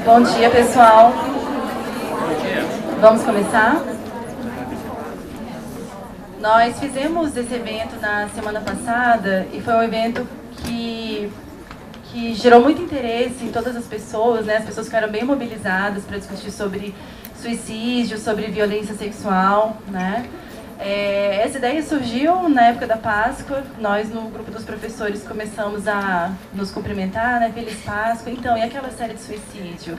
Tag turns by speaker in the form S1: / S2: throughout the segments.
S1: Bom dia, pessoal. Vamos começar? Nós fizemos esse evento na semana passada e foi um evento que gerou muito interesse em todas as pessoas, né? As pessoas ficaram bem mobilizadas para discutir sobre suicídio, sobre violência sexual, né? Essa ideia surgiu na época da Páscoa. Nós, no grupo dos professores, começamos a nos cumprimentar, né? Feliz Páscoa. Então, e aquela série de suicídio?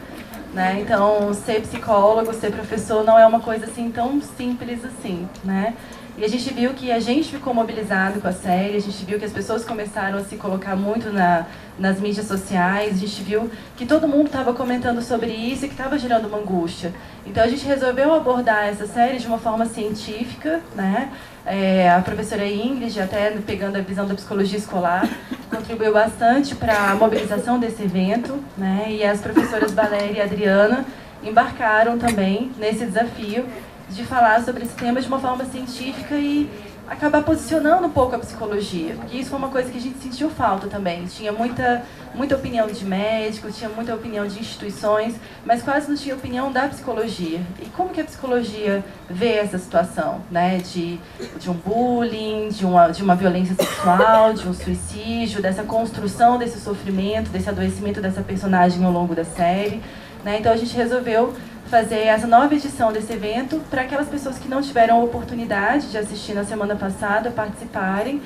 S1: Né? Então, ser psicólogo, ser professor não é uma coisa assim tão simples assim, né? E a gente viu que a gente ficou mobilizado com a série, a gente viu que as pessoas começaram a se colocar muito nas mídias sociais, a gente viu que todo mundo estava comentando sobre isso e que estava gerando uma angústia. Então a gente resolveu abordar essa série de uma forma científica, né? A professora Ingrid, até pegando a visão da psicologia escolar, contribuiu bastante para a mobilização desse evento, né? E as professoras Valéria e Adriana embarcaram também nesse desafio de falar sobre esse tema de uma forma científica e acabar posicionando um pouco a psicologia, porque isso foi uma coisa que a gente sentiu falta também. Tinha muita opinião de médicos, tinha muita opinião de instituições, mas quase não tinha opinião da psicologia. E como que a psicologia vê essa situação, né? De um bullying, de uma violência sexual, de um suicídio, dessa construção desse sofrimento, desse adoecimento dessa personagem ao longo da série, né? Então a gente resolveu fazer essa nova edição desse evento para aquelas pessoas que não tiveram a oportunidade de assistir na semana passada, participarem,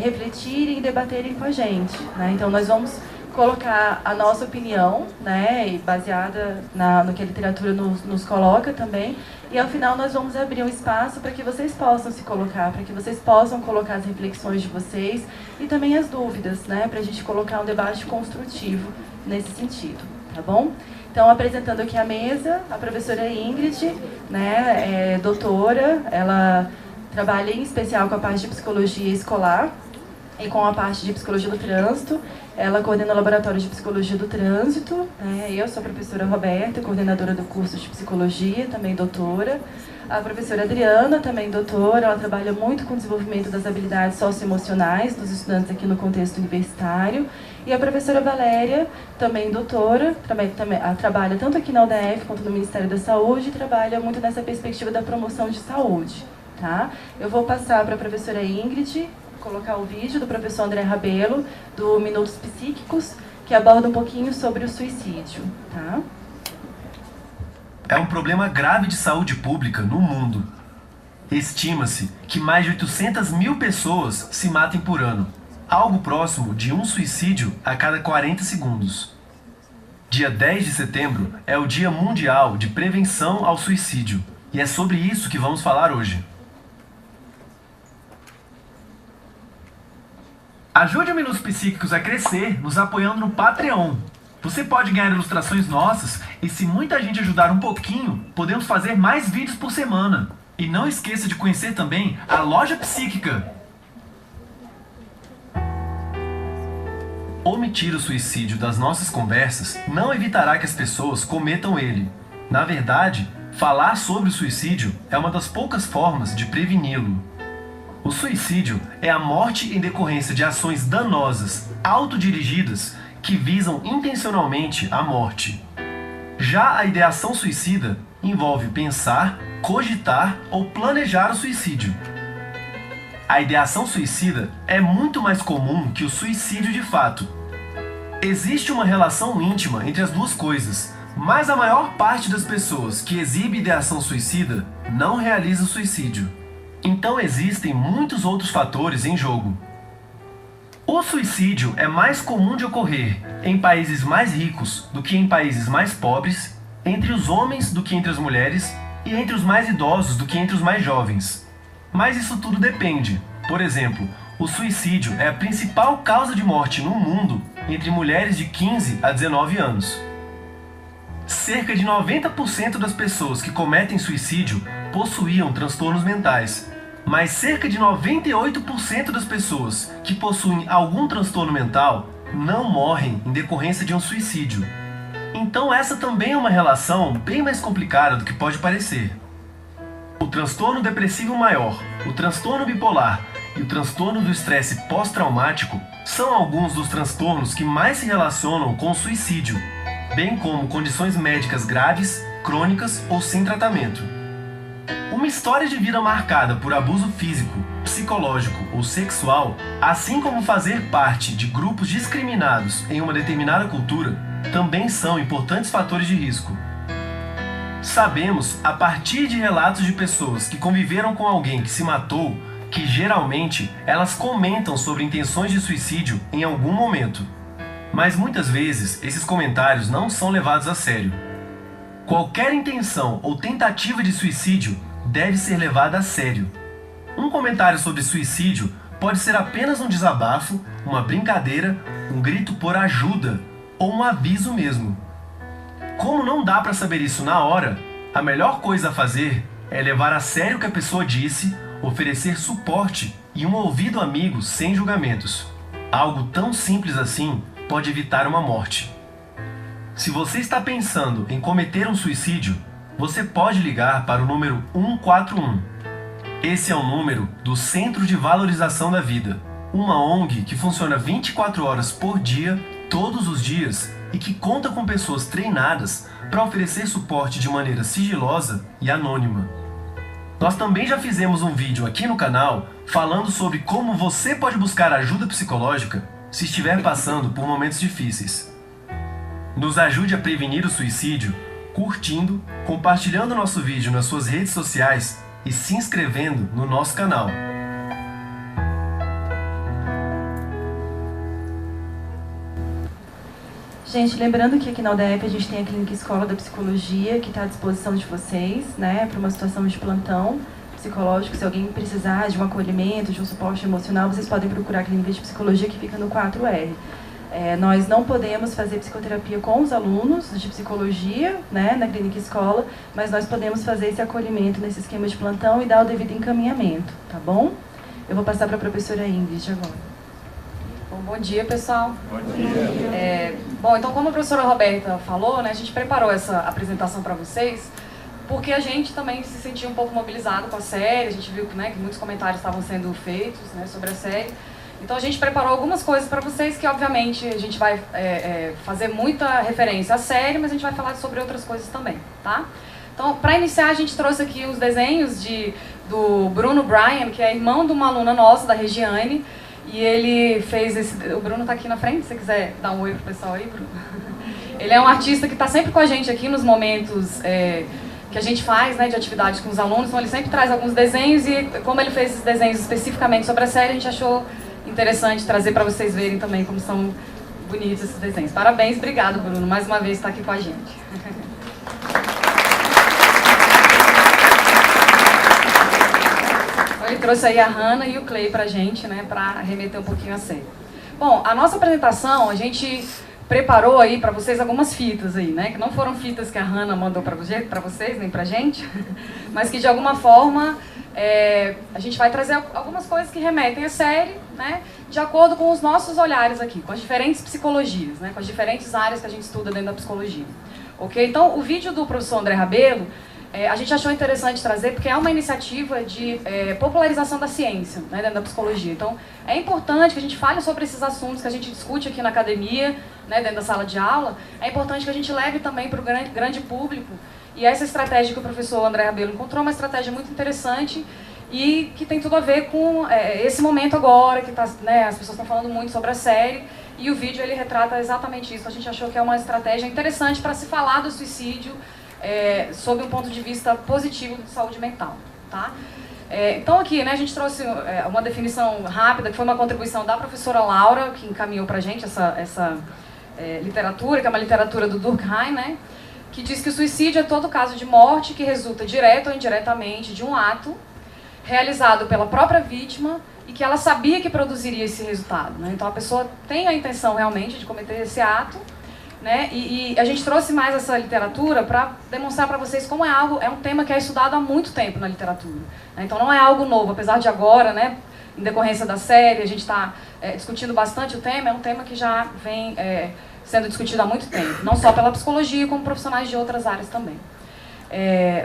S1: refletirem e debaterem com a gente, né? Então nós vamos colocar a nossa opinião, né, e baseada no que a literatura nos coloca também, e ao final nós vamos abrir um espaço para que vocês possam se colocar, para que vocês possam colocar as reflexões de vocês e também as dúvidas, né, para a gente colocar um debate construtivo nesse sentido, tá bom? Então, apresentando aqui a mesa, a professora Ingrid, né, doutora, ela trabalha em especial com a parte de psicologia escolar e com a parte de psicologia do trânsito. Ela coordena o laboratório de psicologia do trânsito, né? Eu sou a professora Roberta, coordenadora do curso de psicologia, também doutora. A professora Adriana, também doutora, ela trabalha muito com o desenvolvimento das habilidades socioemocionais dos estudantes aqui no contexto universitário. E a professora Valéria, também doutora, trabalha tanto aqui na UDF quanto no Ministério da Saúde e trabalha muito nessa perspectiva da promoção de saúde, tá? Eu vou passar para a professora Ingrid colocar o vídeo do professor André Rabelo, do Minutos Psíquicos, que aborda um pouquinho sobre o suicídio, tá?
S2: É um problema grave de saúde pública no mundo. Estima-se que mais de 800 mil pessoas se matem por ano, algo próximo de um suicídio a cada 40 segundos. Dia 10 de setembro é o Dia Mundial de Prevenção ao Suicídio, e é sobre isso que vamos falar hoje. Ajude o Minutos Psíquicos a crescer nos apoiando no Patreon. Você pode ganhar ilustrações nossas e, se muita gente ajudar um pouquinho, podemos fazer mais vídeos por semana. E não esqueça de conhecer também a Loja Psíquica. Omitir o suicídio das nossas conversas não evitará que as pessoas cometam ele. Na verdade, falar sobre o suicídio é uma das poucas formas de preveni-lo. O suicídio é a morte em decorrência de ações danosas, autodirigidas, que visam intencionalmente a morte. Já a ideação suicida envolve pensar, cogitar ou planejar o suicídio. A ideação suicida é muito mais comum que o suicídio de fato. Existe uma relação íntima entre as duas coisas, mas a maior parte das pessoas que exibe ideação suicida não realiza o suicídio. Então existem muitos outros fatores em jogo. O suicídio é mais comum de ocorrer em países mais ricos do que em países mais pobres, entre os homens do que entre as mulheres e entre os mais idosos do que entre os mais jovens. Mas isso tudo depende. Por exemplo, o suicídio é a principal causa de morte no mundo entre mulheres de 15 a 19 anos. Cerca de 90% das pessoas que cometem suicídio possuíam transtornos mentais, mas cerca de 98% das pessoas que possuem algum transtorno mental não morrem em decorrência de um suicídio. Então essa também é uma relação bem mais complicada do que pode parecer. O transtorno depressivo maior, o transtorno bipolar e o transtorno do estresse pós-traumático são alguns dos transtornos que mais se relacionam com o suicídio. bem como condições médicas graves, crônicas ou sem tratamento. Uma história de vida marcada por abuso físico, psicológico ou sexual, assim como fazer parte de grupos discriminados em uma determinada cultura, também são importantes fatores de risco. Sabemos, a partir de relatos de pessoas que conviveram com alguém que se matou, que geralmente elas comentam sobre intenções de suicídio em algum momento. Mas muitas vezes esses comentários não são levados a sério. Qualquer intenção ou tentativa de suicídio deve ser levada a sério. Um comentário sobre suicídio pode ser apenas um desabafo, uma brincadeira, um grito por ajuda ou um aviso mesmo. Como não dá para saber isso na hora, a melhor coisa a fazer é levar a sério o que a pessoa disse, oferecer suporte e um ouvido amigo sem julgamentos. Algo tão simples assim pode evitar uma morte. Se você está pensando em cometer um suicídio, você pode ligar para o número 141. Esse é o número do Centro de Valorização da Vida, uma ONG que funciona 24 horas por dia, todos os dias, e que conta com pessoas treinadas para oferecer suporte de maneira sigilosa e anônima. Nós também já fizemos um vídeo aqui no canal falando sobre como você pode buscar ajuda psicológica se estiver passando por momentos difíceis. Nos ajude a prevenir o suicídio curtindo, compartilhando nosso vídeo nas suas redes sociais e se inscrevendo no nosso canal.
S1: Gente, lembrando que aqui na UDF a gente tem a Clínica Escola da Psicologia, que está à disposição de vocês, né, para uma situação de plantão psicológico. Se alguém precisar de um acolhimento, de um suporte emocional, vocês podem procurar a Clínica de Psicologia, que fica no 4R. Nós não podemos fazer psicoterapia com os alunos de psicologia, né, na Clínica Escola, mas nós podemos fazer esse acolhimento nesse esquema de plantão e dar o devido encaminhamento, tá bom? Eu vou passar para a professora Ingrid agora.
S3: Bom dia, pessoal.
S4: Bom dia.
S3: Bom, então, como a professora Roberta falou, né, a gente preparou essa apresentação para vocês, porque a gente também se sentiu um pouco mobilizado com a série. A gente viu, né, que muitos comentários estavam sendo feitos, né, sobre a série. Então, a gente preparou algumas coisas para vocês que, obviamente, a gente vai fazer muita referência à série, mas a gente vai falar sobre outras coisas também, tá? Então, para iniciar, a gente trouxe aqui os desenhos do Bruno Bryan, que é irmão de uma aluna nossa, da Regiane. E ele fez esse... O Bruno está aqui na frente, se você quiser dar um oi pro pessoal aí, Bruno. Ele é um artista que está sempre com a gente aqui nos momentos que a gente faz, né, de atividades com os alunos. Então ele sempre traz alguns desenhos e, como ele fez esses desenhos especificamente sobre a série, a gente achou interessante trazer para vocês verem também como são bonitos esses desenhos. Parabéns, obrigado, Bruno, mais uma vez estar aqui com a gente. Ele trouxe aí a Hannah e o Clay pra gente, né, pra remeter um pouquinho a série. Bom, a nossa apresentação, a gente preparou aí pra vocês algumas fitas aí, né, que não foram fitas que a Hannah mandou pra vocês, nem pra gente, mas que de alguma forma a gente vai trazer algumas coisas que remetem à série, né, de acordo com os nossos olhares aqui, com as diferentes psicologias, né, com as diferentes áreas que a gente estuda dentro da psicologia. Ok? Então, o vídeo do professor André Rabelo, a gente achou interessante trazer porque é uma iniciativa de popularização da ciência, né, dentro da psicologia. Então, é importante que a gente fale sobre esses assuntos que a gente discute aqui na academia, né, dentro da sala de aula. É importante que a gente leve também para o grande público. E essa estratégia que o professor André Rabelo encontrou é uma estratégia muito interessante e que tem tudo a ver com esse momento agora, que né, as pessoas estão falando muito sobre a série. E o vídeo ele retrata exatamente isso. A gente achou que é uma estratégia interessante para se falar do suicídio sob um ponto de vista positivo de saúde mental, tá? Então aqui, né, a gente trouxe uma definição rápida, que foi uma contribuição da professora Laura, que encaminhou pra gente essa literatura, que é uma literatura do Durkheim, né, que diz que o suicídio é todo caso de morte que resulta direta ou indiretamente de um ato realizado pela própria vítima e que ela sabia que produziria esse resultado, né? Então a pessoa tem a intenção realmente de cometer esse ato, né? E a gente trouxe mais essa literatura para demonstrar para vocês como é um tema que é estudado há muito tempo na literatura, né? Então não é algo novo, apesar de agora, né, em decorrência da série, a gente está discutindo bastante o tema, é um tema que já vem sendo discutido há muito tempo, não só pela psicologia, como profissionais de outras áreas também.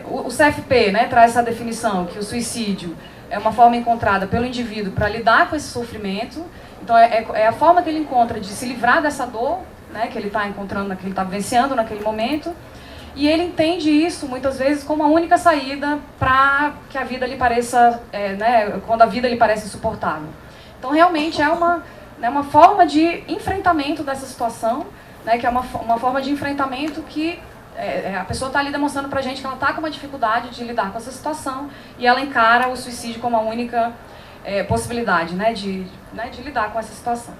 S3: O CFP, né, traz essa definição que o suicídio é uma forma encontrada pelo indivíduo para lidar com esse sofrimento. Então é a forma que ele encontra de se livrar dessa dor, né, que ele está encontrando, que ele está vivenciando naquele momento. E ele entende isso, muitas vezes, como a única saída para que a vida lhe pareça, né, quando a vida lhe parece insuportável. Então, realmente, é uma forma de enfrentamento dessa situação, né, que é uma forma de enfrentamento que a pessoa está ali demonstrando para a gente que ela está com uma dificuldade de lidar com essa situação e ela encara o suicídio como a única possibilidade, né, de lidar com essa situação.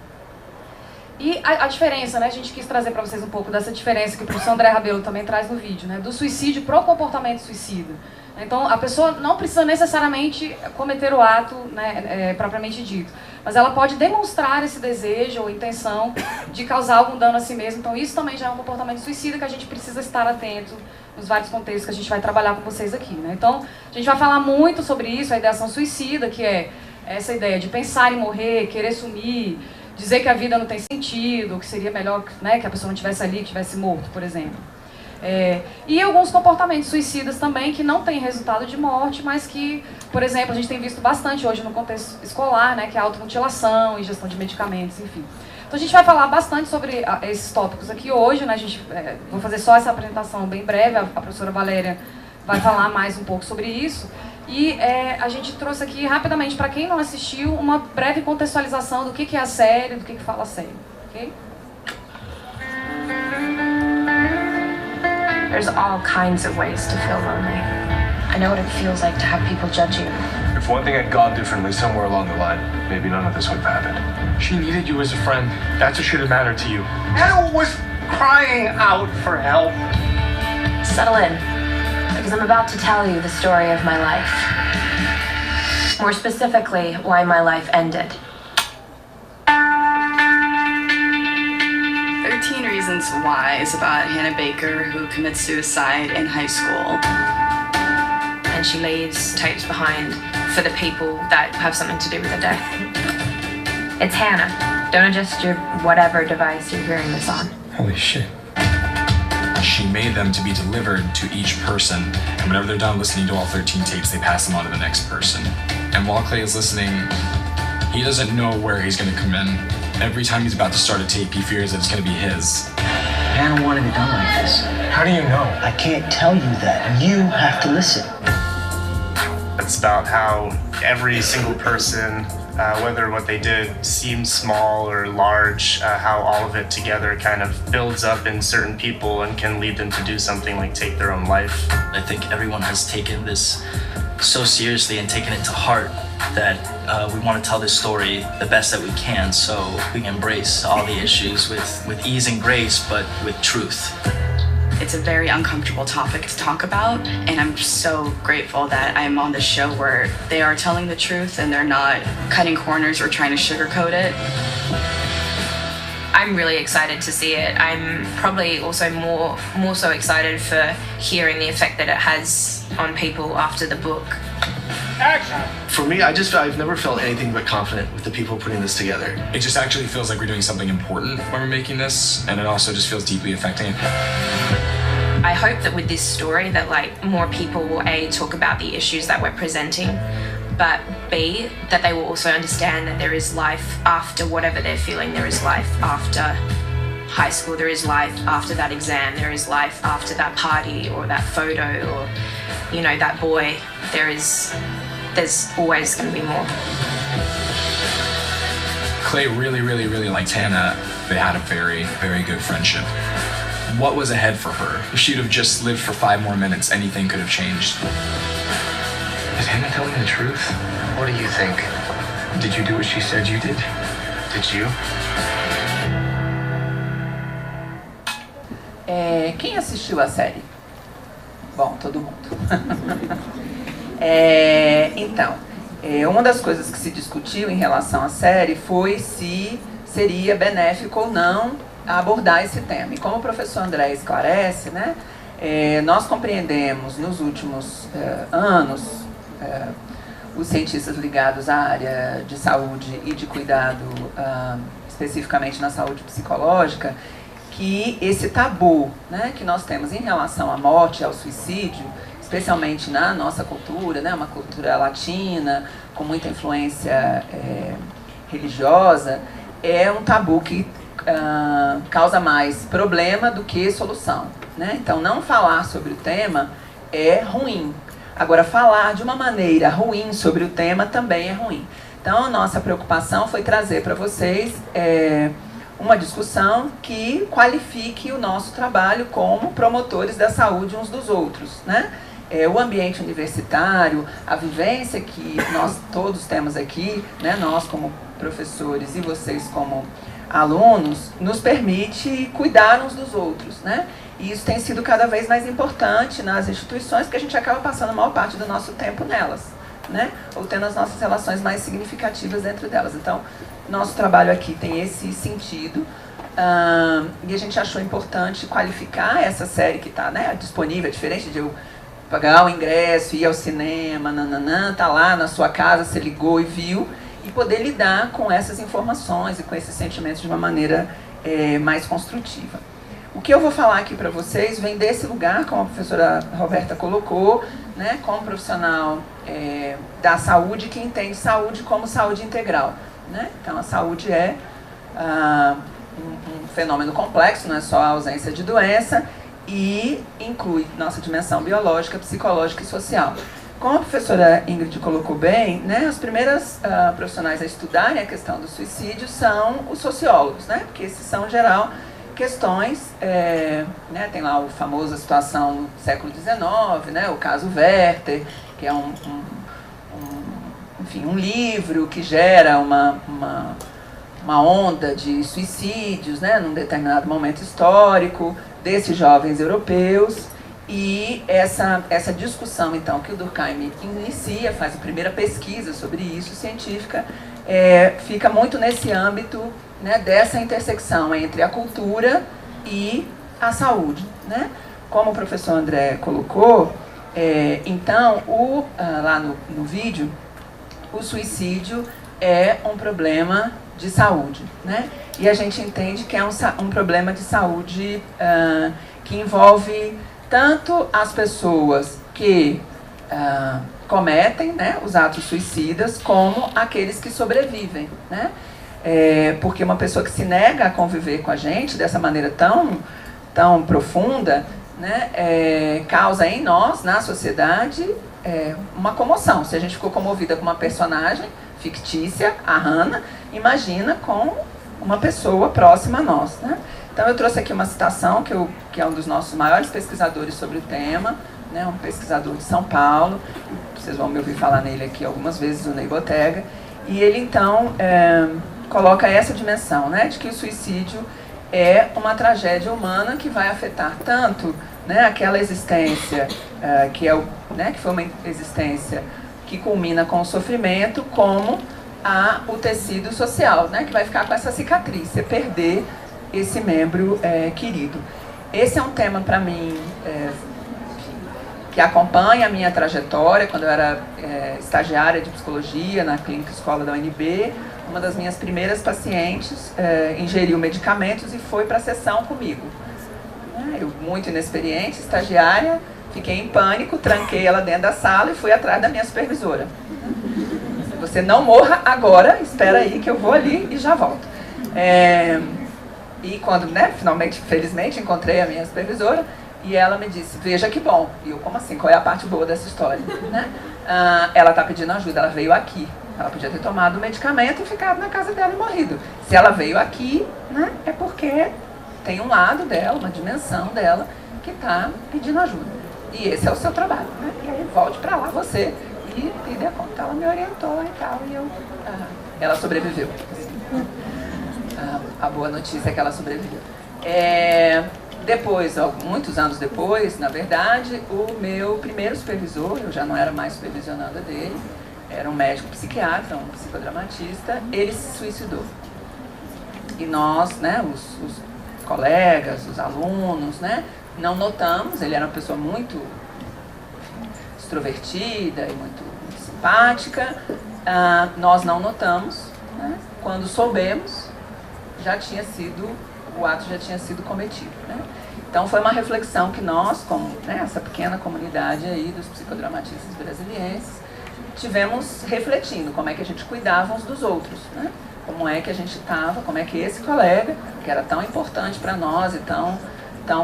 S3: E a diferença, né, a gente quis trazer para vocês um pouco dessa diferença que o professor André Rabelo também traz no vídeo, né, do suicídio para o comportamento suicida. Então, a pessoa não precisa necessariamente cometer o ato, né, propriamente dito, mas ela pode demonstrar esse desejo ou intenção de causar algum dano a si mesma. Então, isso também já é um comportamento suicida que a gente precisa estar atento nos vários contextos que a gente vai trabalhar com vocês aqui, né. Então, a gente vai falar muito sobre isso, a ideação suicida, que é essa ideia de pensar em morrer, querer sumir, dizer que a vida não tem sentido, que seria melhor, né, que a pessoa não estivesse ali, que estivesse morto, por exemplo. E alguns comportamentos suicidas também que não têm resultado de morte, mas que, por exemplo, a gente tem visto bastante hoje no contexto escolar, né, que é a automutilação, ingestão de medicamentos, enfim. Então a gente vai falar bastante sobre esses tópicos aqui hoje, né, vou fazer só essa apresentação bem breve, a professora Valéria vai falar mais um pouco sobre isso. E a gente trouxe aqui rapidamente, para quem não assistiu, uma breve contextualização do que é a série, do que fala a série, ok?
S4: There's all kinds of ways to feel lonely. I know what it feels like to have people judge you.
S5: If one thing had gone differently somewhere along the line, maybe none of this would have happened. She needed you as a friend. That's what should have mattered to you.
S6: Hannah was crying out for help.
S4: Settle in, because I'm about to tell you the story of my life. More specifically, why my life ended.
S7: 13 Reasons Why is about Hannah Baker, who commits suicide in high school.
S4: And she leaves tapes behind for the people that have something to do with her death. It's Hannah. Don't adjust your whatever device you're hearing this on.
S5: Holy shit.
S8: She made them to be delivered to each person, and whenever they're done listening to all 13 tapes, they pass them on to the next person. And while Clay is listening, he doesn't know where he's going to come in. Every time he's about to start a tape, he fears that it's going to be his.
S6: Hannah wanted it done like this.
S5: How do you know?
S6: I can't tell you that. You have to listen.
S9: It's about how every single person, whether what they did seems small or large, how all of it together kind of builds up in certain people and can lead them to do something like take their own life.
S10: I think everyone has taken this so seriously and taken it to heart that we want to tell this story the best that we can, so we can embrace all the issues with ease and grace, but with truth.
S7: It's a very uncomfortable topic to talk about, and I'm so grateful that I'm on this show where they are telling the truth and they're not cutting corners or trying to sugarcoat it.
S4: I'm really excited to see it. I'm probably also more so excited for hearing the effect that it has on people after the book.
S9: For me, I've never felt anything but confident with the people putting this together.
S8: It just actually feels like we're doing something important when we're making this, and it also just feels deeply affecting.
S4: I hope that with this story that more people will A, talk about the issues that we're presenting, but B, that they will also understand that there is life after whatever they're feeling. There is life after high school, there is life after that exam, there is life after that party or that photo or, that boy. There's always going to be more.
S8: Clay really, really, really liked Hannah. They had a very, very good friendship. What was ahead for her? If she'd have just lived for 5 more minutes, anything could have changed.
S5: Is Hannah telling the truth? What do you think? Did you do what she said you did? Did you?
S11: Quem assistiu a série? Bom, todo mundo. Então, uma das coisas que se discutiu em relação à série foi se seria benéfico ou não abordar esse tema. E como o professor André esclarece, né, nós compreendemos nos últimos anos, os cientistas ligados à área de saúde e de cuidado, especificamente na saúde psicológica, que esse tabu, né, que nós temos em relação à morte e ao suicídio, especialmente na nossa cultura, né, uma cultura latina, com muita influência religiosa, é um tabu que causa mais problema do que solução, né? Então, não falar sobre o tema é ruim. Agora, falar de uma maneira ruim sobre o tema também é ruim. Então, a nossa preocupação foi trazer para vocês uma discussão que qualifique o nosso trabalho como promotores da saúde uns dos outros, né? O ambiente universitário, a vivência que nós todos temos aqui, né, nós como professores e vocês como alunos, nos permite cuidar uns dos outros, né? E isso tem sido cada vez mais importante nas instituições, porque a gente acaba passando a maior parte do nosso tempo nelas, né? Ou tendo as nossas relações mais significativas dentro delas. Então, nosso trabalho aqui tem esse sentido, e a gente achou importante qualificar essa série que está, né, disponível, diferente de eu pagar o ingresso, ir ao cinema, tá lá na sua casa, você ligou e viu, e poder lidar com essas informações e com esses sentimentos de uma maneira mais construtiva. O que eu vou falar aqui para vocês vem desse lugar, como a professora Roberta colocou, né, como profissional da saúde que entende saúde como saúde integral, né? Então, a saúde é um fenômeno complexo, não é só a ausência de doença, e inclui nossa dimensão biológica, psicológica e social. Como a professora Ingrid colocou bem, né, as primeiras profissionais a estudarem a questão do suicídio são os sociólogos, né, porque esses são, em geral, questões, né, tem lá a famosa situação no século XIX, né, o caso Werther, que é enfim, um livro que gera uma onda de suicídios, né, num determinado momento histórico, desses jovens europeus, e essa discussão, então, que o Durkheim inicia, faz a primeira pesquisa sobre isso, científica, fica muito nesse âmbito, né, dessa intersecção entre a cultura e a saúde, né? Como o professor André colocou, então, lá no vídeo, o suicídio é um problema de saúde, né? E a gente entende que é um problema de saúde que envolve tanto as pessoas que cometem, né, os atos suicidas, como aqueles que sobrevivem, né? Porque uma pessoa que se nega a conviver com a gente dessa maneira tão profunda, né, causa em nós, na sociedade, uma comoção. Se a gente ficou comovida com uma personagem fictícia, a Hannah, imagina com uma pessoa próxima a nós, né? Então, eu trouxe aqui uma citação que é um dos nossos maiores pesquisadores sobre o tema, né, um pesquisador de São Paulo, vocês vão me ouvir falar nele aqui algumas vezes, o Ney Bottega, e ele, então, coloca essa dimensão, né, de que o suicídio é uma tragédia humana que vai afetar tanto, né, aquela existência que foi uma existência que culmina com o sofrimento, como o tecido social, né, que vai ficar com essa cicatriz, você perder esse membro querido. Esse é um tema, para mim, que acompanha a minha trajetória. Quando eu era estagiária de psicologia na clínica escola da UNB, uma das minhas primeiras pacientes ingeriu medicamentos e foi para a sessão comigo. Eu, muito inexperiente, estagiária, fiquei em pânico, tranquei ela dentro da sala e fui atrás da minha supervisora. Você não morra agora, espera aí que eu vou ali e já volto. E quando, né, finalmente, felizmente, encontrei a minha supervisora, e ela me disse, veja que bom. E eu, como assim? Qual é a parte boa dessa história? Né? Ela está pedindo ajuda, ela veio aqui. Ela podia ter tomado o medicamento e ficado na casa dela e morrido. Se ela veio aqui, né, é porque tem um lado dela, uma dimensão dela, que está pedindo ajuda. E esse é o seu trabalho. Né? E aí volte para lá você e dê conta. Ela me orientou e tal, e ela sobreviveu. A boa notícia é que ela sobreviveu. Depois, muitos anos depois, na verdade, o meu primeiro supervisor, eu já não era mais supervisionanda dele, era um médico psiquiatra, um psicodramatista, ele se suicidou. E nós, né, os colegas, os alunos, né, não notamos, ele era uma pessoa muito extrovertida e muito simpática, nós não notamos, né, quando soubemos, o ato já tinha sido cometido, né? Então foi uma reflexão que nós, como, né, essa pequena comunidade aí dos psicodramatistas brasilienses, tivemos refletindo como é que a gente cuidava uns dos outros, né? como é que a gente estava, como é que esse colega, que era tão importante para nós e tão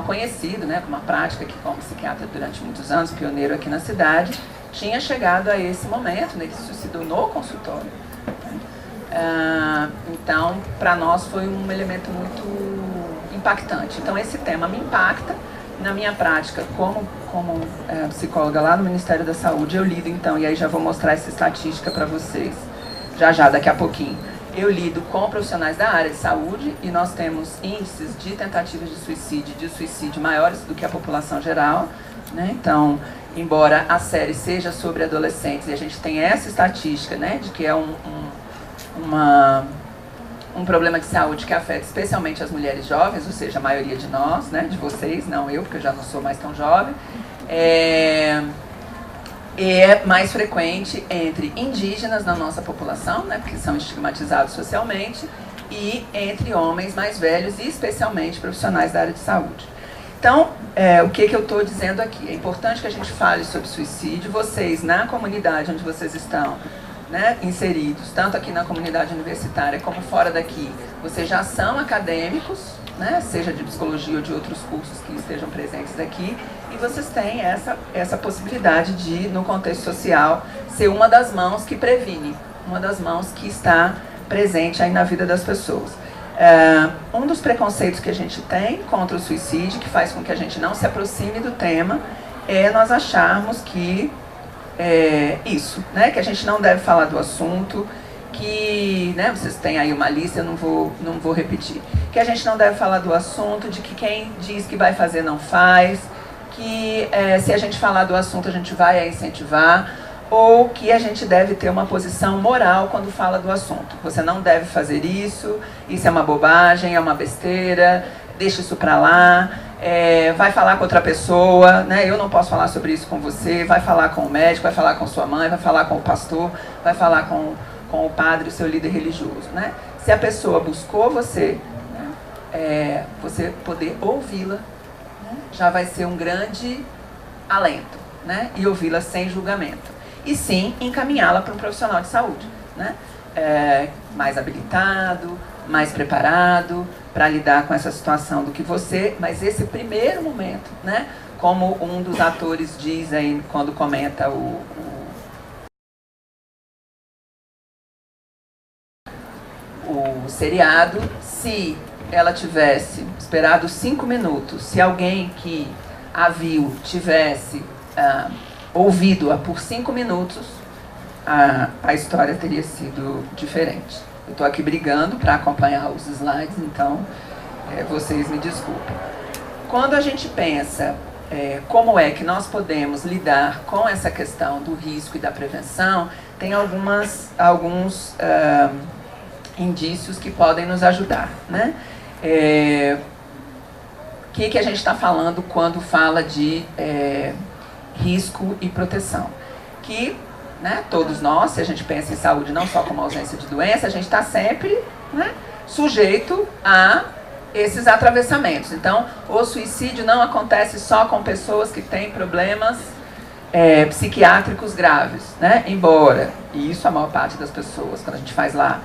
S11: conhecido, né, com uma prática que como psiquiatra durante muitos anos, pioneiro aqui na cidade, tinha chegado a esse momento, né, ele se suicidou no consultório. Então, para nós foi um elemento muito impactante. Então, esse tema me impacta. Na minha prática, como psicóloga lá no Ministério da Saúde, eu lido, então, e aí já vou mostrar essa estatística para vocês, já, daqui a pouquinho. Eu lido com profissionais da área de saúde e nós temos índices de tentativas de suicídio maiores do que a população geral, né? Então, embora a série seja sobre adolescentes e a gente tem essa estatística, né, de que é um problema de saúde que afeta especialmente as mulheres jovens, ou seja, a maioria de nós, né, de vocês, não eu, porque eu já não sou mais tão jovem, é mais frequente entre indígenas na nossa população, né, porque são estigmatizados socialmente, e entre homens mais velhos e especialmente profissionais da área de saúde. Então, o que eu estou dizendo aqui? É importante que a gente fale sobre suicídio. Vocês, na comunidade onde vocês estão, né, inseridos, tanto aqui na comunidade universitária como fora daqui, vocês já são acadêmicos, né, seja de psicologia ou de outros cursos que estejam presentes aqui, e vocês têm essa possibilidade de, no contexto social, ser uma das mãos que previne, uma das mãos que está presente aí na vida das pessoas. Um dos preconceitos que a gente tem contra o suicídio, que faz com que a gente não se aproxime do tema, é nós acharmos que isso, né, que a gente não deve falar do assunto, que, né, vocês têm aí uma lista, eu não vou repetir, que a gente não deve falar do assunto, de que quem diz que vai fazer não faz, que se a gente falar do assunto a gente vai incentivar, ou que a gente deve ter uma posição moral quando fala do assunto. Você não deve fazer isso é uma bobagem, é uma besteira, deixa isso pra lá, vai falar com outra pessoa, né? Eu não posso falar sobre isso com você, vai falar com o médico, vai falar com sua mãe, vai falar com o pastor, vai falar com o padre, o seu líder religioso, né? Se a pessoa buscou você, né, você poder ouvi-la, né, já vai ser um grande alento, né? E ouvi-la sem julgamento. E sim, encaminhá-la para um profissional de saúde, né? Mais habilitado, mais preparado para lidar com essa situação do que você, mas esse primeiro momento, né? Como um dos atores diz aí quando comenta o seriado, se ela tivesse esperado 5 minutos, se alguém que a viu tivesse ouvido-a por 5 minutos, a história teria sido diferente. Eu estou aqui brigando para acompanhar os slides, então vocês me desculpem. Quando a gente pensa como é que nós podemos lidar com essa questão do risco e da prevenção, tem alguns indícios que podem nos ajudar, né? O que a gente está falando quando fala de risco e proteção? Que, né, todos nós, se a gente pensa em saúde não só como ausência de doença, a gente está sempre, né, sujeito a esses atravessamentos. Então, o suicídio não acontece só com pessoas que têm problemas psiquiátricos graves, né? Embora, e isso a maior parte das pessoas, quando a gente faz lá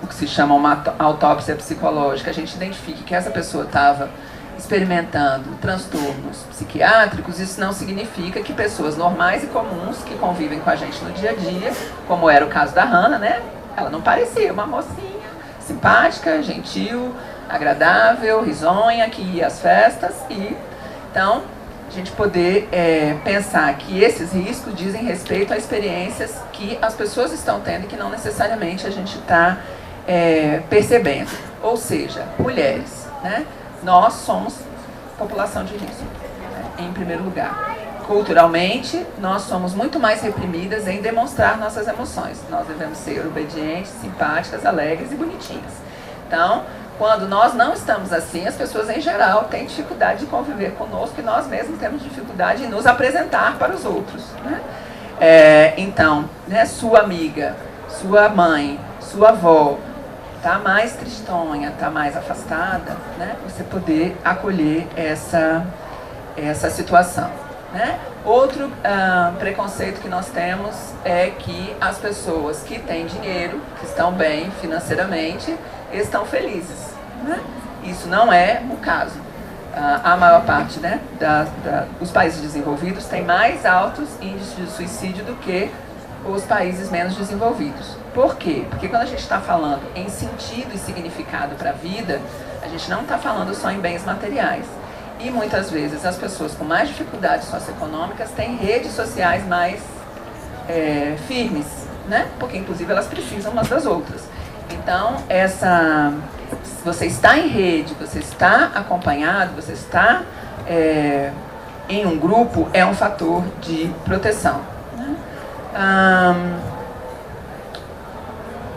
S11: o que se chama uma autópsia psicológica, a gente identifica que essa pessoa estava experimentando transtornos psiquiátricos, isso não significa que pessoas normais e comuns que convivem com a gente no dia a dia, como era o caso da Hannah, né? Ela não parecia uma mocinha simpática, gentil, agradável, risonha, que ia às festas. E então a gente poder pensar que esses riscos dizem respeito a experiências que as pessoas estão tendo e que não necessariamente a gente está percebendo. Ou seja, mulheres, né? Nós somos população de risco, né, em primeiro lugar. Culturalmente, nós somos muito mais reprimidas em demonstrar nossas emoções. Nós devemos ser obedientes, simpáticas, alegres e bonitinhas. Então, quando nós não estamos assim, as pessoas em geral têm dificuldade de conviver conosco e nós mesmos temos dificuldade em nos apresentar para os outros, né? Então, né, sua amiga, sua mãe, sua avó está mais tristonha, está mais afastada, né? Você poder acolher essa situação, né? Outro preconceito que nós temos é que as pessoas que têm dinheiro, que estão bem financeiramente, estão felizes, né? Isso não é o caso. A maior parte, né, dos países desenvolvidos tem mais altos índices de suicídio do que os países menos desenvolvidos. Por quê? Porque quando a gente está falando em sentido e significado para a vida, a gente não está falando só em bens materiais. E muitas vezes as pessoas com mais dificuldades socioeconômicas têm redes sociais mais firmes, né? Porque inclusive elas precisam umas das outras. Então, se você está em rede, você está acompanhado, você está em um grupo, é um fator de proteção, né?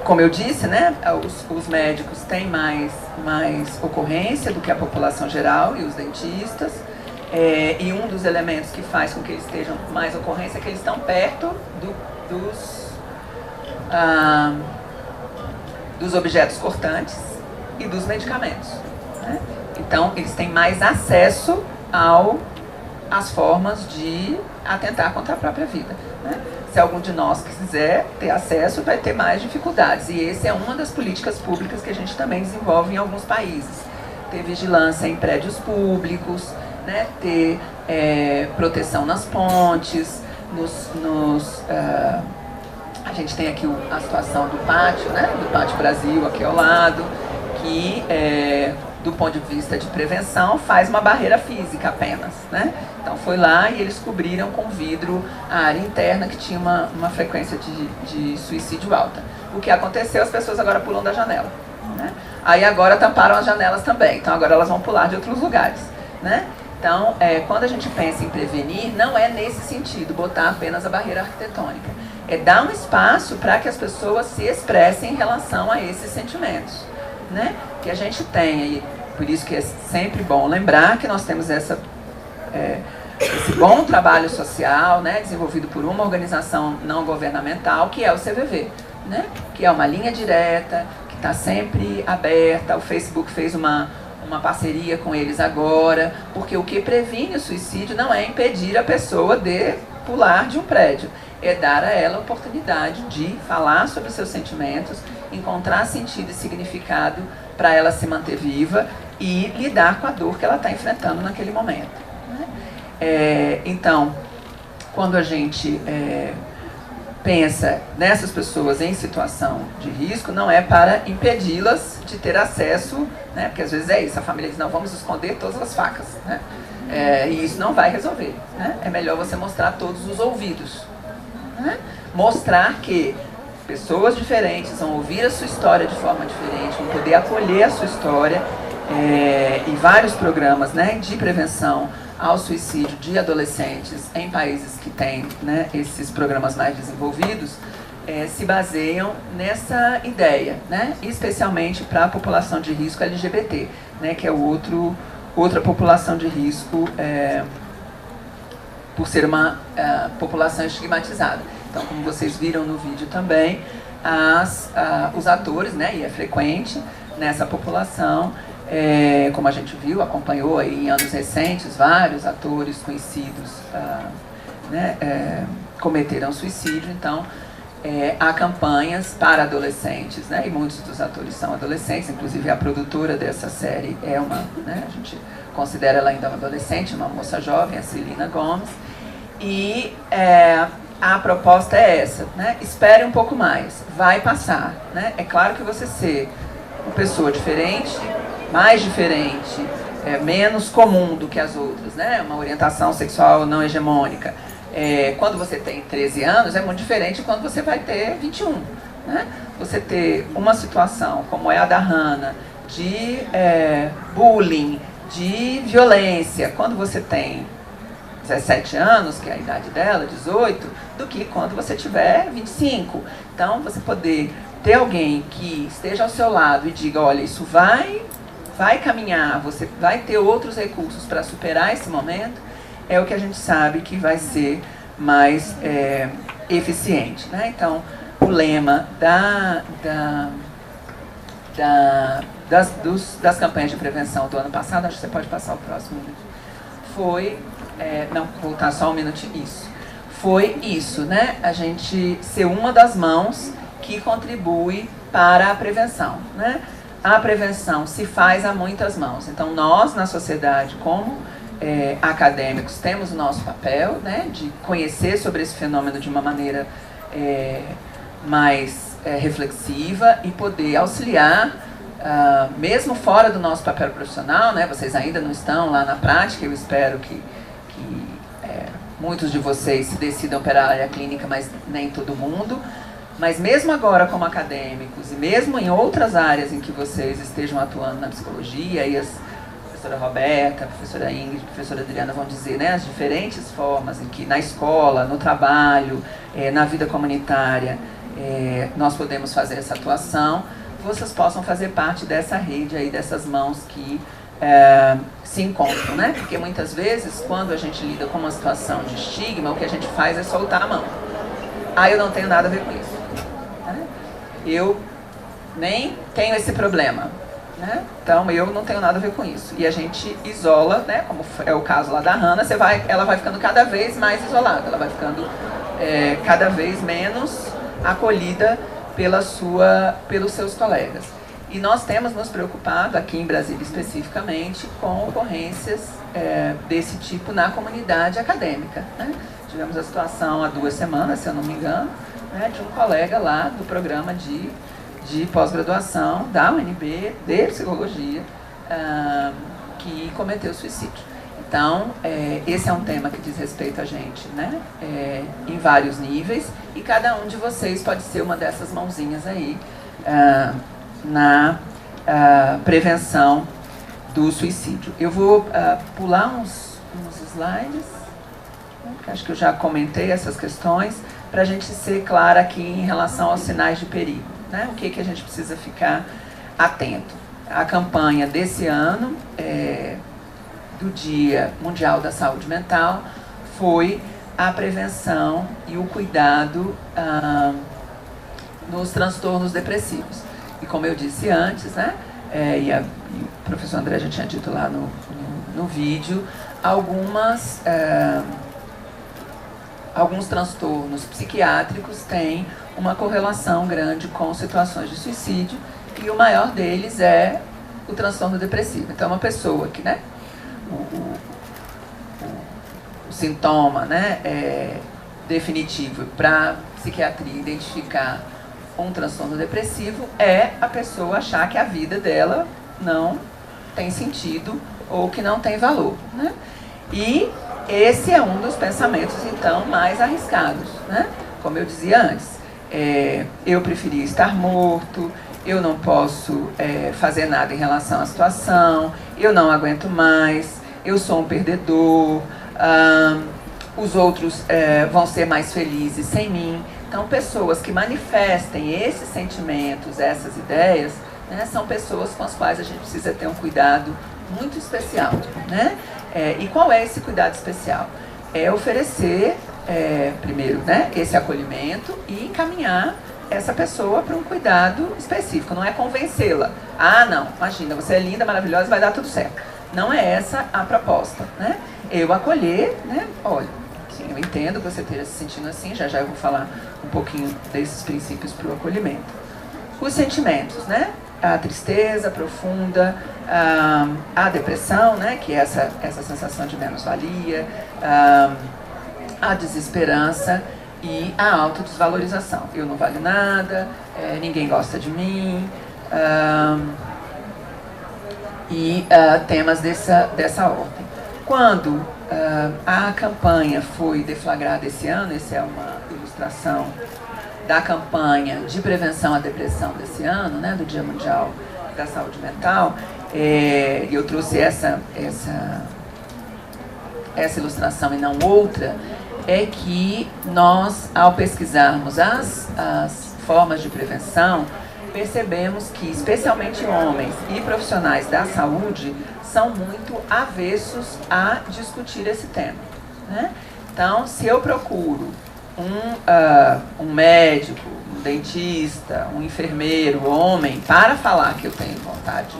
S11: Como eu disse, né, os médicos têm mais ocorrência do que a população geral e os dentistas. E um dos elementos que faz com que eles estejam mais ocorrência é que eles estão perto dos objetos cortantes e dos medicamentos, né? Então, eles têm mais acesso às formas de atentar contra a própria vida, né? Se algum de nós quiser ter acesso, vai ter mais dificuldades. E essa é uma das políticas públicas que a gente também desenvolve em alguns países. Ter vigilância em prédios públicos, né? Ter proteção nas pontes, a gente tem aqui a situação do pátio, né? Do Pátio Brasil, aqui ao lado, que, do ponto de vista de prevenção, faz uma barreira física apenas, né? Então foi lá e eles cobriram com vidro a área interna que tinha uma frequência de suicídio alta. O que aconteceu, as pessoas agora pulam da janela, né? Aí agora tamparam as janelas também, então agora elas vão pular de outros lugares, né? Então, quando a gente pensa em prevenir, não é nesse sentido, botar apenas a barreira arquitetônica. É dar um espaço para que as pessoas se expressem em relação a esses sentimentos, né? Que a gente tenha, e por isso que é sempre bom lembrar que nós temos esse bom trabalho social, né, desenvolvido por uma organização não governamental, que é o CVV, né? Que é uma linha direta, que está sempre aberta. O Facebook fez uma parceria com eles agora, porque o que previne o suicídio não é impedir a pessoa de pular de um prédio, é dar a ela a oportunidade de falar sobre os seus sentimentos, encontrar sentido e significado para ela se manter viva e lidar com a dor que ela está enfrentando naquele momento, né? Então, quando a gente pensa nessas pessoas em situação de risco, não é para impedi-las de ter acesso, né? Porque às vezes é isso, a família diz, não, vamos esconder todas as facas, né? E isso não vai resolver, né? É melhor você mostrar todos os ouvidos, né? Mostrar que pessoas diferentes vão ouvir a sua história de forma diferente, vão poder acolher a sua história, e vários programas, né, de prevenção ao suicídio de adolescentes em países que têm, né, esses programas mais desenvolvidos, se baseiam nessa ideia, né, especialmente para a população de risco LGBT, né, que é outra população de risco por ser uma população estigmatizada. Então, como vocês viram no vídeo também, os atores, né, e é frequente nessa população, como a gente viu, acompanhou aí em anos recentes, vários atores conhecidos, né, cometeram suicídio. Então, há campanhas para adolescentes, né, e muitos dos atores são adolescentes, inclusive a produtora dessa série né, a gente considera ela ainda uma adolescente, uma moça jovem, a Celina Gomes, e a proposta é essa, né? Espere um pouco mais, vai passar, né? É claro que você ser uma pessoa diferente, mais diferente, menos comum do que as outras, né? Uma orientação sexual não hegemônica. Quando você tem 13 anos, é muito diferente de quando você vai ter 21, né? Você ter uma situação como é a da Hannah, de bullying, de violência, quando você tem 17 anos, que é a idade dela, 18, do que quando você tiver 25. Então, você poder ter alguém que esteja ao seu lado e diga, olha, isso vai caminhar, você vai ter outros recursos para superar esse momento, é o que a gente sabe que vai ser mais eficiente, né? Então, o lema das campanhas de prevenção do ano passado, acho que você pode passar o próximo vídeo, foi... não, voltar só um minutinho. Isso. Foi isso, né? A gente ser uma das mãos que contribui para a prevenção, né? A prevenção se faz a muitas mãos. Então, nós, na sociedade, como acadêmicos, temos o nosso papel, né, de conhecer sobre esse fenômeno de uma maneira mais reflexiva e poder auxiliar, mesmo fora do nosso papel profissional, né? Vocês ainda não estão lá na prática, eu espero que muitos de vocês se decidam pela área clínica, mas nem todo mundo. Mas mesmo agora como acadêmicos e mesmo em outras áreas em que vocês estejam atuando na psicologia, e a professora Roberta, a professora Ingrid, a professora Adriana vão dizer, né, as diferentes formas em que na escola, no trabalho, na vida comunitária, nós podemos fazer essa atuação, vocês possam fazer parte dessa rede aí, dessas mãos que se encontram, né? Porque muitas vezes, quando a gente lida com uma situação de estigma, o que a gente faz é soltar a mão. Eu não tenho nada a ver com isso. Né? Eu nem tenho esse problema. Né? Então, eu não tenho nada a ver com isso. E a gente isola, né? Como é o caso lá da Hannah, ela vai ficando cada vez mais isolada, ela vai ficando cada vez menos acolhida pelos seus colegas. E nós temos nos preocupado, aqui em Brasília especificamente, com ocorrências desse tipo na comunidade acadêmica. Né? Tivemos a situação há 2 semanas, se eu não me engano, né, de um colega lá do programa de pós-graduação da UNB, de psicologia, que cometeu suicídio. Então, esse é um tema que diz respeito a gente, né, em vários níveis, e cada um de vocês pode ser uma dessas mãozinhas aí, na prevenção do suicídio. Eu vou pular uns slides, né, que acho que eu já comentei essas questões, para a gente ser clara aqui em relação aos sinais de perigo, né, o que a gente precisa ficar atento. A campanha desse ano, do Dia Mundial da Saúde Mental, foi a prevenção e o cuidado nos transtornos depressivos. E como eu disse antes, né, e o professor André já tinha dito lá no vídeo, alguns transtornos psiquiátricos têm uma correlação grande com situações de suicídio, e o maior deles é o transtorno depressivo. Então, uma pessoa que, né, o sintoma, né, definitivo para a psiquiatria identificar um transtorno depressivo é a pessoa achar que a vida dela não tem sentido ou que não tem valor, né? E esse é um dos pensamentos, então, mais arriscados, né? Como eu dizia antes, eu preferia estar morto, eu não posso fazer nada em relação à situação, eu não aguento mais, eu sou um perdedor, os outros vão ser mais felizes sem mim. Então, pessoas que manifestem esses sentimentos, essas ideias, né, são pessoas com as quais a gente precisa ter um cuidado muito especial, né? E qual é esse cuidado especial? É oferecer, primeiro, né, esse acolhimento e encaminhar essa pessoa para um cuidado específico. Não é convencê-la. Não, imagina, você é linda, maravilhosa, vai dar tudo certo. Não é essa a proposta, né? Eu acolher, né, olha, eu entendo que você esteja se sentindo assim, já eu vou falar um pouquinho desses princípios para o acolhimento. Os sentimentos, né? A tristeza profunda, a depressão, né? Que é essa sensação de menos-valia, a desesperança e a autodesvalorização. Eu não valho nada, ninguém gosta de mim, temas dessa ordem. Quando a campanha foi deflagrada esse ano, essa é uma ilustração da campanha de prevenção à depressão desse ano, né, do Dia Mundial da Saúde Mental, e eu trouxe essa ilustração e não outra, é que nós, ao pesquisarmos as formas de prevenção, percebemos que, especialmente homens e profissionais da saúde, são muito avessos a discutir esse tema, né? Então, se eu procuro um médico, um dentista, um enfermeiro, homem, para falar que eu tenho vontade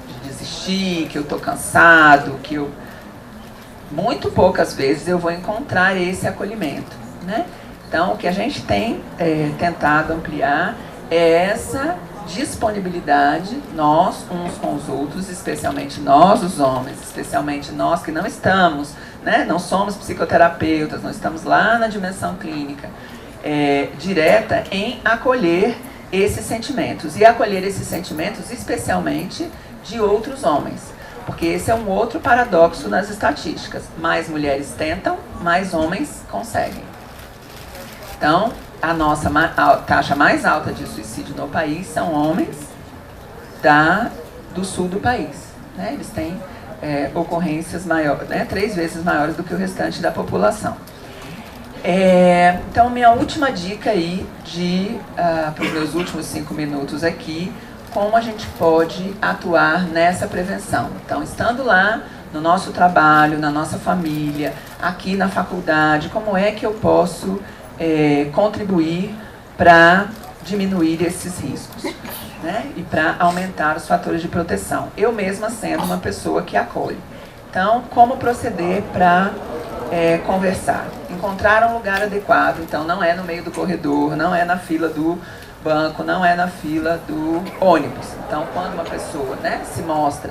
S11: de desistir, que eu estou cansado, que eu muito poucas vezes eu vou encontrar esse acolhimento, né? Então, o que a gente tem tentado ampliar é essa disponibilidade, nós uns com os outros, especialmente nós, os homens, especialmente nós que não estamos, né, não somos psicoterapeutas, não estamos lá na dimensão clínica direta, em acolher esses sentimentos. E acolher esses sentimentos especialmente de outros homens. Porque esse é um outro paradoxo nas estatísticas. Mais mulheres tentam, mais homens conseguem. Então, a taxa mais alta de suicídio no país são homens do sul do país. Né? Eles têm ocorrências maiores, né? 3 vezes maiores do que o restante da população. Então, minha última dica aí, para os meus últimos 5 minutos aqui, como a gente pode atuar nessa prevenção. Então, estando lá no nosso trabalho, na nossa família, aqui na faculdade, como é que eu posso contribuir para diminuir esses riscos, né? E para aumentar os fatores de proteção. Eu mesma sendo uma pessoa que acolhe. Então, como proceder para conversar? Encontrar um lugar adequado. Então, não é no meio do corredor, não é na fila do banco, não é na fila do ônibus. Então, quando uma pessoa, né, se mostra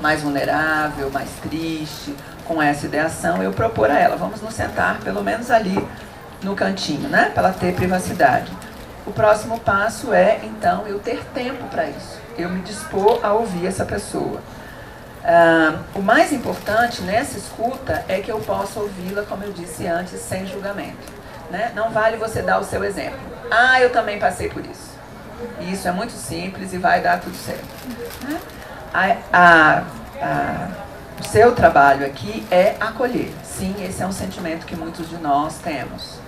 S11: mais vulnerável, mais triste, com essa ideação, eu propor a ela, vamos nos sentar pelo menos ali no cantinho, né, para ela ter privacidade. O próximo passo é, então, eu ter tempo para isso. Eu me dispor a ouvir essa pessoa. O mais importante nessa escuta é que eu possa ouvi-la, como eu disse antes, sem julgamento. Né? Não vale você dar o seu exemplo. Ah, eu também passei por isso. E isso é muito simples e vai dar tudo certo. Né? O seu trabalho aqui é acolher. Sim, esse é um sentimento que muitos de nós temos.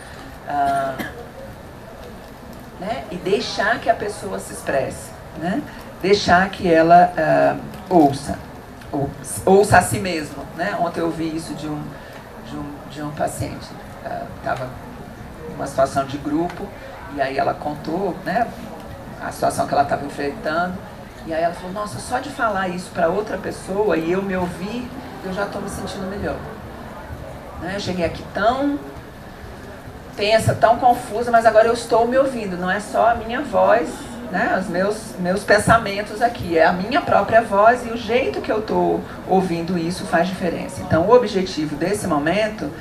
S11: Né? E deixar que a pessoa se expresse. Né? Deixar que ela ouça a si mesmo. Né? Ontem eu ouvi isso de um paciente. Estava uma situação de grupo, e aí ela contou, né, a situação que ela estava enfrentando, e aí ela falou, nossa, só de falar isso para outra pessoa e eu me ouvir, eu já estou me sentindo melhor. Né, eu cheguei aqui tão tensa, tão confusa, mas agora eu estou me ouvindo, não é só a minha voz, né, os meus pensamentos aqui, é a minha própria voz e o jeito que eu estou ouvindo isso faz diferença. Então, o objetivo desse momento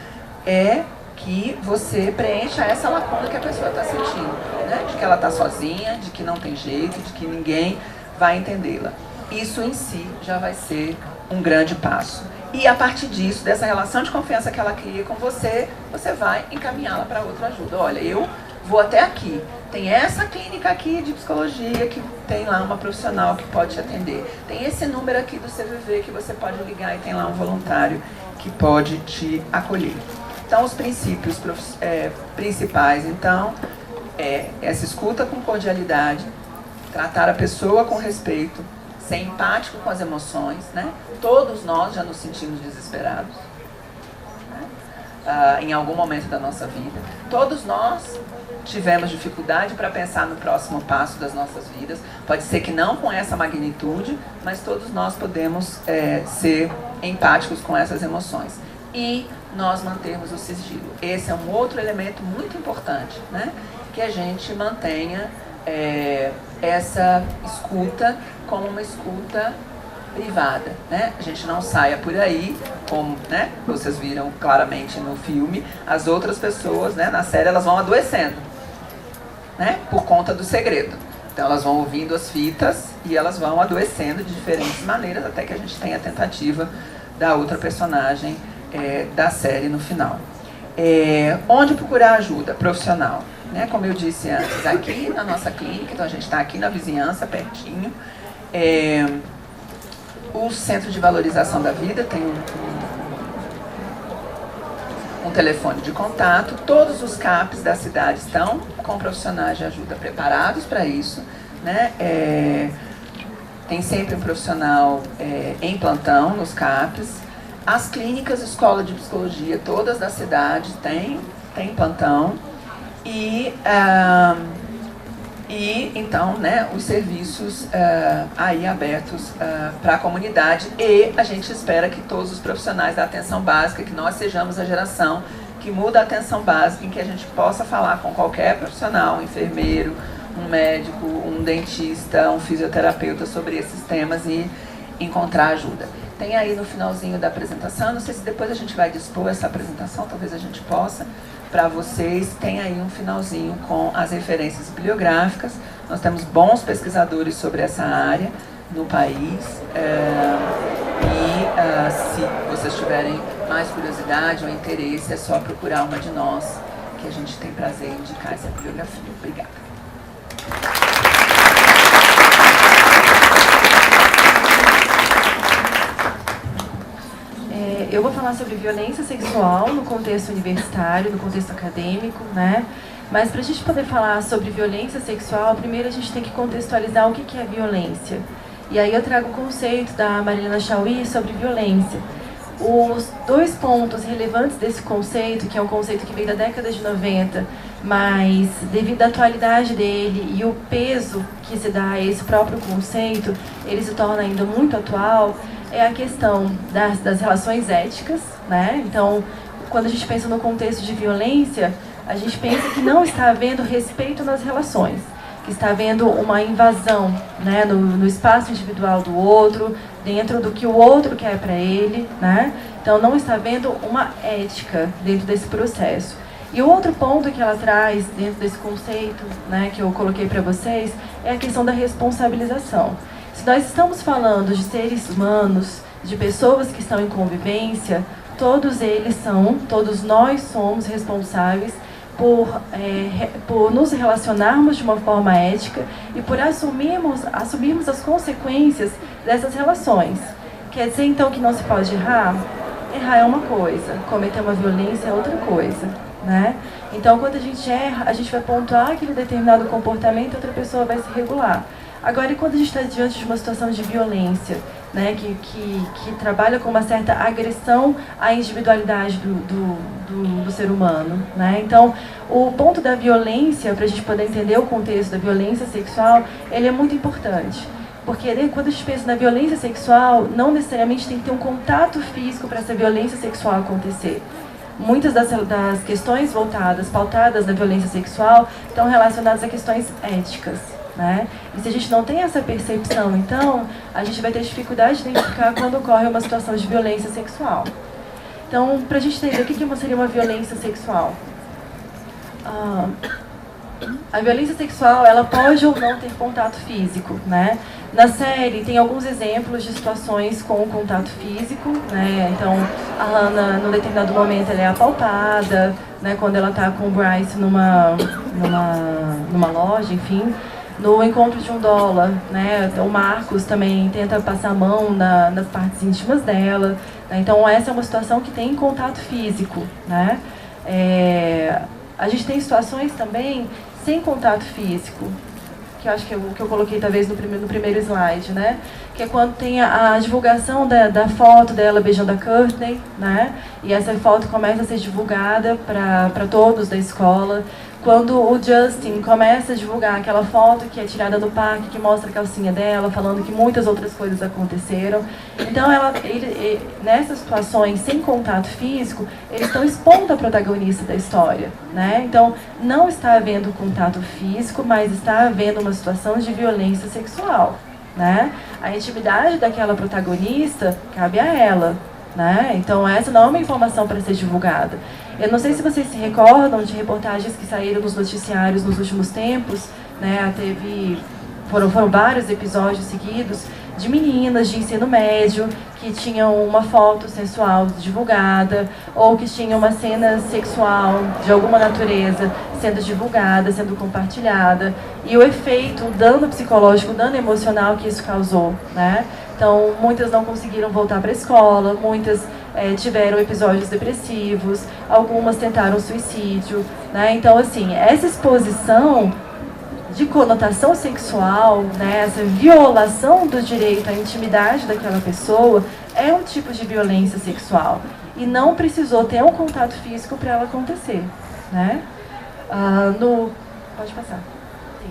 S11: é que você preencha essa lacuna que a pessoa está sentindo, né? De que ela está sozinha, de que não tem jeito, de que ninguém vai entendê-la. Isso em si já vai ser um grande passo. E a partir disso, dessa relação de confiança que ela cria com você, você vai encaminhá-la para outra ajuda. Olha, eu vou até aqui, tem essa clínica aqui de psicologia que tem lá uma profissional que pode te atender. Tem esse número aqui do CVV que você pode ligar e tem lá um voluntário que pode te acolher. Então, os princípios principais, então, essa escuta com cordialidade, tratar a pessoa com respeito, ser empático com as emoções, né? Todos nós já nos sentimos desesperados, né? Em algum momento da nossa vida. Todos nós tivemos dificuldade para pensar no próximo passo das nossas vidas. Pode ser que não com essa magnitude, mas todos nós podemos ser empáticos com essas emoções. E nós mantermos o sigilo. Esse é um outro elemento muito importante, né? Que a gente mantenha essa escuta como uma escuta privada, né? A gente não saia por aí, como, né, vocês viram claramente no filme, as outras pessoas, né, na série, elas vão adoecendo, né, por conta do segredo. Então elas vão ouvindo as fitas e elas vão adoecendo de diferentes maneiras, até que a gente tenha a tentativa da outra personagem da série no final. Onde procurar ajuda profissional? Né? Como eu disse antes, aqui na nossa clínica, então a gente está aqui na vizinhança, pertinho. O Centro de Valorização da Vida tem um telefone de contato. Todos os CAPs da cidade estão com profissionais de ajuda preparados para isso. Né? Tem sempre um profissional em plantão nos CAPs. As clínicas, escola de psicologia, todas da cidade têm plantão. E E, então, né, os serviços aí abertos para a comunidade, e a gente espera que todos os profissionais da atenção básica, que nós sejamos a geração que muda a atenção básica, em que a gente possa falar com qualquer profissional, um enfermeiro, um médico, um dentista, um fisioterapeuta sobre esses temas e encontrar ajuda. Tem aí no finalzinho da apresentação, não sei se depois a gente vai dispor essa apresentação, talvez a gente possa, para vocês, tem aí um finalzinho com as referências bibliográficas. Nós temos bons pesquisadores sobre essa área no país, se vocês tiverem mais curiosidade ou interesse, é só procurar uma de nós, que a gente tem prazer em indicar essa bibliografia. Obrigada.
S1: Eu vou falar sobre violência sexual no contexto universitário, no contexto acadêmico, né? Mas para a gente poder falar sobre violência sexual, primeiro a gente tem que contextualizar o que é violência. E aí eu trago o conceito da Marilena Chauí sobre violência. Os dois pontos relevantes desse conceito, que é um conceito que veio da década de 90, mas devido à atualidade dele e o peso que se dá a esse próprio conceito, ele se torna ainda muito atual, é a questão das relações éticas, né? Então, quando a gente pensa no contexto de violência, a gente pensa que não está havendo respeito nas relações, que está havendo uma invasão, né, no espaço individual do outro, dentro do que o outro quer para ele, né? Então, não está havendo uma ética dentro desse processo. E o outro ponto que ela traz dentro desse conceito, né, que eu coloquei para vocês, é a questão da responsabilização. Se nós estamos falando de seres humanos, de pessoas que estão em convivência, todos nós somos responsáveis por nos relacionarmos de uma forma ética e por assumirmos as consequências dessas relações. Quer dizer, então, que não se pode errar? Errar é uma coisa, cometer uma violência é outra coisa, né? Então, quando a gente erra, a gente vai pontuar aquele determinado comportamento e outra pessoa vai se regular. Agora, e quando a gente está diante de uma situação de violência, né, que trabalha com uma certa agressão à individualidade do ser humano, né? Então, o ponto da violência, para a gente poder entender o contexto da violência sexual, ele é muito importante. Porque quando a gente pensa na violência sexual, não necessariamente tem que ter um contato físico para essa violência sexual acontecer. Muitas das questões pautadas na violência sexual, estão relacionadas a questões éticas, né? E se a gente não tem essa percepção, então, a gente vai ter dificuldade de identificar quando ocorre uma situação de violência sexual. Então, para a gente entender o que seria uma violência sexual. A violência sexual, ela pode ou não ter contato físico, né? Na série tem alguns exemplos de situações com contato físico, né? Então, a Hannah, num determinado momento, ela é apalpada, né? Quando ela está com o Bryce numa loja, enfim. No encontro de $1, né? O Marcos também tenta passar a mão nas partes íntimas dela, né? Então, essa é uma situação que tem contato físico, né? A gente tem situações também sem contato físico, que eu acho que o que eu coloquei talvez no primeiro slide, né? Que é quando tem a divulgação da foto dela beijando a Courtney, né? E essa foto começa a ser divulgada para todos da escola. Quando o Justin começa a divulgar aquela foto que é tirada no parque, que mostra a calcinha dela, falando que muitas outras coisas aconteceram. Então, nessas situações sem contato físico, eles estão expondo a protagonista da história, né? Então, não está havendo contato físico, mas está havendo uma situação de violência sexual, né? A intimidade daquela protagonista cabe a ela, né? Então, essa não é uma informação para ser divulgada. Eu não sei se vocês se recordam de reportagens que saíram nos noticiários nos últimos tempos, né? Foram vários episódios seguidos de meninas de ensino médio que tinham uma foto sensual divulgada ou que tinham uma cena sexual de alguma natureza sendo divulgada, sendo compartilhada, e o efeito, o dano psicológico, o dano emocional que isso causou, né? Então, muitas não conseguiram voltar para a escola, muitas tiveram episódios depressivos, algumas tentaram suicídio, né? Então, assim, essa exposição de conotação sexual, né, essa violação do direito à intimidade daquela pessoa é um tipo de violência sexual e não precisou ter um contato físico para ela acontecer, né? Pode passar. Sim.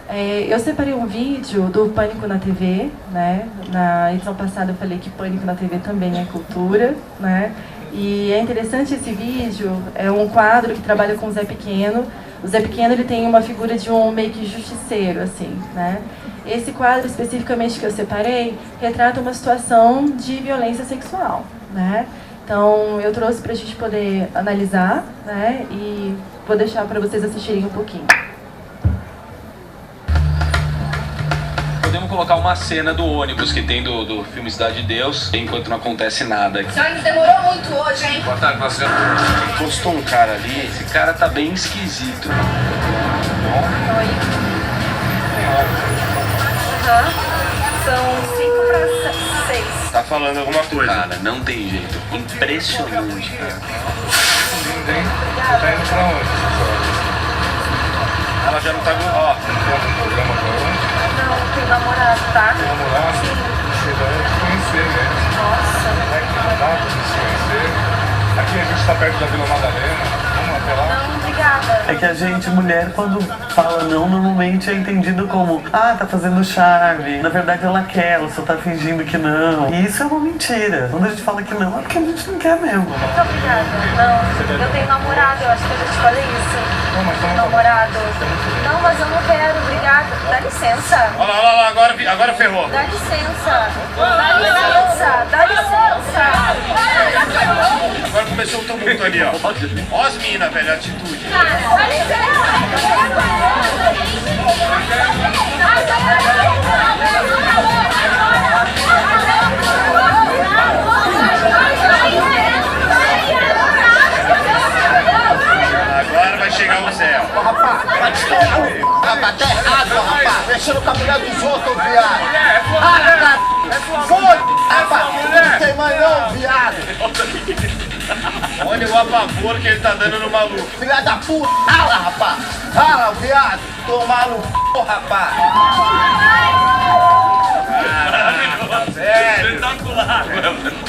S1: Eu separei um vídeo do Pânico na TV, né? Na edição passada eu falei que Pânico na TV também é cultura, né? E é interessante esse vídeo, é um quadro que trabalha com o Zé Pequeno. O Zé Pequeno, ele tem uma figura de um meio que justiceiro, assim, né? Esse quadro especificamente que eu separei retrata uma situação de violência sexual, né? Então eu trouxe para a gente poder analisar, né? E vou deixar para vocês assistirem um pouquinho.
S12: Podemos colocar uma cena do ônibus que tem do filme Cidade de Deus, enquanto não acontece nada.
S13: O senhor demorou muito hoje, hein?
S12: Boa tarde, nossa senhora. Postou um cara ali, esse cara tá bem esquisito.
S13: Oi. São 5:06.
S12: Tá falando alguma coisa. Cara, não tem jeito. Impressionante, cara.
S13: Obrigada.
S12: Tá indo pra onde? Ela já não tá... Ó.
S13: Não, tem namorado, tá?
S14: Tem namorado?
S13: Sim.
S14: Você vai te conhecer, né?
S13: Nossa.
S14: Vai que não dá pra se conhecer. Aqui a gente tá perto da Vila Madalena. Vamos até lá?
S13: Não, obrigada.
S15: É que a gente, mulher, quando fala não, normalmente é entendido como tá fazendo charme. Na verdade ela quer, ela só tá fingindo que não. E isso é uma mentira. Quando a gente fala que não, é porque a gente não quer mesmo.
S13: Muito obrigada. Não, eu tenho namorado, eu acho que eu já te falei isso. Namorado. Não, mas eu não quero, obrigada. Dá licença.
S12: Olha lá, agora ferrou.
S13: Dá licença. Dá licença. Dá licença.
S12: Agora começou o tumulto ali, ó. Ó as minas, velho, a atitude.
S13: Dá licença.
S12: Agora vai chegar o céu.
S16: Rapaz, vai te ferrar, rapaz, tá errado, rapaz. Mexendo com a mulher dos outros, viado. Para, cara. Foda-se, rapaz. Não tem mãe não, viado.
S12: Olha o apavoro que ele tá dando no maluco.
S16: Filha da puta, rala, rapaz. Rala, viado. Tomar no c, rapaz.
S12: Caralho, sério. Espetacular.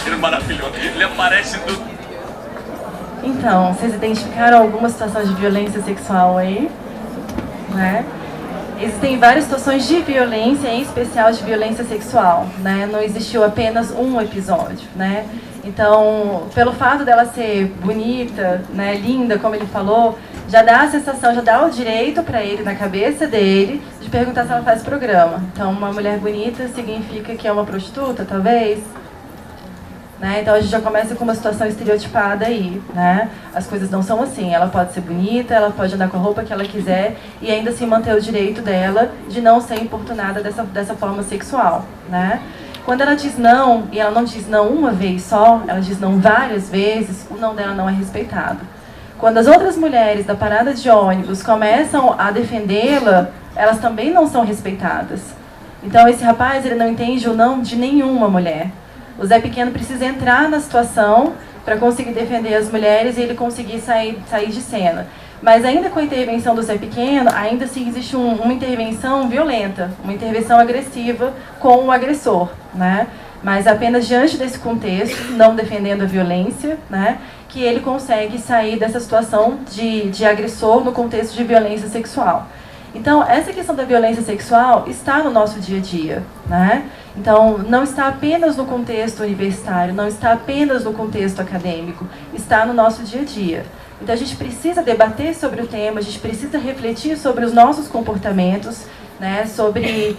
S12: Ele é maravilhoso. Ele aparece do...
S1: Então, vocês identificaram alguma situação de violência sexual aí? Né? Existem várias situações de violência, em especial de violência sexual, né? Não existiu apenas um episódio, né? Então, pelo fato dela ser bonita, né, linda, como ele falou, já dá a sensação, já dá o direito para ele, na cabeça dele, de perguntar se ela faz programa. Então, uma mulher bonita significa que é uma prostituta, talvez? Né? Então a gente já começa com uma situação estereotipada aí, né? As coisas não são assim, ela pode ser bonita, ela pode andar com a roupa que ela quiser e ainda assim manter o direito dela de não ser importunada dessa forma sexual, né? Quando ela diz não, e ela não diz não uma vez só, ela diz não várias vezes, o não dela não é respeitado. Quando as outras mulheres da parada de ônibus começam a defendê-la, elas também não são respeitadas. Então esse rapaz, ele não entende o não de nenhuma mulher. O Zé Pequeno precisa entrar na situação para conseguir defender as mulheres e ele conseguir sair de cena. Mas ainda com a intervenção do Zé Pequeno, ainda assim existe uma intervenção violenta, uma intervenção agressiva com o agressor, né? Mas apenas diante desse contexto, não defendendo a violência, né, que ele consegue sair dessa situação de agressor no contexto de violência sexual. Então, essa questão da violência sexual está no nosso dia a dia, né? Então, não está apenas no contexto universitário, não está apenas no contexto acadêmico, está no nosso dia a dia. Então, a gente precisa debater sobre o tema, a gente precisa refletir sobre os nossos comportamentos, né? Sobre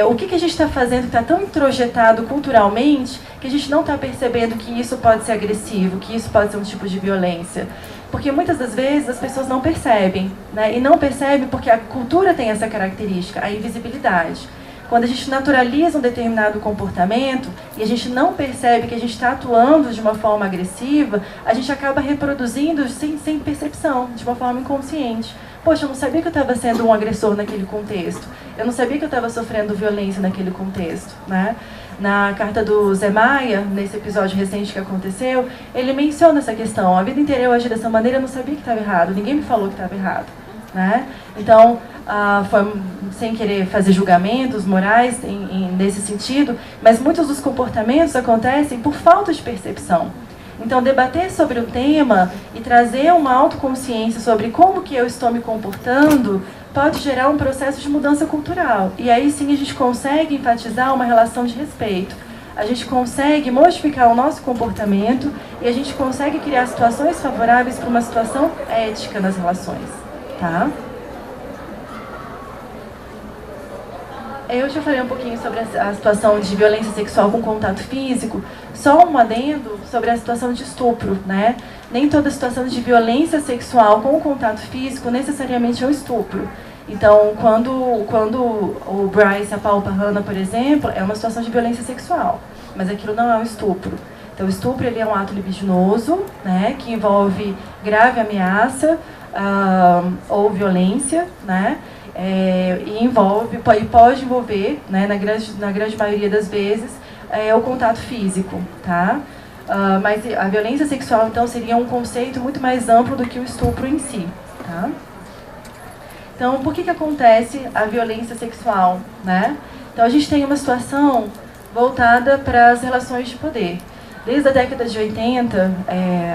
S1: o que a gente está fazendo que está tão introjetado culturalmente que a gente não está percebendo que isso pode ser agressivo, que isso pode ser um tipo de violência. Porque muitas das vezes as pessoas não percebem, né? E não percebem porque a cultura tem essa característica, a invisibilidade. Quando a gente naturaliza um determinado comportamento e a gente não percebe que a gente está atuando de uma forma agressiva, a gente acaba reproduzindo sem percepção, de uma forma inconsciente. Poxa, eu não sabia que eu estava sendo um agressor naquele contexto. Eu não sabia que eu estava sofrendo violência naquele contexto, né? Na carta do Zé Maia, nesse episódio recente que aconteceu, ele menciona essa questão. A vida inteira eu agi dessa maneira, eu não sabia que estava errado. Ninguém me falou que estava errado, né? Então, foi sem querer fazer julgamentos morais nesse sentido, mas muitos dos comportamentos acontecem por falta de percepção. Então, debater sobre o tema e trazer uma autoconsciência sobre como que eu estou me comportando pode gerar um processo de mudança cultural. E aí sim a gente consegue enfatizar uma relação de respeito. A gente consegue modificar o nosso comportamento e a gente consegue criar situações favoráveis para uma situação ética nas relações, tá? Eu já falei um pouquinho sobre a situação de violência sexual com contato físico, só um adendo sobre a situação de estupro, né? Nem toda situação de violência sexual com contato físico necessariamente é um estupro. Então, quando o Bryce apalpa a Hannah, por exemplo, é uma situação de violência sexual, mas aquilo não é um estupro. Então, o estupro ele é um ato libidinoso, né, que envolve grave ameaça ou violência, né? E pode envolver, né, na grande maioria das vezes, o contato físico, tá? Mas a violência sexual, então, seria um conceito muito mais amplo do que o estupro em si, tá? Então, por que acontece a violência sexual, né? Então, a gente tem uma situação voltada para as relações de poder. Desde a década de 80,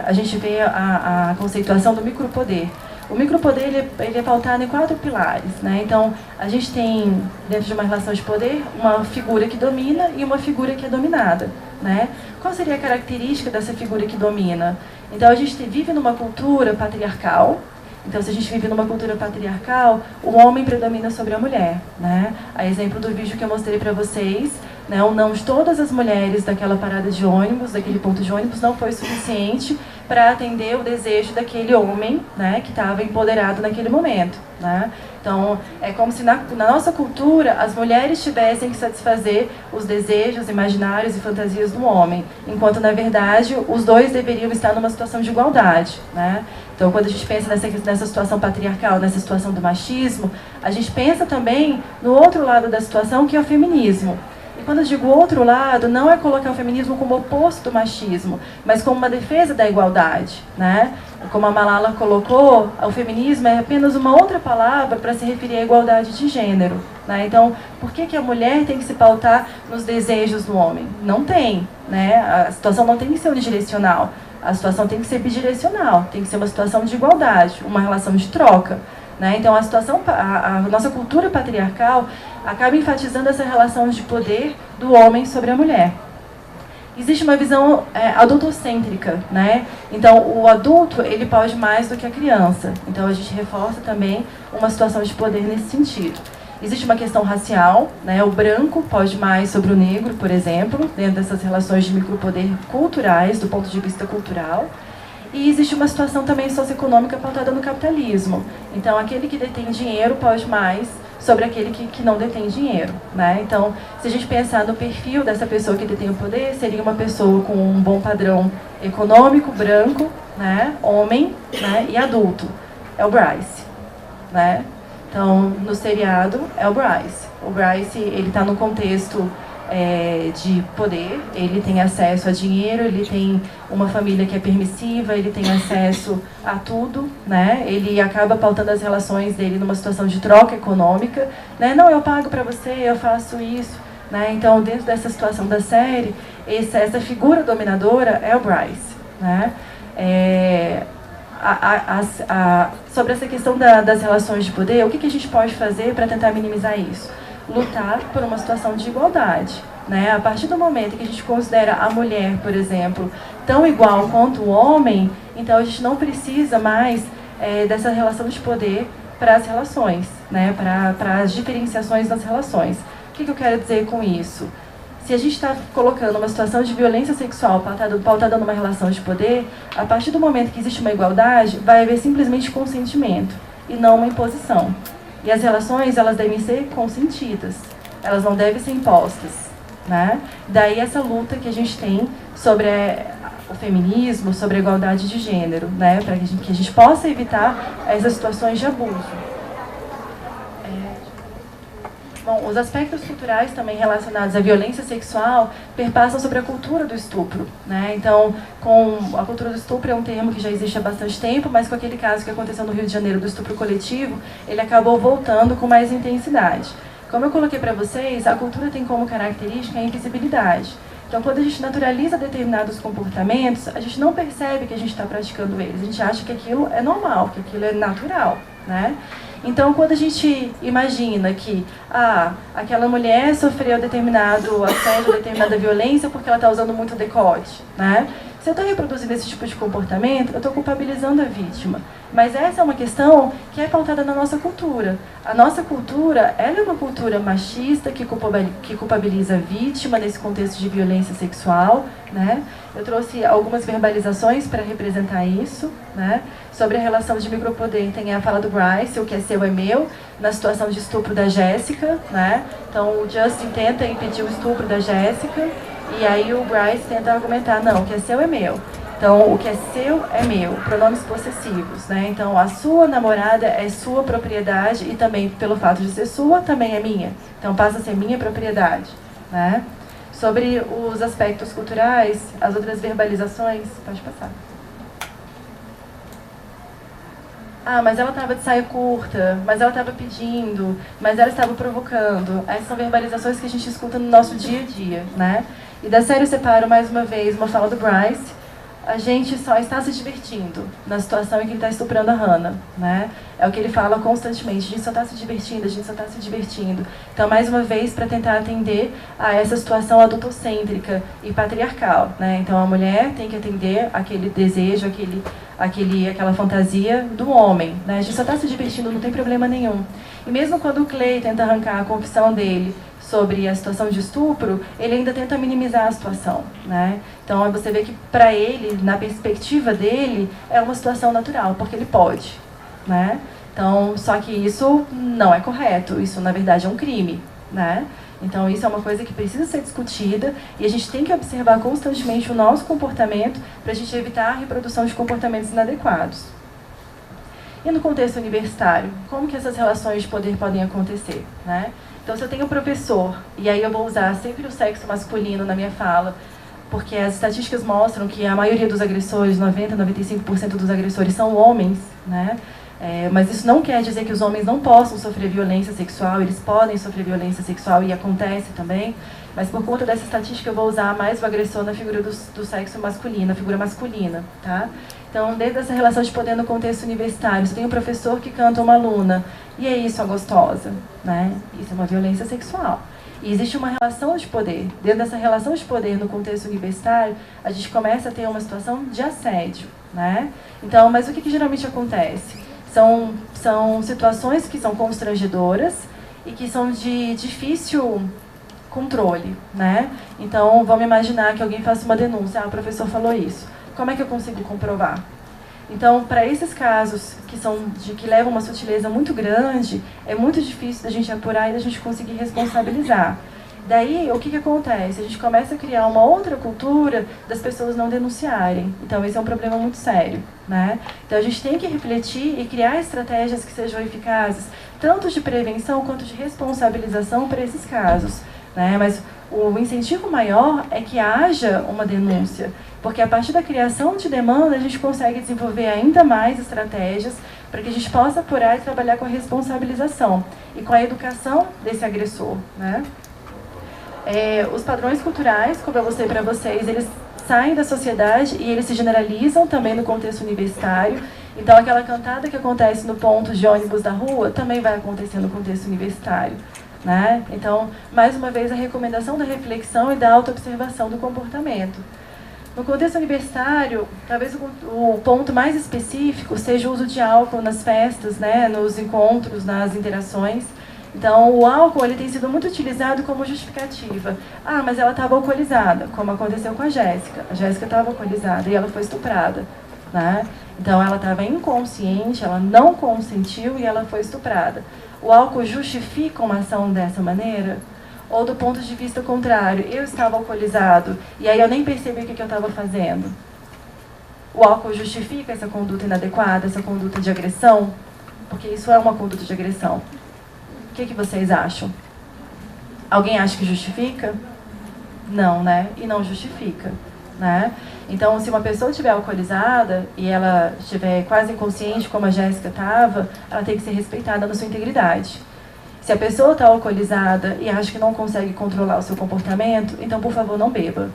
S1: a gente vê a conceituação do micropoder. O micropoder ele é pautado em 4 pilares, né? Então, a gente tem, dentro de uma relação de poder, uma figura que domina e uma figura que é dominada, né? Qual seria a característica dessa figura que domina? Então, a gente vive numa cultura patriarcal. Então, se a gente vive numa cultura patriarcal, o homem predomina sobre a mulher, né? A exemplo do vídeo que eu mostrei para vocês, né? O não de todas as mulheres daquela parada de ônibus, daquele ponto de ônibus, não foi suficiente para atender o desejo daquele homem, né, que estava empoderado naquele momento, né? Então, é como se na nossa cultura as mulheres tivessem que satisfazer os desejos imaginários e fantasias do homem, enquanto, na verdade, os dois deveriam estar numa situação de igualdade, né? Então, quando a gente pensa nessa situação patriarcal, nessa situação do machismo, a gente pensa também no outro lado da situação, que é o feminismo. E quando eu digo outro lado, não é colocar o feminismo como oposto do machismo, mas como uma defesa da igualdade, né? Como a Malala colocou, o feminismo é apenas uma outra palavra para se referir à igualdade de gênero, né? Então, por que a mulher tem que se pautar nos desejos do homem? Não tem, né? A situação não tem que ser unidirecional, a situação tem que ser bidirecional, tem que ser uma situação de igualdade, uma relação de troca, né? Então, a nossa cultura patriarcal acaba enfatizando essa relação de poder do homem sobre a mulher. Existe uma visão adultocêntrica, né? Então, o adulto, ele pode mais do que a criança. Então, a gente reforça também uma situação de poder nesse sentido. Existe uma questão racial, né? O branco pode mais sobre o negro, por exemplo, dentro dessas relações de micropoder culturais, do ponto de vista cultural. E existe uma situação também socioeconômica pautada no capitalismo. Então, aquele que detém dinheiro pode mais sobre aquele que não detém dinheiro, né? Então, se a gente pensar no perfil dessa pessoa que detém o poder, seria uma pessoa com um bom padrão econômico, branco, né? Homem, né? E adulto. É o Bryce, né? Então, no seriado, é o Bryce. O Bryce, ele está num contexto de poder, ele tem acesso a dinheiro, ele tem uma família que é permissiva, ele tem acesso a tudo, né? Ele acaba pautando as relações dele numa situação de troca econômica, né? Não, eu pago para você, eu faço isso, né? Então, dentro dessa situação da série, essa figura dominadora é o Bryce, né? Sobre essa questão das relações de poder, o que a gente pode fazer para tentar minimizar isso? Lutar por uma situação de igualdade, né? A partir do momento que a gente considera a mulher, por exemplo, tão igual quanto o homem, então a gente não precisa mais dessa relação de poder para as relações, né? Para as diferenciações das relações. O que eu quero dizer com isso? Se a gente está colocando uma situação de violência sexual pautada numa relação de poder, a partir do momento que existe uma igualdade, vai haver simplesmente consentimento e não uma imposição. E as relações, elas devem ser consentidas, elas não devem ser impostas, né? Daí essa luta que a gente tem sobre o feminismo, sobre a igualdade de gênero, né? Para que a gente possa evitar essas situações de abuso. Bom, os aspectos culturais também relacionados à violência sexual perpassam sobre a cultura do estupro, né? Então, a cultura do estupro é um termo que já existe há bastante tempo, mas com aquele caso que aconteceu no Rio de Janeiro do estupro coletivo, ele acabou voltando com mais intensidade. Como eu coloquei para vocês, a cultura tem como característica a invisibilidade. Então, quando a gente naturaliza determinados comportamentos, a gente não percebe que a gente está praticando eles. A gente acha que aquilo é normal, que aquilo é natural, né? Então, quando a gente imagina que aquela mulher sofreu determinado assédio, determinada violência porque ela está usando muito decote, né? Se eu estou reproduzindo esse tipo de comportamento, eu estou culpabilizando a vítima. Mas essa é uma questão que é pautada na nossa cultura. A nossa cultura, ela é uma cultura machista que culpabiliza a vítima nesse contexto de violência sexual, né? Eu trouxe algumas verbalizações para representar isso, né? Sobre a relação de micropoder, tem a fala do Bryce, o que é seu é meu, na situação de estupro da Jéssica, né? Então o Justin tenta impedir o estupro da Jéssica, e aí o Bryce tenta argumentar, não, o que é seu é meu. Então, o que é seu é meu, pronomes possessivos, né? Então, a sua namorada é sua propriedade e também, pelo fato de ser sua, também é minha. Então, passa a ser minha propriedade, né? Sobre os aspectos culturais, as outras verbalizações, pode passar. Mas ela estava de saia curta, mas ela estava pedindo, mas ela estava provocando. Essas são verbalizações que a gente escuta no nosso dia a dia, né? E da série eu separo, mais uma vez, uma fala do Bryce. A gente só está se divertindo na situação em que ele está estuprando a Hannah, né? É o que ele fala constantemente, a gente só está se divertindo, a gente só está se divertindo. Então, mais uma vez, para tentar atender a essa situação adultocêntrica e patriarcal, né? Então, a mulher tem que atender aquele desejo, aquela fantasia do homem, né? A gente só está se divertindo, não tem problema nenhum. E mesmo quando o Clay tenta arrancar a confissão dele sobre a situação de estupro, ele ainda tenta minimizar a situação, né? Então você vê que para ele, na perspectiva dele, é uma situação natural, porque ele pode, né? Então, só que isso não é correto, isso na verdade é um crime, né? Então isso é uma coisa que precisa ser discutida e a gente tem que observar constantemente o nosso comportamento para a gente evitar a reprodução de comportamentos inadequados. E no contexto universitário, como que essas relações de poder podem acontecer, né? Então, se eu tenho um professor, e aí eu vou usar sempre o sexo masculino na minha fala, porque as estatísticas mostram que a maioria dos agressores, 90%, 95% dos agressores são homens, né? Mas isso não quer dizer que os homens não possam sofrer violência sexual, eles podem sofrer violência sexual e acontece também, mas por conta dessa estatística eu vou usar mais o agressor na figura do sexo masculino, a figura masculina, tá? Então, dentro dessa relação de poder no contexto universitário, você tem um professor que canta uma aluna, e é isso a gostosa, né? Isso é uma violência sexual. E existe uma relação de poder. Dentro dessa relação de poder no contexto universitário, a gente começa a ter uma situação de assédio, né? Então, mas o que geralmente acontece? São situações que são constrangedoras e que são de difícil controle, né? Então, vamos imaginar que alguém faça uma denúncia, o professor falou isso. Como é que eu consigo comprovar? Então, para esses casos que levam uma sutileza muito grande, é muito difícil da gente apurar e da gente conseguir responsabilizar. Daí, o que acontece? A gente começa a criar uma outra cultura das pessoas não denunciarem. Então, esse é um problema muito sério, né? Então, a gente tem que refletir e criar estratégias que sejam eficazes, tanto de prevenção quanto de responsabilização para esses casos, né? Mas o incentivo maior é que haja uma denúncia, porque a partir da criação de demanda a gente consegue desenvolver ainda mais estratégias para que a gente possa apurar e trabalhar com a responsabilização e com a educação desse agressor, né? Os padrões culturais, como eu mostrei para vocês, eles saem da sociedade e eles se generalizam também no contexto universitário. Então, aquela cantada que acontece no ponto de ônibus da rua também vai acontecer no contexto universitário, né? Então, mais uma vez, a recomendação da reflexão e da autoobservação do comportamento. No contexto universitário, talvez o ponto mais específico seja o uso de álcool nas festas, né, nos encontros, nas interações. Então, o álcool ele tem sido muito utilizado como justificativa. Mas ela estava alcoolizada, como aconteceu com a Jéssica. A Jéssica estava alcoolizada e ela foi estuprada, né? Então, ela estava inconsciente, ela não consentiu e ela foi estuprada. O álcool justifica uma ação dessa maneira? Ou do ponto de vista contrário, eu estava alcoolizado e aí eu nem percebi o que eu estava fazendo? O álcool justifica essa conduta inadequada, essa conduta de agressão? Porque isso é uma conduta de agressão. O que vocês acham? Alguém acha que justifica? Não, né? E não justifica, né? Então, se uma pessoa estiver alcoolizada e ela estiver quase inconsciente, como a Jéssica estava, ela tem que ser respeitada na sua integridade. Se a pessoa está alcoolizada e acha que não consegue controlar o seu comportamento, então, por favor, não beba,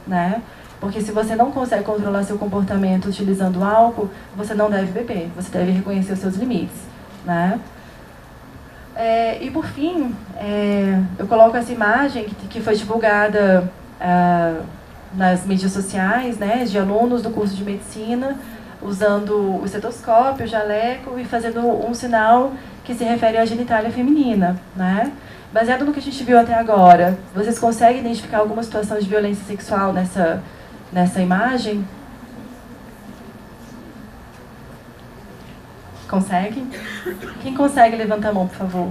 S1: né? Porque se você não consegue controlar seu comportamento utilizando álcool, você não deve beber, você deve reconhecer os seus limites, né? E por fim, eu coloco essa imagem que foi divulgada nas mídias sociais, né, de alunos do curso de medicina, usando o estetoscópio, o jaleco e fazendo um sinal que se refere à genitália feminina, né? Baseado no que a gente viu até agora, vocês conseguem identificar alguma situação de violência sexual nessa imagem? Consegue? Quem consegue levantar a mão, por favor?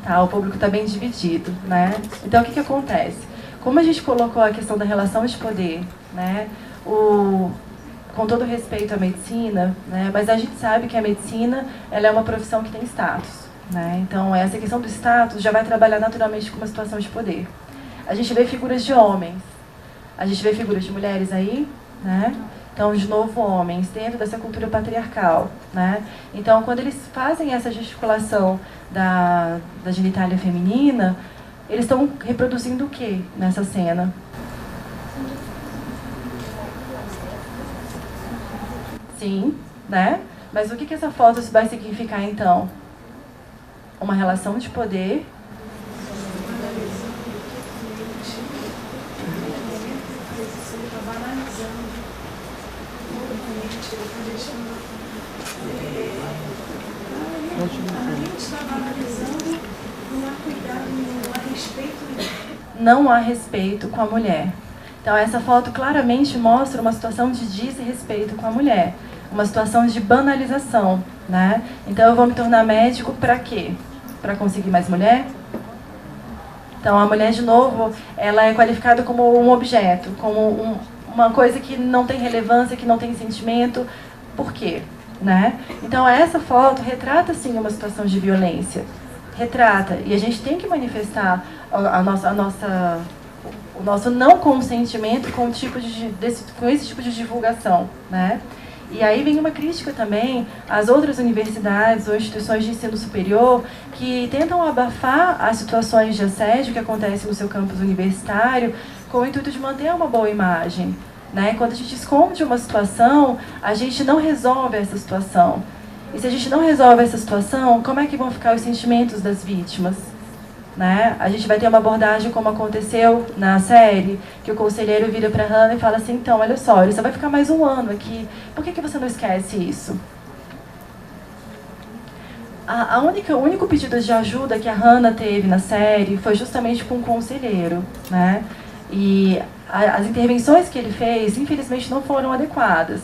S1: Tá, o público está bem dividido, né? Então, o que acontece? Como a gente colocou a questão da relação de poder, né? Com todo respeito à medicina, né? Mas a gente sabe que a medicina ela é uma profissão que tem status, né? Então, essa questão do status já vai trabalhar naturalmente com uma situação de poder. A gente vê figuras de homens, a gente vê figuras de mulheres aí, né? Então, de novo, homens, dentro dessa cultura patriarcal, né? Então, quando eles fazem essa gesticulação da genitália feminina, eles estão reproduzindo o que nessa cena? Sim, né? Mas o que essa foto vai significar, então? Uma relação de poder. Não há respeito com a mulher. Então essa foto claramente mostra uma situação de desrespeito com a mulher, uma situação de banalização, né? Então eu vou me tornar médico para quê? Para conseguir mais mulher? Então a mulher, de novo, ela é qualificada como um objeto, como uma coisa que não tem relevância, que não tem sentimento. Por quê? Né? Então essa foto retrata sim uma situação de violência, retrata, e a gente tem que manifestar o nosso não consentimento com esse tipo de divulgação, né? E aí vem uma crítica também às outras universidades ou instituições de ensino superior que tentam abafar as situações de assédio que acontecem no seu campus universitário com o intuito de manter uma boa imagem, né? Quando a gente esconde uma situação, a gente não resolve essa situação. E se a gente não resolve essa situação, como é que vão ficar os sentimentos das vítimas? Né? A gente vai ter uma abordagem como aconteceu na série, que o conselheiro vira para a Hannah e fala assim, então, olha só, ele só vai ficar mais um ano aqui, por que você não esquece isso? O único pedido de ajuda que a Hannah teve na série foi justamente com um conselheiro, né? E as intervenções que ele fez, infelizmente, não foram adequadas.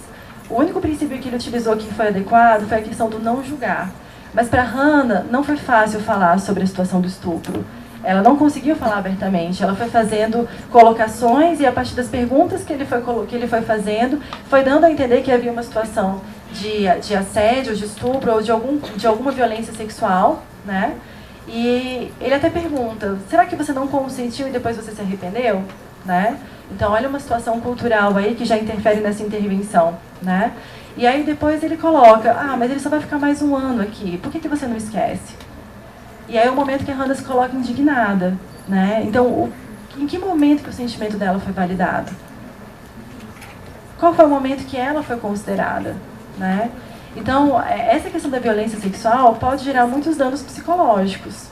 S1: O único princípio que ele utilizou que foi adequado foi a questão do não julgar. Mas para Hannah não foi fácil falar sobre a situação do estupro. Ela não conseguiu falar abertamente. Ela foi fazendo colocações e a partir das perguntas que ele foi fazendo, foi dando a entender que havia uma situação de assédio, de estupro ou de alguma violência sexual, né? E ele até pergunta, será que você não consentiu e depois você se arrependeu? Né? Então olha uma situação cultural aí que já interfere nessa intervenção, né? E aí depois ele coloca, mas ele só vai ficar mais um ano aqui, por que você não esquece? E aí é o momento que a Hannah se coloca indignada, né? Então, em que momento que o sentimento dela foi validado? Qual foi o momento que ela foi considerada, né? Então, essa questão da violência sexual pode gerar muitos danos psicológicos.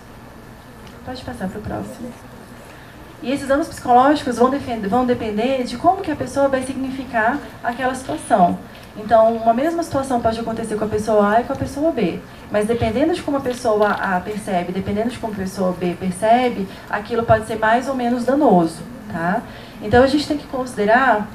S1: Pode passar para o próximo. E esses danos psicológicos vão depender de como que a pessoa vai significar aquela situação. Então, uma mesma situação pode acontecer com a pessoa A e com a pessoa B. Mas dependendo de como a pessoa A percebe, dependendo de como a pessoa B percebe, aquilo pode ser mais ou menos danoso, tá? Então, a gente tem que considerar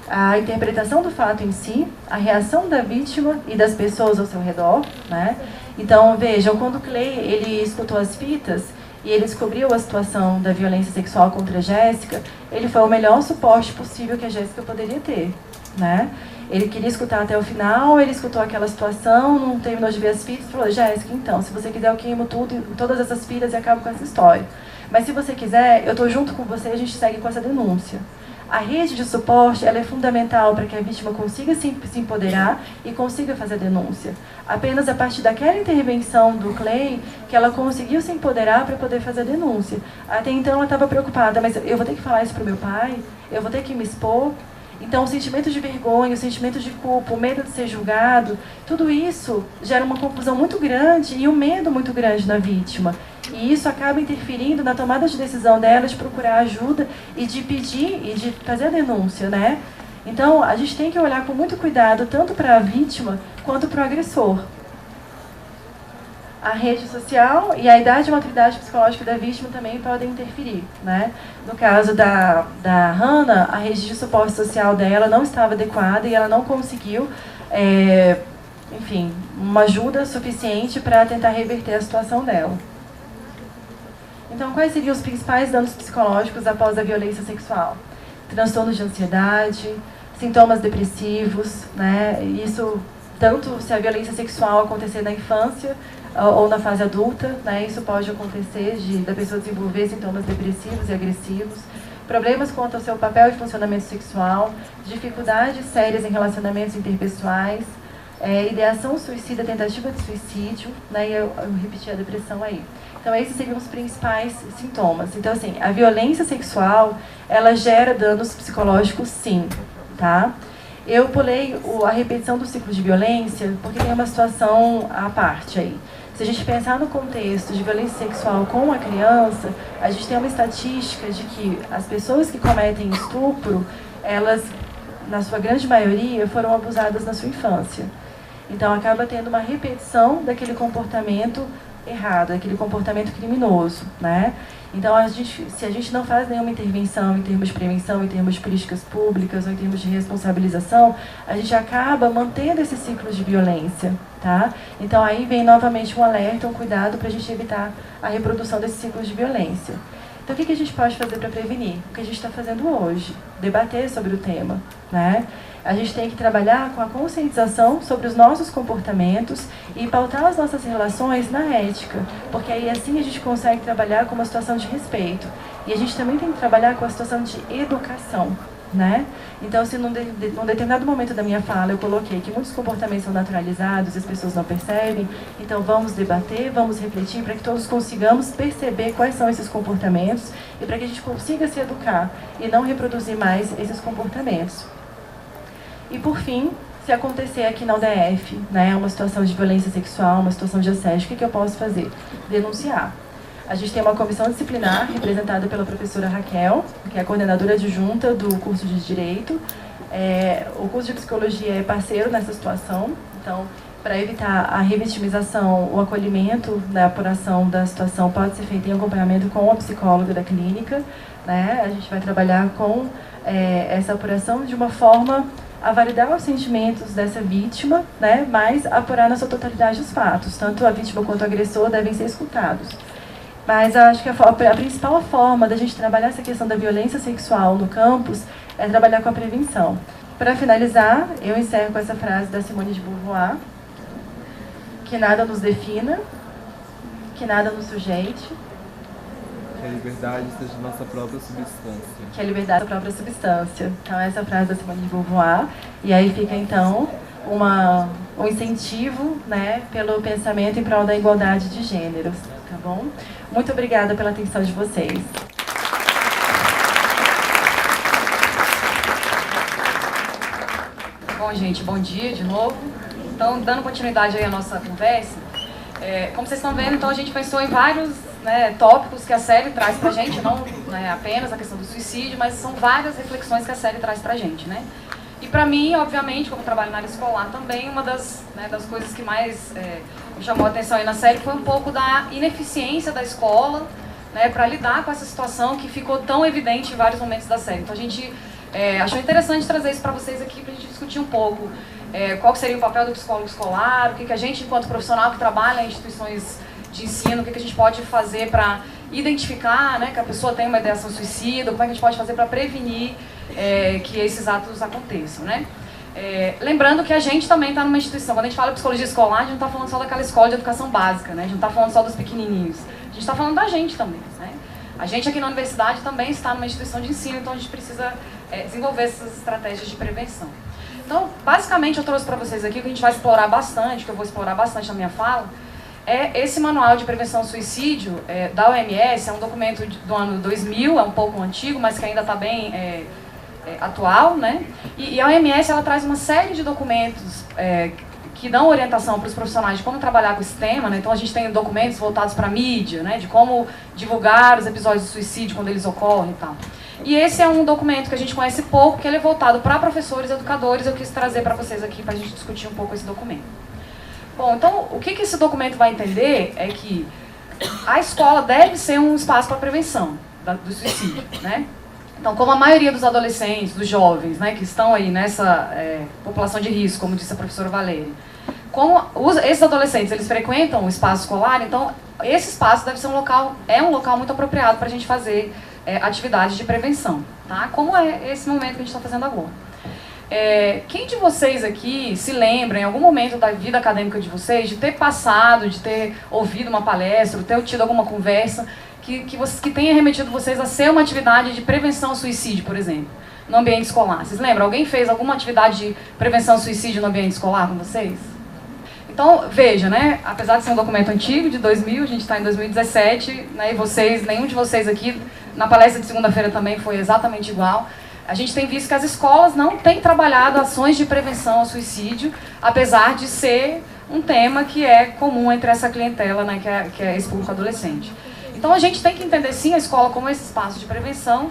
S1: a interpretação do fato em si, a reação da vítima e das pessoas ao seu redor, né? Então, vejam, quando o Clay ele escutou as fitas e ele descobriu a situação da violência sexual contra a Jéssica, ele foi o melhor suporte possível que a Jéssica poderia ter, né? Ele queria escutar até o final, ele escutou aquela situação, não terminou de ver as fitas, falou, Jéssica, então, se você quiser eu queimo todas essas fitas e acabo com essa história. Mas se você quiser, eu estou junto com você e a gente segue com essa denúncia. A rede de suporte ela é fundamental para que a vítima consiga se empoderar e consiga fazer a denúncia. Apenas a partir daquela intervenção do Clay que ela conseguiu se empoderar para poder fazer a denúncia. Até então ela estava preocupada, mas eu vou ter que falar isso para o meu pai? Eu vou ter que me expor? Então, o sentimento de vergonha, o sentimento de culpa, o medo de ser julgado, tudo isso gera uma confusão muito grande e um medo muito grande na vítima. E isso acaba interferindo na tomada de decisão dela de procurar ajuda e de pedir e de fazer a denúncia, né? Então, a gente tem que olhar com muito cuidado tanto para a vítima quanto para o agressor. A rede social e a idade e maturidade psicológica da vítima também podem interferir, né? No caso da Hannah, a rede de suporte social dela não estava adequada e ela não conseguiu, enfim, uma ajuda suficiente para tentar reverter a situação dela. Então, quais seriam os principais danos psicológicos após a violência sexual? Transtornos de ansiedade, sintomas depressivos, né? Isso tanto se a violência sexual acontecer na infância ou na fase adulta, né? Isso pode acontecer da pessoa desenvolver sintomas depressivos e agressivos, problemas quanto ao seu papel e funcionamento sexual, dificuldades sérias em relacionamentos interpessoais, ideação suicida, tentativa de suicídio, né? E eu repeti a depressão aí. Então, esses seriam os principais sintomas. Então, assim, a violência sexual, ela gera danos psicológicos, sim, tá? Eu pulei a repetição do ciclo de violência porque tem uma situação à parte aí. Se a gente pensar no contexto de violência sexual com a criança, a gente tem uma estatística de que as pessoas que cometem estupro, elas, na sua grande maioria, foram abusadas na sua infância. Então, acaba tendo uma repetição daquele comportamento errado, daquele comportamento criminoso, né? Então, se a gente não faz nenhuma intervenção em termos de prevenção, em termos de políticas públicas ou em termos de responsabilização, a gente acaba mantendo esse ciclo de violência, tá? Então, aí vem novamente um alerta, um cuidado para a gente evitar a reprodução desse ciclo de violência. Então, o que a gente pode fazer para prevenir? O que a gente está fazendo hoje? Debater sobre o tema, né? A gente tem que trabalhar com a conscientização sobre os nossos comportamentos e pautar as nossas relações na ética, porque aí assim a gente consegue trabalhar com uma situação de respeito. E a gente também tem que trabalhar com a situação de educação, né? Então, se num determinado momento da minha fala eu coloquei que muitos comportamentos são naturalizados e as pessoas não percebem, então vamos debater, vamos refletir para que todos consigamos perceber quais são esses comportamentos e para que a gente consiga se educar e não reproduzir mais esses comportamentos. E, por fim, se acontecer aqui na UDF, né, uma situação de violência sexual, uma situação de assédio, o que eu posso fazer? Denunciar. A gente tem uma comissão disciplinar representada pela professora Raquel, que é a coordenadora adjunta do curso de Direito. O curso de Psicologia é parceiro nessa situação, então, para evitar a revitimização, o acolhimento da apuração da situação pode ser feito em acompanhamento com a psicóloga da clínica, né? A gente vai trabalhar com essa apuração de uma forma a validar os sentimentos dessa vítima, né, mas apurar na sua totalidade os fatos. Tanto a vítima quanto o agressor devem ser escutados. Mas acho que a principal forma da gente trabalhar essa questão da violência sexual no campus é trabalhar com a prevenção. Para finalizar, eu encerro com essa frase da Simone de Beauvoir: que nada nos defina, que nada nos sujeite,
S17: que a liberdade seja nossa própria substância.
S1: Que a liberdade é a própria substância. Então, essa é a frase da Simone de Beauvoir. E aí fica, então, um incentivo, né, pelo pensamento em prol da igualdade de gêneros. Tá bom? Muito obrigada pela atenção de vocês.
S3: Bom, gente, bom dia de novo. Então, dando continuidade aí à nossa conversa, como vocês estão vendo, então a gente pensou em vários, né, tópicos que a série traz pra gente, não, né, apenas a questão do suicídio, mas são várias reflexões que a série traz pra gente, né? E pra mim, obviamente, como trabalho na área escolar também, uma das coisas que mais me chamou a atenção aí na série foi um pouco da ineficiência da escola, né, para lidar com essa situação que ficou tão evidente em vários momentos da série. Então a gente achou interessante trazer isso para vocês aqui, para a gente discutir um pouco qual que seria o papel do psicólogo escolar, o que a gente, enquanto profissional que trabalha em instituições de ensino, o que a gente pode fazer para identificar, né, que a pessoa tem uma ideação suicida, como é que a gente pode fazer para prevenir que esses atos aconteçam, né? Lembrando que a gente também está numa instituição, quando a gente fala de psicologia escolar, a gente não está falando só daquela escola de educação básica, né? A gente não está falando só dos pequenininhos, a gente está falando da gente também, né? A gente aqui na universidade também está numa instituição de ensino, então a gente precisa desenvolver essas estratégias de prevenção. Então, basicamente, eu trouxe para vocês aqui o que a gente vai explorar bastante, que eu vou explorar bastante na minha fala, esse manual de prevenção ao suicídio da OMS. É um documento do ano 2000, é um pouco antigo, mas que ainda está bem atual, né? E a OMS ela traz uma série de documentos que dão orientação para os profissionais de como trabalhar com esse tema, né? Então a gente tem documentos voltados para a mídia, né? De como divulgar os episódios de suicídio quando eles ocorrem e tal. E esse é um documento que a gente conhece pouco, que ele é voltado para professores e educadores. Eu quis trazer para vocês aqui para a gente discutir um pouco esse documento. Bom, então o que esse documento vai entender é que a escola deve ser um espaço para prevenção do suicídio, né? Então, como a maioria dos adolescentes, dos jovens, né, que estão aí nessa população de risco, como disse a professora Valéria, como esses adolescentes eles frequentam o espaço escolar, então esse espaço deve ser um local muito apropriado para a gente fazer atividades de prevenção, tá? Como é esse momento que a gente está fazendo agora. Quem de vocês aqui se lembra, em algum momento da vida acadêmica de vocês, de ter passado, de ter ouvido uma palestra, ter tido alguma conversa que tenha remetido vocês a ser uma atividade de prevenção ao suicídio, por exemplo, no ambiente escolar? Vocês lembram? Alguém fez alguma atividade de prevenção ao suicídio no ambiente escolar com vocês? Então, veja, né? Apesar de ser um documento antigo, de 2000, a gente está em 2017, né? E nenhum de vocês aqui, na palestra de segunda-feira também foi exatamente igual. A gente tem visto que as escolas não têm trabalhado ações de prevenção ao suicídio, apesar de ser um tema que é comum entre essa clientela, né, que é esse público adolescente. Então a gente tem que entender sim a escola como esse espaço de prevenção,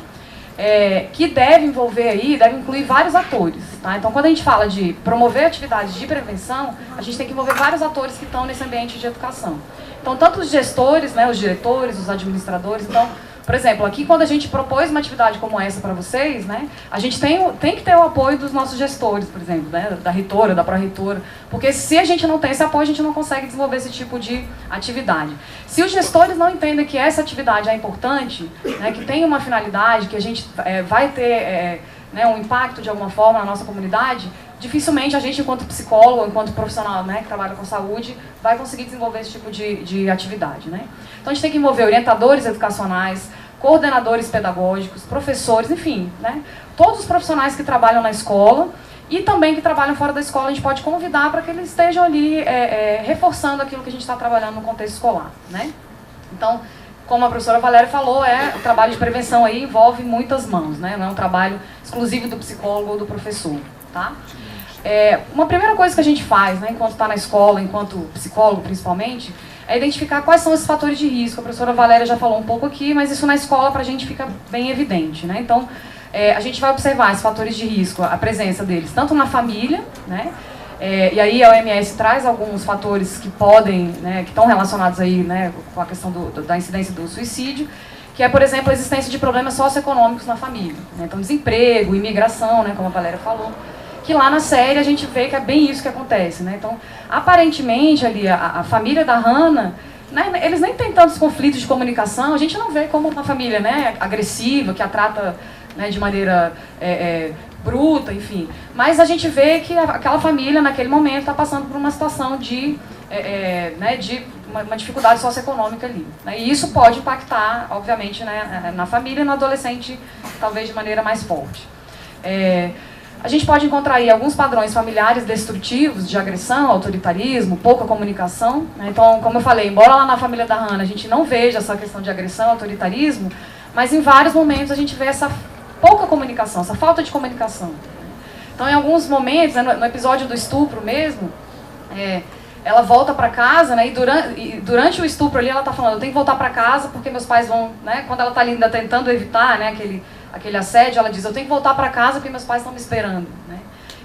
S3: que deve incluir vários atores. Tá? Então quando a gente fala de promover atividades de prevenção, a gente tem que envolver vários atores que estão nesse ambiente de educação. Então tanto os gestores, né, os diretores, os administradores, então... Por exemplo, aqui quando a gente propôs uma atividade como essa para vocês, né, a gente tem que ter o apoio dos nossos gestores, por exemplo, né, da reitora, da pró-reitora, porque se a gente não tem esse apoio, a gente não consegue desenvolver esse tipo de atividade. Se os gestores não entendem que essa atividade é importante, né, que tem uma finalidade, que a gente vai ter né, um impacto de alguma forma na nossa comunidade, dificilmente a gente, enquanto psicólogo, enquanto profissional, né, que trabalha com saúde, vai conseguir desenvolver esse tipo de atividade, né? Então a gente tem que envolver orientadores educacionais, coordenadores pedagógicos, professores, enfim, né? Todos os profissionais que trabalham na escola e também que trabalham fora da escola, a gente pode convidar para que eles estejam ali reforçando aquilo que a gente está trabalhando no contexto escolar, né? Então, como a professora Valéria falou, o trabalho de prevenção aí envolve muitas mãos, né? Não é um trabalho exclusivo do psicólogo ou do professor, tá? Uma primeira coisa que a gente faz, né, enquanto está na escola, enquanto psicólogo principalmente, é identificar quais são esses fatores de risco. A professora Valéria já falou um pouco aqui, mas isso na escola para a gente fica bem evidente, né? Então, a gente vai observar esses fatores de risco, a presença deles, tanto na família, né? E aí a OMS traz alguns fatores que podem, né, que estão relacionados aí, né, com a questão da incidência do suicídio, que é, por exemplo, a existência de problemas socioeconômicos na família, né? Então, desemprego, imigração, né, como a Valéria falou, que lá na série a gente vê que é bem isso que acontece, né? Então, aparentemente ali a família da Hannah, né, eles nem têm tantos conflitos de comunicação, a gente não vê como uma família, né, agressiva, que a trata, né, de maneira bruta, enfim. Mas a gente vê que aquela família naquele momento está passando por uma situação de uma dificuldade socioeconômica ali, né? E isso pode impactar, obviamente, né, na família e no adolescente, talvez de maneira mais forte. A gente pode encontrar aí alguns padrões familiares destrutivos de agressão, autoritarismo, pouca comunicação, né? Então, como eu falei, embora lá na família da Hannah a gente não veja essa questão de agressão, autoritarismo, mas em vários momentos a gente vê essa pouca comunicação, essa falta de comunicação. Então, em alguns momentos, né, no episódio do estupro mesmo, ela volta para casa, né, e durante o estupro ali ela está falando, eu tenho que voltar para casa porque meus pais vão, né, quando ela está ali ainda tentando evitar, né, aquele assédio, ela diz, eu tenho que voltar para casa porque meus pais estão me esperando, né?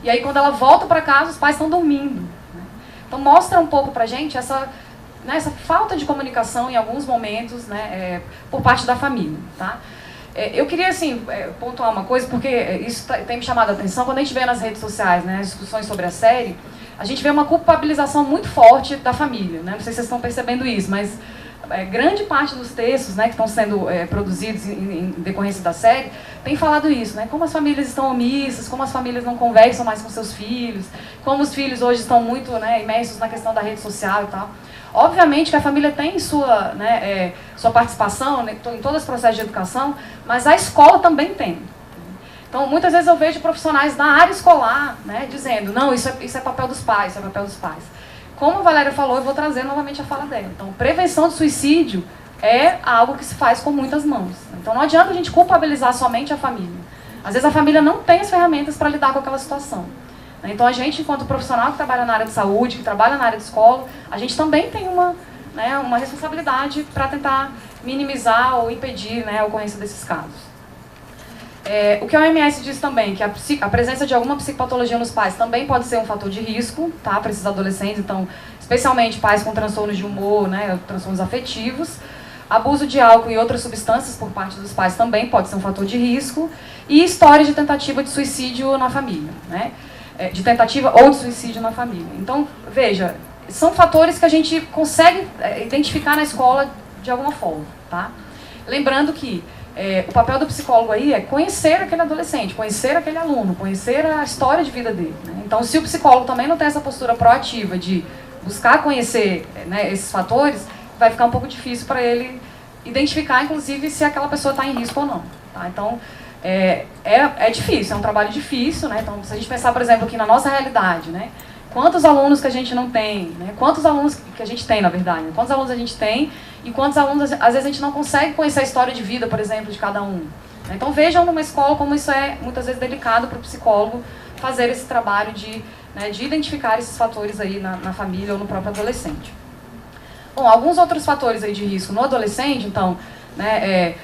S3: E aí quando ela volta para casa, os pais estão dormindo, né? Então mostra um pouco pra gente essa falta de comunicação em alguns momentos, né, por parte da família, tá? Eu queria, assim, pontuar uma coisa, porque isso tem me chamado a atenção, quando a gente vê nas redes sociais, né, as discussões sobre a série, a gente vê uma culpabilização muito forte da família, né? Não sei se vocês estão percebendo isso, mas grande parte dos textos, né, que estão sendo produzidos em decorrência da série tem falado isso, né? Como as famílias estão omissas, como as famílias não conversam mais com seus filhos, como os filhos hoje estão muito, né, imersos na questão da rede social e tal. Obviamente que a família tem sua participação, né, em todos os processos de educação, mas a escola também tem. Então, muitas vezes eu vejo profissionais da área escolar, né, dizendo, não, isso é papel dos pais, isso é papel dos pais. Como a Valéria falou, eu vou trazer novamente a fala dela. Então, prevenção do suicídio é algo que se faz com muitas mãos. Então, não adianta a gente culpabilizar somente a família. Às vezes a família não tem as ferramentas para lidar com aquela situação. Então a gente, enquanto profissional que trabalha na área de saúde, que trabalha na área de escola, a gente também tem uma responsabilidade para tentar minimizar ou impedir, né, a ocorrência desses casos. O que a OMS diz também, que a presença de alguma psicopatologia nos pais também pode ser um fator de risco, tá, para esses adolescentes, então, especialmente pais com transtornos de humor, né, transtornos afetivos. Abuso de álcool e outras substâncias por parte dos pais também pode ser um fator de risco. E história de tentativa de suicídio na família, né? De tentativa ou de suicídio na família. Então, veja, são fatores que a gente consegue identificar na escola de alguma forma, tá? Lembrando que o papel do psicólogo aí é conhecer aquele adolescente, conhecer aquele aluno, conhecer a história de vida dele, né? Então, se o psicólogo também não tem essa postura proativa de buscar conhecer, né, esses fatores, vai ficar um pouco difícil para ele identificar, inclusive, se aquela pessoa está em risco ou não, tá? Então, é difícil, é um trabalho difícil, né? Então, se a gente pensar, por exemplo, aqui na nossa realidade, né? Quantos alunos que a gente não tem, né? Quantos alunos que a gente tem, na verdade, né? Quantos alunos a gente tem e quantos alunos, às vezes, a gente não consegue conhecer a história de vida, por exemplo, de cada um. Então, vejam numa escola como isso é, muitas vezes, delicado para o psicólogo fazer esse trabalho de identificar esses fatores aí na família ou no próprio adolescente. Bom, alguns outros fatores aí de risco no adolescente, então, né,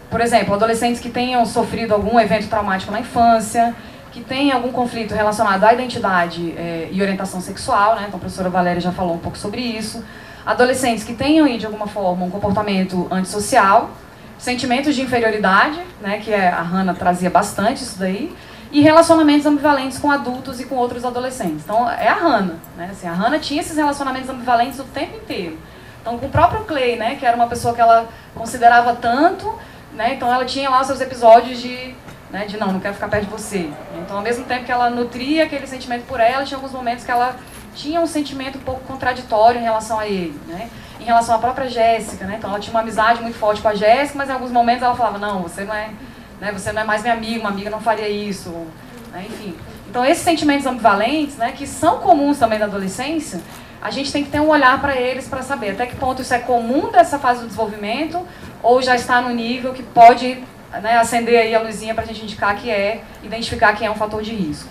S3: por exemplo, adolescentes que tenham sofrido algum evento traumático na infância, que tenham algum conflito relacionado à identidade e orientação sexual, né, então a professora Valéria já falou um pouco sobre isso, adolescentes que tenham, de alguma forma, um comportamento antissocial, sentimentos de inferioridade, né, que a Hannah trazia bastante isso daí, e relacionamentos ambivalentes com adultos e com outros adolescentes. Então, é a Hannah, né, assim, a Hannah tinha esses relacionamentos ambivalentes o tempo inteiro. Então, com o próprio Clay, né, que era uma pessoa que ela considerava tanto, né, então ela tinha lá os seus episódios de não quero ficar perto de você. Então, ao mesmo tempo que ela nutria aquele sentimento por ela, tinha alguns momentos que ela tinha um sentimento um pouco contraditório em relação a ele, né, em relação à própria Jéssica, né, então ela tinha uma amizade muito forte com a Jéssica, mas em alguns momentos ela falava, não, você não é mais minha amiga, uma amiga não faria isso, né, enfim. Então, esses sentimentos ambivalentes, né, que são comuns também na adolescência, a gente tem que ter um olhar para eles para saber até que ponto isso é comum dessa fase do desenvolvimento ou já está no nível que pode, né, acender aí a luzinha para a gente identificar que é um fator de risco.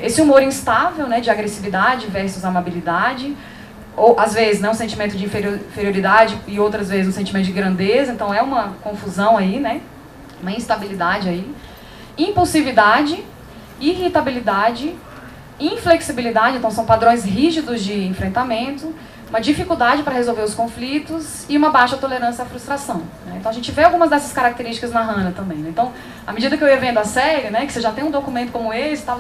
S3: Esse humor instável, né, de agressividade versus amabilidade, ou às vezes, né, um sentimento de inferioridade e outras vezes um sentimento de grandeza, então é uma confusão aí, né, uma instabilidade aí. Impulsividade, irritabilidade, inflexibilidade, então são padrões rígidos de enfrentamento, uma dificuldade para resolver os conflitos e uma baixa tolerância à frustração, né? Então a gente vê algumas dessas características na Hannah também, né? Então, à medida que eu ia vendo a série, né, que você já tem um documento como esse, tá,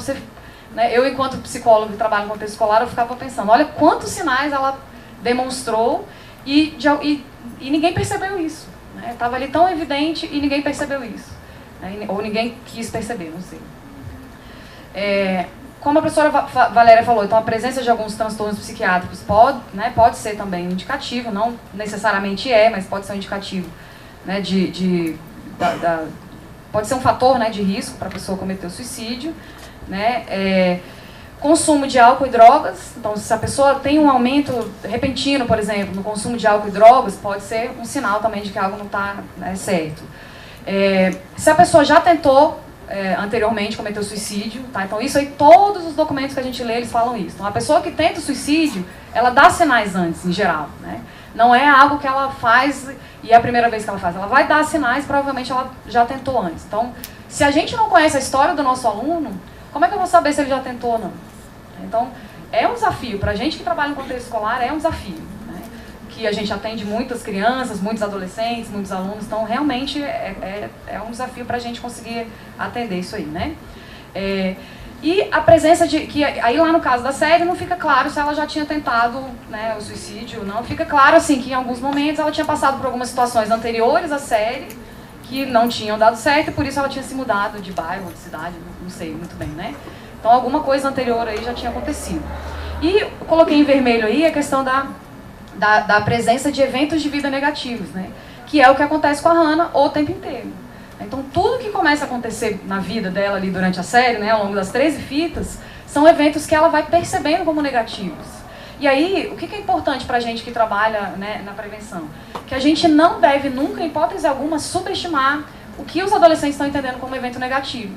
S3: né, eu enquanto psicólogo que trabalho no contexto escolar, eu ficava pensando, olha quantos sinais ela demonstrou e ninguém percebeu isso, né? Estava ali tão evidente e ninguém percebeu isso, né? Ou ninguém quis perceber, não sei. Como a professora Valéria falou, então a presença de alguns transtornos psiquiátricos pode ser também indicativo, não necessariamente mas pode ser um indicativo, né, pode ser um fator, né, de risco para a pessoa cometer o suicídio, né, consumo de álcool e drogas, então se a pessoa tem um aumento repentino, por exemplo, no consumo de álcool e drogas, pode ser um sinal também de que algo não está, né, certo. Se a pessoa já tentou anteriormente cometeu suicídio, tá? Então isso aí, todos os documentos que a gente lê, eles falam isso. Então a pessoa que tenta o suicídio, ela dá sinais antes, em geral, né? Não é algo que ela faz e é a primeira vez que ela faz. Ela vai dar sinais, provavelmente ela já tentou antes. Então, se a gente não conhece a história do nosso aluno, como é que eu vou saber se ele já tentou ou não? Então, é um desafio. Para a gente que trabalha no contexto escolar, é um desafio, né? Que a gente atende muitas crianças, muitos adolescentes, muitos alunos. Então, realmente, é um desafio para a gente conseguir atender isso aí, né? E a presença que aí lá no caso da série não fica claro se ela já tinha tentado, né, o suicídio, não. Fica claro assim que em alguns momentos ela tinha passado por algumas situações anteriores à série que não tinham dado certo e por isso ela tinha se mudado de bairro, de cidade, não sei muito bem, né? Então alguma coisa anterior aí já tinha acontecido. E eu coloquei em vermelho aí a questão da presença de eventos de vida negativos, né? Que é o que acontece com a Hannah o tempo inteiro. Então, tudo que começa a acontecer na vida dela ali durante a série, né, ao longo das 13 fitas, são eventos que ela vai percebendo como negativos. E aí, o que é importante pra gente que trabalha, né, na prevenção? Que a gente não deve nunca, em hipótese alguma, subestimar o que os adolescentes estão entendendo como evento negativo.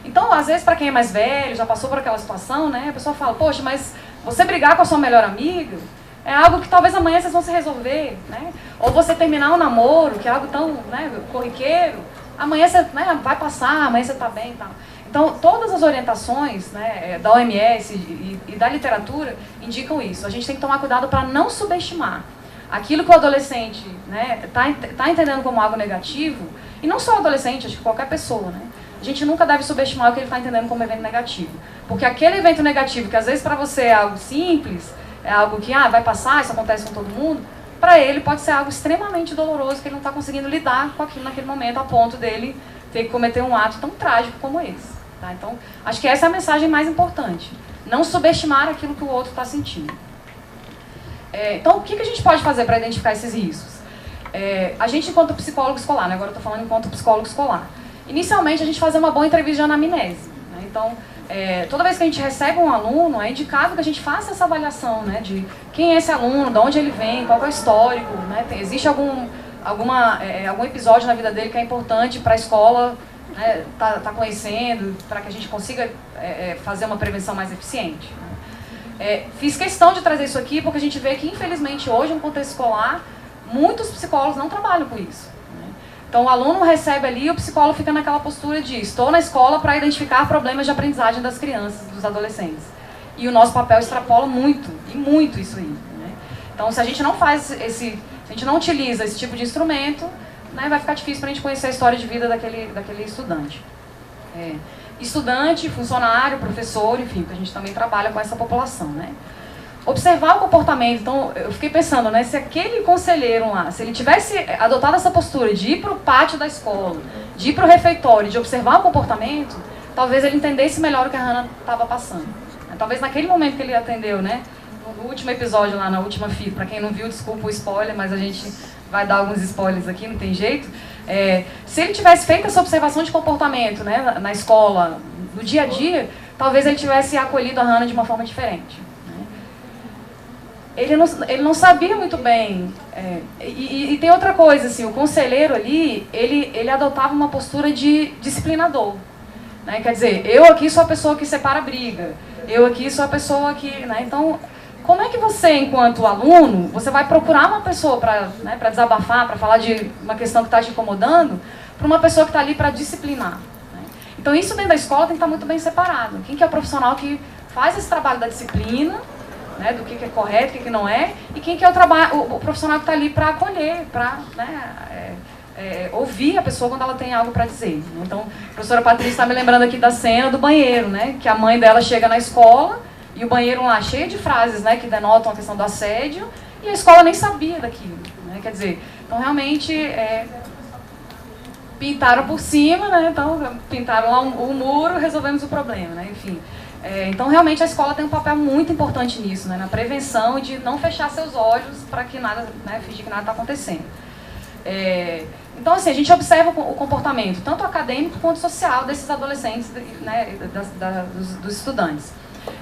S3: Então, às vezes, para quem é mais velho, já passou por aquela situação, né, a pessoa fala, poxa, mas você brigar com a sua melhor amiga é algo que talvez amanhã vocês vão se resolver, né? Ou você terminar um namoro, que é algo tão, né, corriqueiro, amanhã você, né, vai passar, amanhã você está bem e tal. Então, todas as orientações, né, da OMS e da literatura indicam isso. A gente tem que tomar cuidado para não subestimar aquilo que o adolescente, né, tá entendendo como algo negativo, e não só o adolescente, acho que qualquer pessoa, né? A gente nunca deve subestimar o que ele está entendendo como evento negativo. Porque aquele evento negativo, que às vezes para você é algo simples, é algo que vai passar, isso acontece com todo mundo, para ele pode ser algo extremamente doloroso, que ele não está conseguindo lidar com aquilo naquele momento, a ponto dele ter que cometer um ato tão trágico como esse. Tá? Então, acho que essa é a mensagem mais importante. Não subestimar aquilo que o outro está sentindo. Então, o que a gente pode fazer para identificar esses riscos? A gente, enquanto psicólogo escolar, né? Agora eu estou falando enquanto psicólogo escolar. Inicialmente, a gente fazer uma boa entrevista de anamnese. Né? Então, toda vez que a gente recebe um aluno, é indicado que a gente faça essa avaliação, né? De quem é esse aluno, de onde ele vem, qual é o histórico. Né? Existe algum episódio na vida dele que é importante para a escola, né, tá conhecendo, para que a gente consiga fazer uma prevenção mais eficiente. Né? Fiz questão de trazer isso aqui porque a gente vê que, infelizmente, hoje, no contexto escolar, muitos psicólogos não trabalham com isso. Né? Então, o aluno recebe ali e o psicólogo fica naquela postura de estou na escola para identificar problemas de aprendizagem das crianças, dos adolescentes. E o nosso papel extrapola muito, e muito isso aí. Né? Então, se a gente não faz se a gente não utiliza esse tipo de instrumento, né, vai ficar difícil para a gente conhecer a história de vida daquele estudante. Estudante, funcionário, professor, enfim, porque a gente também trabalha com essa população, né? Observar o comportamento. Então, eu fiquei pensando, né, se aquele conselheiro lá, se ele tivesse adotado essa postura de ir para o pátio da escola, de ir para o refeitório, de observar o comportamento, talvez ele entendesse melhor o que a Hannah estava passando. Talvez naquele momento que ele atendeu, né, no último episódio lá, na última fita, para quem não viu, desculpa o spoiler, mas a gente vai dar alguns spoilers aqui, não tem jeito. Se ele tivesse feito essa observação de comportamento, né, na escola, no dia a dia, talvez ele tivesse acolhido a Hannah de uma forma diferente. Né? Ele não sabia muito bem. E tem outra coisa, assim, o conselheiro ali, ele adotava uma postura de disciplinador. Né? Quer dizer, eu aqui sou a pessoa que separa a briga, eu aqui sou a pessoa que... Né? Então, como é que você, enquanto aluno, você vai procurar uma pessoa para, né, para desabafar, para falar de uma questão que está te incomodando, para uma pessoa que está ali para disciplinar? Né? Então, isso dentro da escola tem que estar muito bem separado. Quem que é o profissional que faz esse trabalho da disciplina, né, do que é correto, o que não é, e quem que é o profissional que está ali para acolher, para, né, ouvir a pessoa quando ela tem algo para dizer. Então, a professora Patrícia está me lembrando aqui da cena do banheiro, né, que a mãe dela chega na escola e o banheiro lá cheio de frases, né, que denotam a questão do assédio, e a escola nem sabia daquilo. Né? Quer dizer, então realmente pintaram por cima, né, então pintaram lá o muro, resolvemos o problema. Né? Enfim, então realmente a escola tem um papel muito importante nisso, né, na prevenção e de não fechar seus olhos para que nada, né, fingir que nada está acontecendo. Então, assim, a gente observa o comportamento, tanto acadêmico quanto social, desses adolescentes, né, dos estudantes.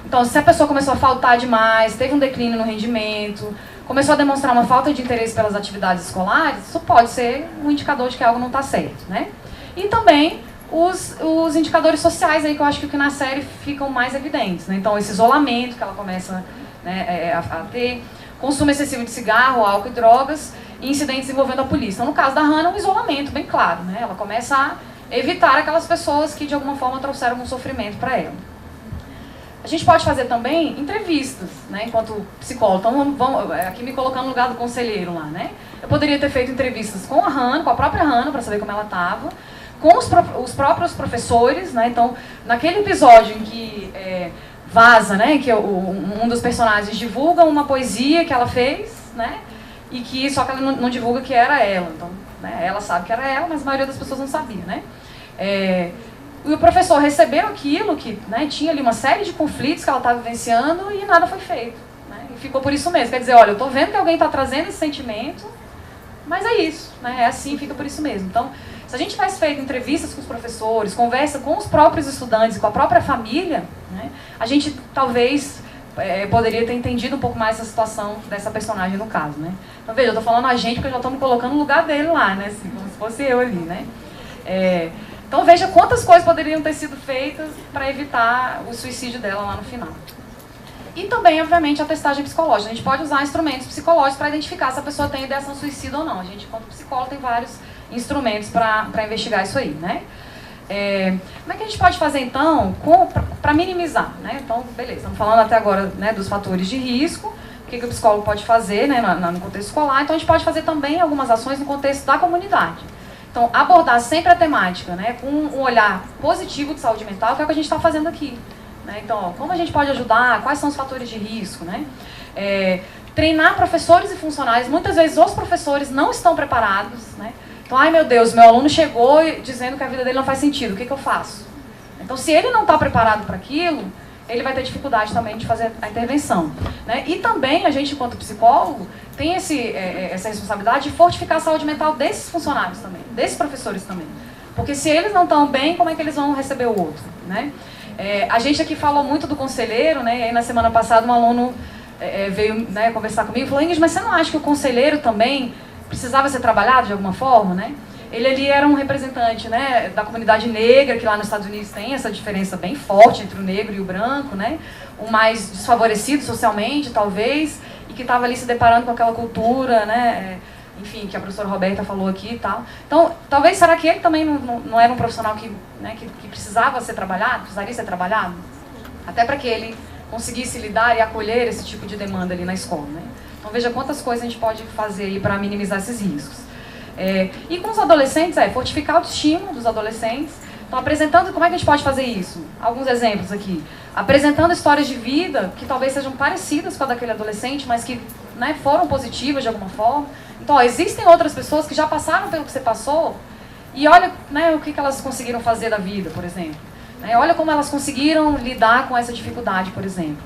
S3: Então, se a pessoa começou a faltar demais, teve um declínio no rendimento, começou a demonstrar uma falta de interesse pelas atividades escolares, isso pode ser um indicador de que algo não está certo, né? E também os indicadores sociais aí, que eu acho que na série ficam mais evidentes, né? Então, esse isolamento que ela começa, né, a ter, consumo excessivo de cigarro, álcool e drogas, e incidentes envolvendo a polícia. Então, no caso da Hannah, um isolamento bem claro, né? Ela começa a evitar aquelas pessoas que, de alguma forma, trouxeram um sofrimento para ela. A gente pode fazer também entrevistas, né, enquanto psicólogo. Então, vamos aqui me colocando no lugar do conselheiro lá, né? Eu poderia ter feito entrevistas com a Hannah, com a própria Hannah, para saber como ela estava, com os próprios professores, né? Então, naquele episódio em que vaza, né, que um dos personagens divulga uma poesia que ela fez, né? E que só que ela não divulga que era ela. Então, né, ela sabe que era ela, mas a maioria das pessoas não sabia, né? E o professor recebeu aquilo, que, né, tinha ali uma série de conflitos que ela estava vivenciando e nada foi feito. Né? E ficou por isso mesmo. Quer dizer, olha, eu estou vendo que alguém está trazendo esse sentimento, mas é isso, né? É assim, fica por isso mesmo. Então, se a gente tivesse feito entrevistas com os professores, conversa com os próprios estudantes, com a própria família, né, a gente talvez poderia ter entendido um pouco mais essa situação dessa personagem no caso. Né? Então, veja, eu estou falando a gente porque eu já estou me colocando no lugar dele lá, né? Assim, como se fosse eu ali, né? Então veja quantas coisas poderiam ter sido feitas para evitar o suicídio dela lá no final. E também, obviamente, a testagem psicológica. A gente pode usar instrumentos psicológicos para identificar se a pessoa tem ideação suicida ou não. A gente, enquanto psicólogo, tem vários instrumentos para investigar isso aí, né? Como é que a gente pode fazer, então, para minimizar, né? Então, beleza, estamos falando até agora, né, dos fatores de risco, o que o psicólogo pode fazer, né, no contexto escolar. Então, a gente pode fazer também algumas ações no contexto da comunidade. Então, abordar sempre a temática, né, com um olhar positivo de saúde mental, que é o que a gente está fazendo aqui. Né? Então, como a gente pode ajudar, quais são os fatores de risco, né? Treinar professores e funcionários. Muitas vezes os professores não estão preparados, né? Então, ai meu Deus, meu aluno chegou dizendo que a vida dele não faz sentido, o que eu faço? Então, se ele não está preparado para aquilo, ele vai ter dificuldade também de fazer a intervenção. Né? E também, a gente, enquanto psicólogo, tem essa responsabilidade de fortificar a saúde mental desses funcionários também, desses professores também. Porque se eles não estão bem, como é que eles vão receber o outro? Né? A gente aqui falou muito do conselheiro, né? E aí na semana passada um aluno veio, né, conversar comigo e falou: Ingrid, mas você não acha que o conselheiro também precisava ser trabalhado de alguma forma? Né? Ele ali era um representante, né, da comunidade negra, que lá nos Estados Unidos tem essa diferença bem forte entre o negro e o branco, né? O mais desfavorecido socialmente, talvez, e que estava ali se deparando com aquela cultura, né? Enfim, que a professora Roberta falou aqui e tal. Então, talvez, será que ele também não era um profissional que precisava ser trabalhado, precisaria ser trabalhado? Até para que ele conseguisse lidar e acolher esse tipo de demanda ali na escola, né? Então, veja quantas coisas a gente pode fazer aí para minimizar esses riscos. E com os adolescentes, fortificar a autoestima dos adolescentes. Então, apresentando, como é que a gente pode fazer isso? Alguns exemplos aqui. Apresentando histórias de vida que talvez sejam parecidas com a daquele adolescente, mas que, né, foram positivas de alguma forma. Então, existem outras pessoas que já passaram pelo que você passou e olha, né, o que elas conseguiram fazer da vida, por exemplo. Olha como elas conseguiram lidar com essa dificuldade, por exemplo.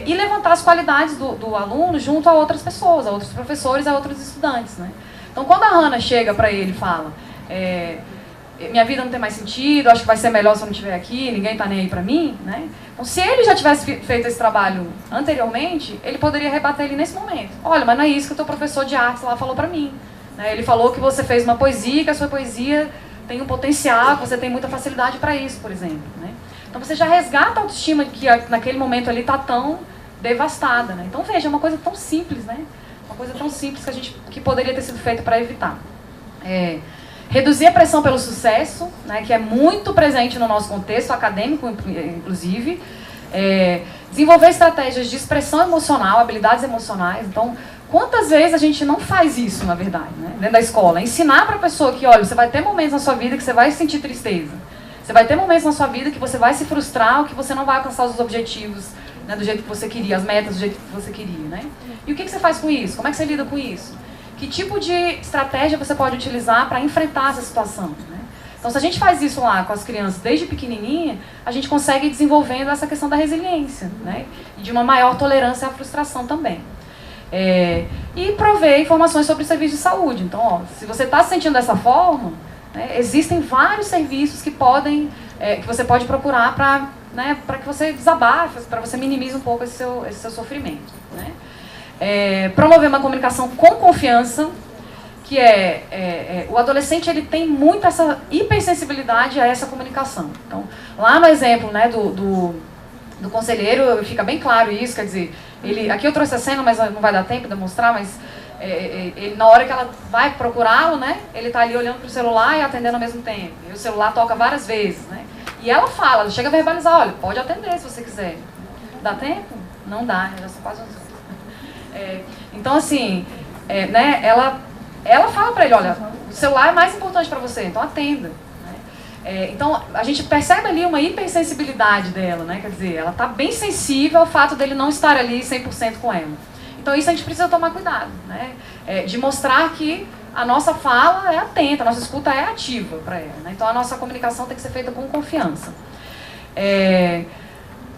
S3: E levantar as qualidades do aluno junto a outras pessoas, a outros professores, a outros estudantes. Né? Então, quando a Hannah chega para ele e fala: minha vida não tem mais sentido, acho que vai ser melhor se eu não estiver aqui, ninguém está nem aí para mim. Né? Então, se ele já tivesse feito esse trabalho anteriormente, ele poderia rebater ele nesse momento. Olha, mas não é isso que o teu professor de artes lá falou para mim. Né? Ele falou que você fez uma poesia, que a sua poesia tem um potencial, que você tem muita facilidade para isso, por exemplo. Né? Então, você já resgata a autoestima que naquele momento ali está tão devastada. Né? Então, veja, é uma coisa tão simples, né? Uma coisa tão simples que poderia ter sido feita para evitar. Reduzir a pressão pelo sucesso, né, que é muito presente no nosso contexto acadêmico, inclusive. Desenvolver estratégias de expressão emocional, habilidades emocionais. Então, quantas vezes a gente não faz isso, na verdade, né, dentro da escola? Ensinar para a pessoa que, olha, você vai ter momentos na sua vida que você vai sentir tristeza. Você vai ter momentos na sua vida que você vai se frustrar ou que você não vai alcançar os objetivos, né, do jeito que você queria, as metas do jeito que você queria. Né? E o que você faz com isso? Como é que você lida com isso? Que tipo de estratégia você pode utilizar para enfrentar essa situação? Né? Então, se a gente faz isso lá com as crianças desde pequenininha, a gente consegue ir desenvolvendo essa questão da resiliência, né? E de uma maior tolerância à frustração também. E prover informações sobre o serviço de saúde. Então, ó, se você está se sentindo dessa forma, né, existem vários serviços que você pode procurar para, né, que você desabafe, para você minimize um pouco esse seu sofrimento. Né? Promover uma comunicação com confiança, que o adolescente ele tem muito essa hipersensibilidade a essa comunicação. Então, lá no exemplo, né, do conselheiro, fica bem claro isso, quer dizer, aqui eu trouxe a cena, mas não vai dar tempo de demonstrar, mas ele, na hora que ela vai procurá-lo, né, ele está ali olhando para o celular e atendendo ao mesmo tempo. E o celular toca várias vezes. Né? E ela fala, ela chega a verbalizar: olha, pode atender se você quiser. Dá tempo? Não dá, já são quase 11 horas. Então, assim, né, ela fala para ele: olha, o celular é mais importante para você, então atenda. Né? Então, a gente percebe ali uma hipersensibilidade dela, né? Quer dizer, ela está bem sensível ao fato dele não estar ali 100% com ela. Então, isso a gente precisa tomar cuidado, né? De mostrar que a nossa fala é atenta, a nossa escuta é ativa para ela. Né? Então, a nossa comunicação tem que ser feita com confiança.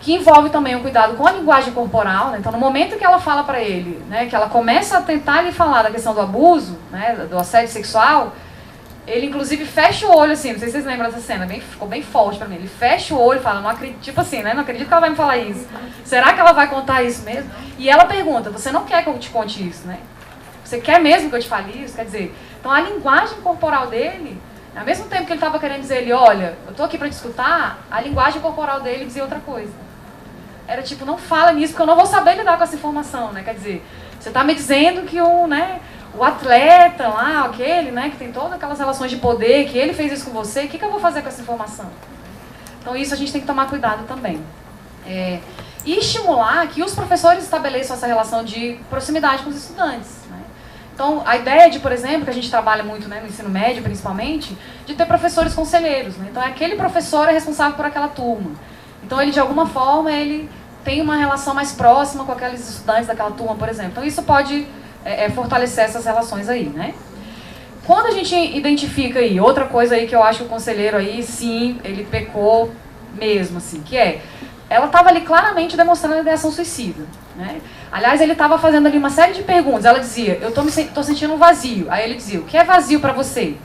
S3: Que envolve também o cuidado com a linguagem corporal. Né? Então, no momento que ela fala para ele, né, que ela começa a tentar lhe falar da questão do abuso, né, do assédio sexual, ele inclusive fecha o olho, assim, não sei se vocês lembram dessa cena, ficou bem forte para mim. Ele fecha o olho e fala: não acredito, tipo assim, né, não acredito que ela vai me falar isso. Será que ela vai contar isso mesmo? E ela pergunta: você não quer que eu te conte isso, né? Você quer mesmo que eu te fale isso? Quer dizer, então a linguagem corporal dele Ao mesmo tempo que ele estava querendo dizer ele, olha, eu estou aqui para te escutar, a linguagem corporal dele dizia outra coisa. Era tipo, não fala nisso porque eu não vou saber lidar com essa informação, né? Quer dizer, você está me dizendo que o atleta lá, aquele, né, que tem todas aquelas relações de poder, que ele fez isso com você, o que eu vou fazer com essa informação? Então isso a gente tem que tomar cuidado também. E estimular que os professores estabeleçam essa relação de proximidade com os estudantes. Né? Então, a ideia de, por exemplo, que a gente trabalha muito, né, no ensino médio principalmente, de ter professores conselheiros. Né? Então, aquele professor é responsável por aquela turma. Então, ele, de alguma forma, ele tem uma relação mais próxima com aqueles estudantes daquela turma, por exemplo. Então, isso pode fortalecer essas relações aí, né? Quando a gente identifica aí, outra coisa aí que eu acho que o conselheiro aí, sim, ele pecou mesmo, assim, que ela estava ali claramente demonstrando a ideação suicida, né? Aliás, ele estava fazendo ali uma série de perguntas. Ela dizia, eu tô sentindo um vazio. Aí ele dizia, o que é vazio para você?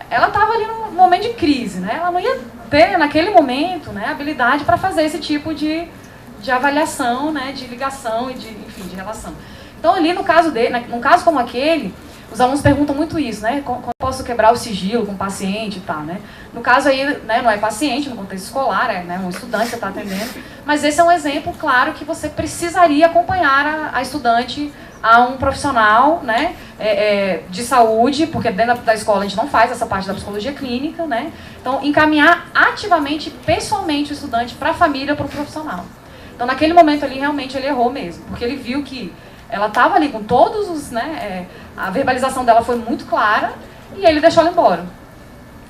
S3: Ela estava ali num momento de crise, né? Ela não ia ter, naquele momento, né, habilidade para fazer esse tipo de avaliação, né, de ligação e enfim, de relação. Então, ali no caso num caso como aquele, os alunos perguntam muito isso, né? Como posso quebrar o sigilo com o paciente e tal, né? No caso aí, né, não é paciente, no contexto escolar, é, né, um estudante que você está atendendo. Mas esse é um exemplo, claro, que você precisaria acompanhar a estudante a um profissional, né, de saúde, porque dentro da escola a gente não faz essa parte da psicologia clínica, né? Então, encaminhar ativamente, pessoalmente, o estudante para a família, para o profissional. Então, naquele momento ali, realmente, ele errou mesmo, porque ele viu que ela estava ali com todos os, né, a verbalização dela foi muito clara e ele deixou ela embora.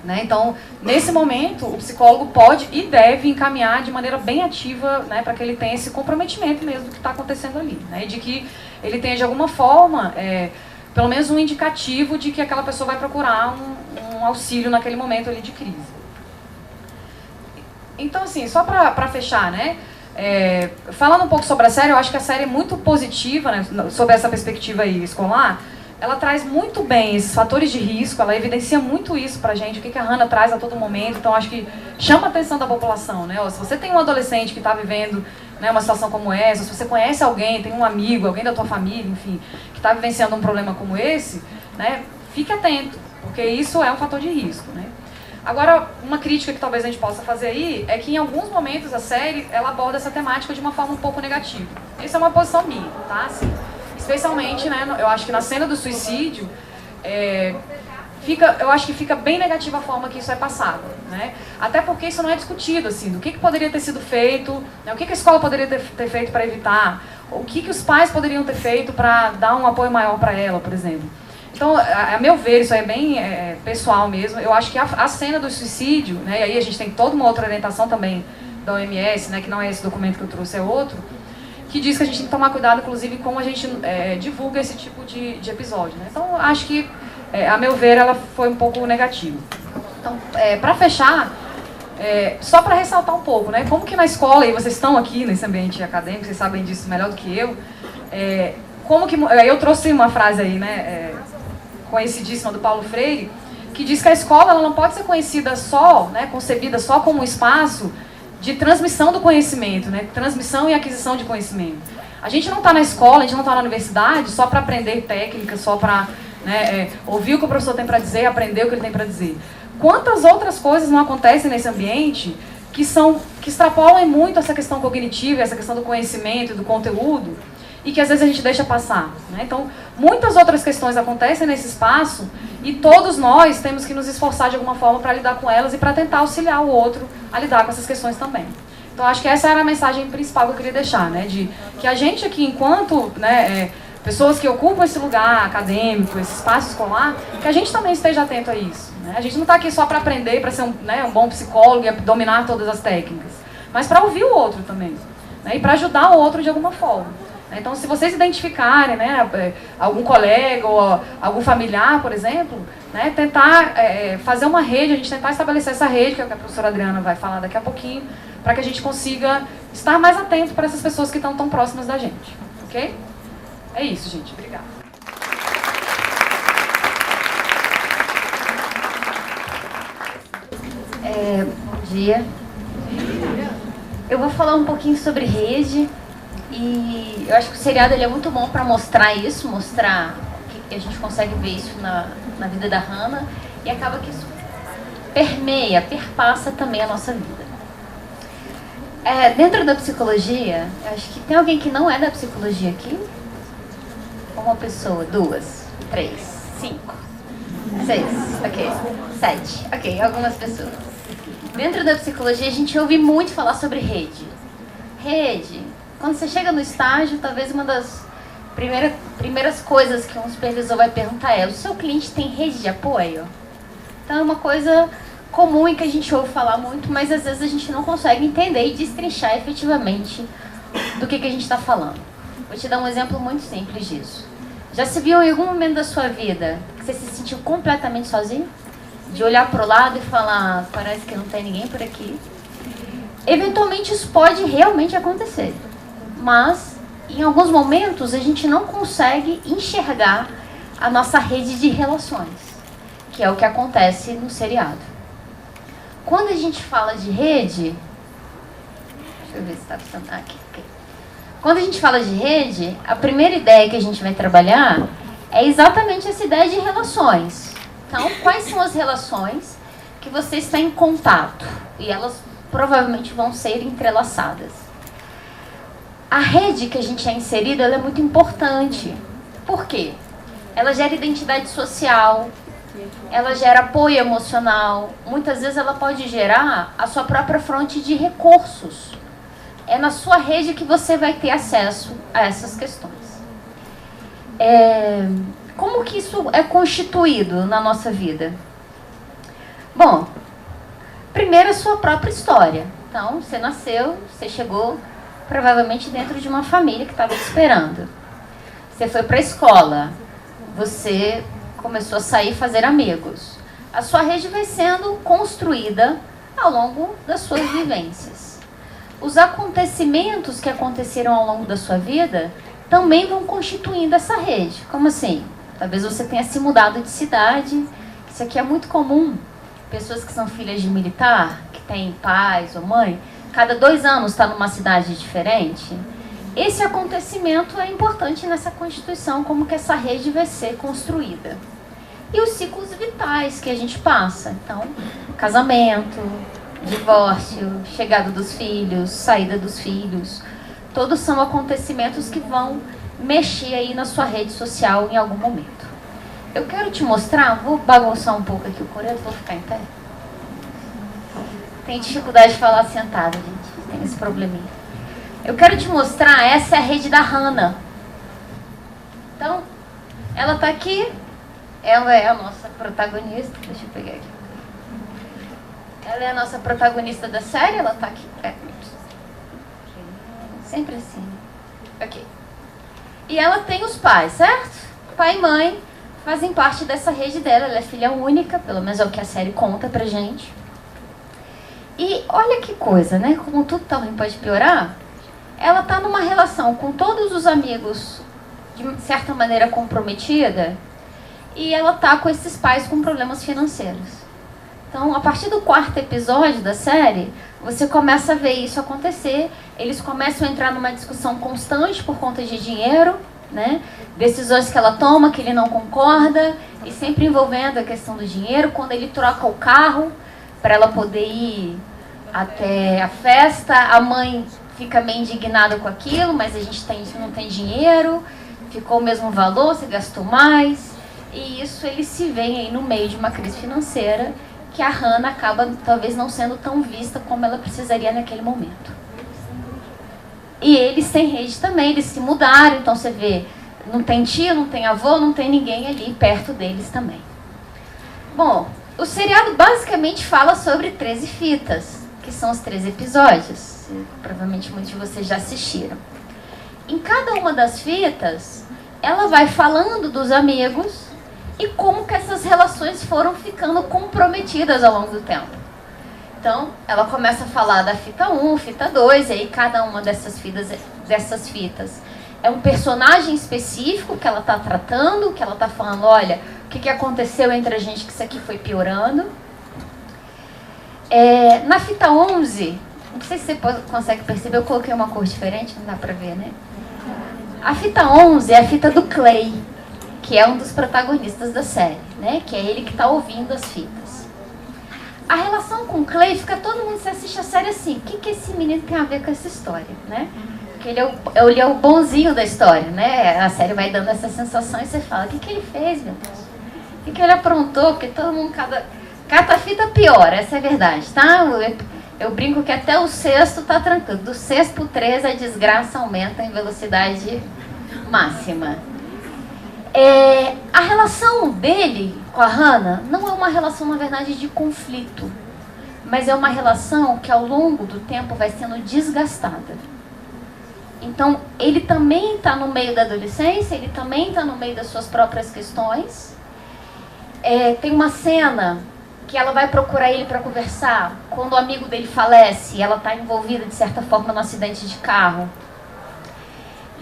S3: Né? Então, nesse momento, o psicólogo pode e deve encaminhar de maneira bem ativa, né, para que ele tenha esse comprometimento mesmo do que está acontecendo ali. Né? E de que ele tenha, de alguma forma, pelo menos um indicativo de que aquela pessoa vai procurar um auxílio naquele momento ali de crise. Então, assim, só para fechar, né? Falando um pouco sobre a série, eu acho que a série é muito positiva, né, sobre essa perspectiva aí escolar. Ela traz muito bem esses fatores de risco, ela evidencia muito isso pra gente, o que a Hannah traz a todo momento. Então, acho que chama a atenção da população, né? Se você tem um adolescente que está vivendo, né, uma situação como essa, se você conhece alguém, tem um amigo, alguém da tua família, enfim, que está vivenciando um problema como esse, né, fique atento, porque isso é um fator de risco, né? Agora, uma crítica que talvez a gente possa fazer aí é que em alguns momentos a série, ela aborda essa temática de uma forma um pouco negativa. Essa é uma posição minha, tá? Assim, especialmente, né, eu acho que na cena do suicídio, eu acho que fica bem negativa a forma que isso é passado, né? Até porque isso não é discutido, assim, do que poderia ter sido feito, né, o que a escola poderia ter feito para evitar, o que os pais poderiam ter feito para dar um apoio maior para ela, por exemplo. Então, a meu ver, isso é bem pessoal mesmo, eu acho que a cena do suicídio, né, e aí a gente tem toda uma outra orientação também da OMS, né, que não é esse documento que eu trouxe, é outro, que diz que a gente tem que tomar cuidado, inclusive, como a gente divulga esse tipo de episódio. Né? Então, acho que, a meu ver, ela foi um pouco negativa. Então, para fechar, só para ressaltar um pouco, né? Como que na escola, e vocês estão aqui nesse ambiente acadêmico, vocês sabem disso melhor do que eu, eu trouxe uma frase aí, né, conhecidíssima do Paulo Freire, que diz que a escola ela não pode ser conhecida só, né, concebida só como um espaço de transmissão do conhecimento, né? Transmissão e aquisição de conhecimento. A gente não está na escola, a gente não está na universidade só para aprender técnicas, só para, né, ouvir o que o professor tem para dizer, aprender o que ele tem para dizer. Quantas outras coisas não acontecem nesse ambiente que extrapolam muito essa questão cognitiva, essa questão do conhecimento e do conteúdo, e que às vezes a gente deixa passar. Né? Então, muitas outras questões acontecem nesse espaço e todos nós temos que nos esforçar de alguma forma para lidar com elas e para tentar auxiliar o outro a lidar com essas questões também. Então, acho que essa era a mensagem principal que eu queria deixar, né? De que a gente aqui, enquanto, né, pessoas que ocupam esse lugar acadêmico, esse espaço escolar, que a gente também esteja atento a isso. Né? A gente não está aqui só para aprender, para ser um bom psicólogo e dominar todas as técnicas, mas para ouvir o outro também, né? E para ajudar o outro de alguma forma. Então, se vocês identificarem, né, algum colega ou algum familiar, por exemplo, né, tentar fazer uma rede, a gente tentar estabelecer essa rede, que é o que a professora Adriana vai falar daqui a pouquinho, para que a gente consiga estar mais atento para essas pessoas que estão tão próximas da gente. Ok? É isso, gente. Obrigada.
S18: Bom dia. Eu vou falar um pouquinho sobre rede. E eu acho que o seriado ele é muito bom para mostrar isso, mostrar que a gente consegue ver isso na vida da Hannah. E acaba que isso perpassa também a nossa vida. Dentro da psicologia, acho que tem alguém que não é da psicologia aqui? Uma pessoa, 2, 3, 5, 6, ok, 7, ok, algumas pessoas. Dentro da psicologia, a gente ouve muito falar sobre rede. Rede, quando você chega no estágio, talvez uma das primeiras coisas que um supervisor vai perguntar é: o seu cliente tem rede de apoio? Então é uma coisa comum e que a gente ouve falar muito, mas às vezes a gente não consegue entender e destrinchar efetivamente do que a gente está falando. Vou te dar um exemplo muito simples disso. Já se viu em algum momento da sua vida que você se sentiu completamente sozinho? De olhar para o lado e falar: parece que não tem ninguém por aqui. Eventualmente isso pode realmente acontecer, mas em alguns momentos a gente não consegue enxergar a nossa rede de relações, que é o que acontece no seriado. Quando a gente fala de rede, deixa eu ver se está funcionando aqui. Okay. Quando a gente fala de rede, a primeira ideia que a gente vai trabalhar é exatamente essa ideia de relações. Então, quais são as relações que você está em contato? E elas provavelmente vão ser entrelaçadas. A rede que a gente é inserido, ela é muito importante. Por quê? Ela gera identidade social, ela gera apoio emocional, muitas vezes ela pode gerar a sua própria fonte de recursos. É na sua rede que você vai ter acesso a essas questões. Como que isso é constituído na nossa vida? Bom, primeiro a sua própria história. Então, você nasceu, você chegou provavelmente dentro de uma família que estava te esperando. Você foi para a escola, você começou a sair e fazer amigos. A sua rede vai sendo construída ao longo das suas vivências. Os acontecimentos que aconteceram ao longo da sua vida também vão constituindo essa rede. Como assim? Talvez você tenha se mudado de cidade. Isso aqui é muito comum. Pessoas que são filhas de militar, que têm pais ou mãe, cada 2 anos está numa cidade diferente. Esse acontecimento é importante nessa constituição, como que essa rede vai ser construída. E os ciclos vitais que a gente passa. Então, casamento, divórcio, chegada dos filhos, saída dos filhos. Todos são acontecimentos que vão mexer aí na sua rede social em algum momento. Eu quero te mostrar, vou bagunçar um pouco aqui o coreto, vou ficar em pé. Tem dificuldade de falar sentada, gente. Tem esse probleminha. Eu quero te mostrar, essa é a rede da Hannah. Então, ela tá aqui. Ela é a nossa protagonista. Deixa eu pegar aqui. Ela é a nossa protagonista da série. Ela tá aqui. Sempre assim. Ok. E ela tem os pais, certo? Pai e mãe fazem parte dessa rede dela. Ela é filha única, pelo menos é o que a série conta pra gente. E olha que coisa, né? Como tudo tá ruim pode piorar. Ela tá numa relação com todos os amigos de certa maneira comprometida. E ela tá com esses pais com problemas financeiros. Então, a partir do 4º episódio da série, você começa a ver isso acontecer. Eles começam a entrar numa discussão constante por conta de dinheiro, né? Decisões que ela toma, que ele não concorda, e sempre envolvendo a questão do dinheiro. Quando ele troca o carro para ela poder ir até a festa, a mãe fica meio indignada com aquilo, mas a gente não tem dinheiro, ficou o mesmo valor, você gastou mais. E isso eles se veem aí no meio de uma crise financeira que a Hannah acaba talvez não sendo tão vista como ela precisaria naquele momento. E eles têm rede também, eles se mudaram, então você vê, não tem tio, não tem avô, não tem ninguém ali perto deles também. Bom, o seriado basicamente fala sobre 13 fitas, que são os 13 episódios. Provavelmente muitos de vocês já assistiram. Em cada uma das fitas, ela vai falando dos amigos e como que essas relações foram ficando comprometidas ao longo do tempo. Então, ela começa a falar da fita 1, fita 2, e aí cada uma dessas fitas é um personagem específico que ela está tratando, que ela está falando, olha, o que aconteceu entre a gente que isso aqui foi piorando. Na fita 11, não sei se você consegue perceber, eu coloquei uma cor diferente, não dá pra ver, né? A fita 11 é a fita do Clay, que é um dos protagonistas da série, né? Que é ele que está ouvindo as fitas. A relação com o Clay fica todo mundo, você assiste a série assim, o que esse menino tem a ver com essa história, né? Porque ele é o bonzinho da história, né? A série vai dando essa sensação e você fala, o que ele fez, meu Deus? O que ele aprontou? Porque todo mundo, cada fita pior, essa é a verdade, tá? Eu brinco que até o sexto tá tranquilo. Do sexto pro 13 a desgraça aumenta em velocidade máxima. A relação dele com a Hannah não é uma relação, na verdade, de conflito, mas é uma relação que ao longo do tempo vai sendo desgastada. Então, ele também está no meio da adolescência, ele também está no meio das suas próprias questões. Tem uma cena que ela vai procurar ele para conversar quando o amigo dele falece e ela está envolvida, de certa forma, no acidente de carro.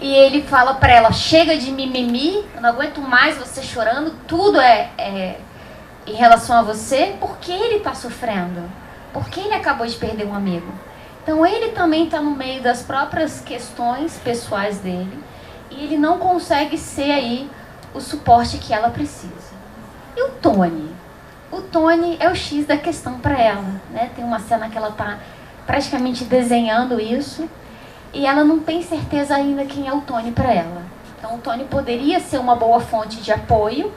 S18: E ele fala para ela, chega de mimimi, eu não aguento mais você chorando, tudo é em relação a você, porque ele está sofrendo, porque ele acabou de perder um amigo. Então ele também está no meio das próprias questões pessoais dele e ele não consegue ser aí o suporte que ela precisa. E o Tony? O Tony é o X da questão para ela, né? Tem uma cena que ela está praticamente desenhando isso e ela não tem certeza ainda quem é o Tony para ela. Então o Tony poderia ser uma boa fonte de apoio,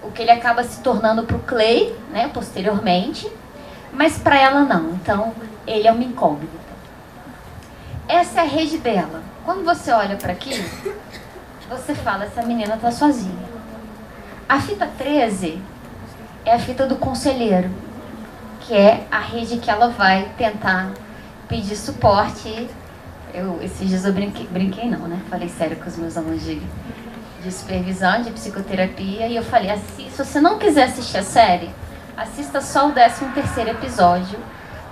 S18: o que ele acaba se tornando para o Clay, né, posteriormente, mas para ela não. Então ele é uma incógnita. Essa é a rede dela. Quando você olha para aqui, você fala, essa menina está sozinha. A fita 13 é a fita do conselheiro, que é a rede que ela vai tentar pedir suporte. Esses dias eu brinquei não, né? Falei sério com os meus alunos de supervisão, de psicoterapia, e eu falei assim, se você não quiser assistir a série, assista só o 13º episódio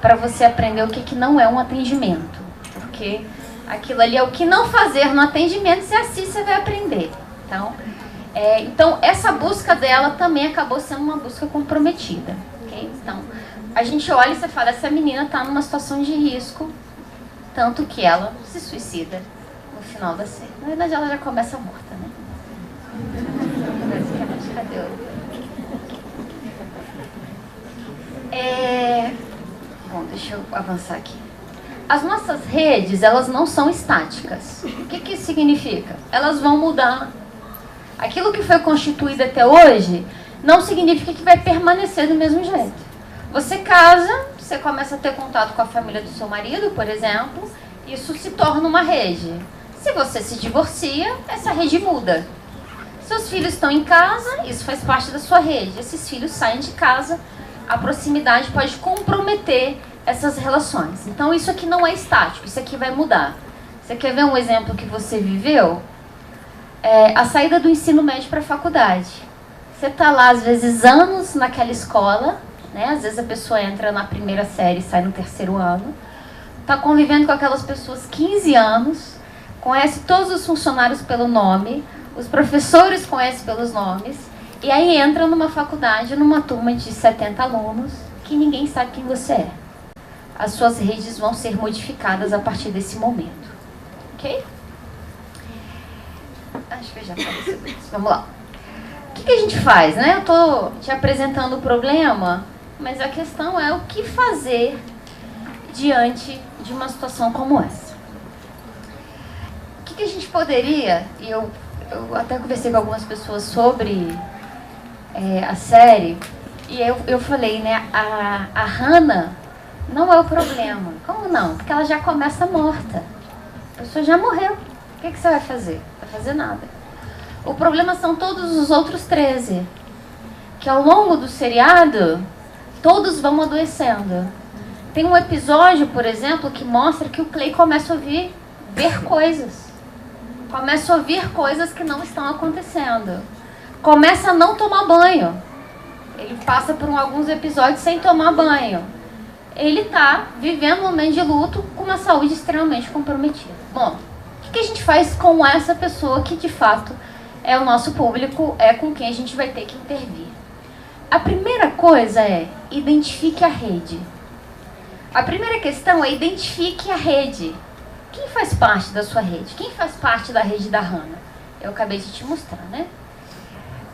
S18: para você aprender o que não é um atendimento. Porque aquilo ali é o que não fazer no atendimento, você assiste, você vai aprender. Então essa busca dela também acabou sendo uma busca comprometida. Okay? Então, a gente olha e você fala, essa menina está numa situação de risco, tanto que ela se suicida no final da série. Na verdade, ela já começa morta, né? Cadê Bom, deixa eu avançar aqui. As nossas redes, elas não são estáticas. O que isso significa? Elas vão mudar. Aquilo que foi constituído até hoje não significa que vai permanecer do mesmo jeito. Você casa, você começa a ter contato com a família do seu marido, por exemplo, isso se torna uma rede. Se você se divorcia, essa rede muda. Seus filhos estão em casa, isso faz parte da sua rede. Esses filhos saem de casa, a proximidade pode comprometer essas relações. Então isso aqui não é estático, isso aqui vai mudar. Você quer ver um exemplo que você viveu? A saída do ensino médio para a faculdade. Você está lá, às vezes, anos naquela escola, né? Às vezes a pessoa entra na primeira série e sai no 3º ano, está convivendo com aquelas pessoas 15 anos, conhece todos os funcionários pelo nome, os professores conhecem pelos nomes, e aí entra numa faculdade, numa turma de 70 alunos, que ninguém sabe quem você é. As suas redes vão ser modificadas a partir desse momento. Ok? Acho que eu já falei sobre isso. Vamos lá. O que a gente faz, né? Eu estou te apresentando o problema, mas a questão é o que fazer diante de uma situação como essa. O que a gente poderia, e eu até conversei com algumas pessoas sobre a série, e eu falei, né, a Hannah não é o problema. Como não? Porque ela já começa morta. A pessoa já morreu. O que você vai fazer? Não vai fazer nada. O problema são todos os outros 13. Que ao longo do seriado, todos vão adoecendo. Tem um episódio, por exemplo, que mostra que o Clay começa a ver coisas. Começa a ouvir coisas que não estão acontecendo. Começa a não tomar banho. Ele passa por alguns episódios sem tomar banho. Ele está vivendo um momento de luto com uma saúde extremamente comprometida. Bom, o que a gente faz com essa pessoa que de fato é o nosso público, é com quem a gente vai ter que intervir? A primeira coisa é identifique a rede. A primeira questão é identifique a rede. Quem faz parte da sua rede? Quem faz parte da rede da Hannah? Eu acabei de te mostrar, né?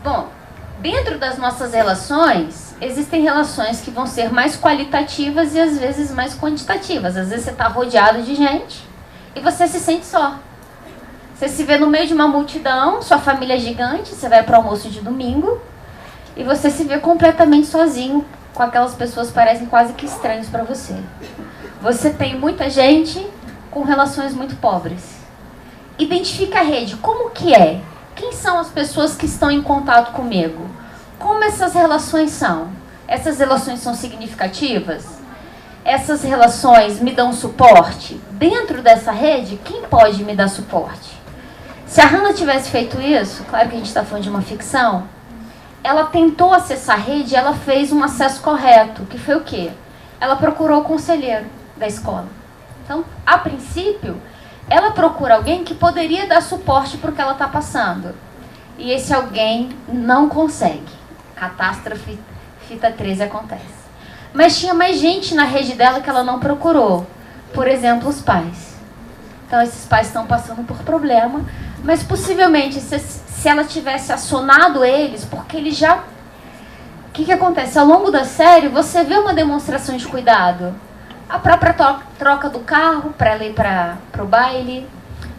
S18: Bom, dentro das nossas relações, existem relações que vão ser mais qualitativas e às vezes mais quantitativas. Às vezes você está rodeado de gente e você se sente só. Você se vê no meio de uma multidão, sua família é gigante, você vai para o almoço de domingo e você se vê completamente sozinho com aquelas pessoas que parecem quase que estranhos para você. Você tem muita gente com relações muito pobres. Identifica a rede, como que é? Quem são as pessoas que estão em contato comigo? Como essas relações são? Essas relações são significativas? Essas relações me dão suporte? Dentro dessa rede, quem pode me dar suporte? Se a Hannah tivesse feito isso, claro que a gente está falando de uma ficção, ela tentou acessar a rede e ela fez um acesso correto, que foi o quê? Ela procurou o conselheiro da escola. Então, a princípio, ela procura alguém que poderia dar suporte para o que ela está passando. E esse alguém não consegue. Catástrofe, fita 13 acontece. Mas tinha mais gente na rede dela que ela não procurou. Por exemplo, os pais. Então, esses pais estão passando por problema, mas possivelmente, se ela tivesse acionado eles, porque eles já... O que acontece? Ao longo da série, você vê uma demonstração de cuidado. A própria troca do carro para ela ir para o baile.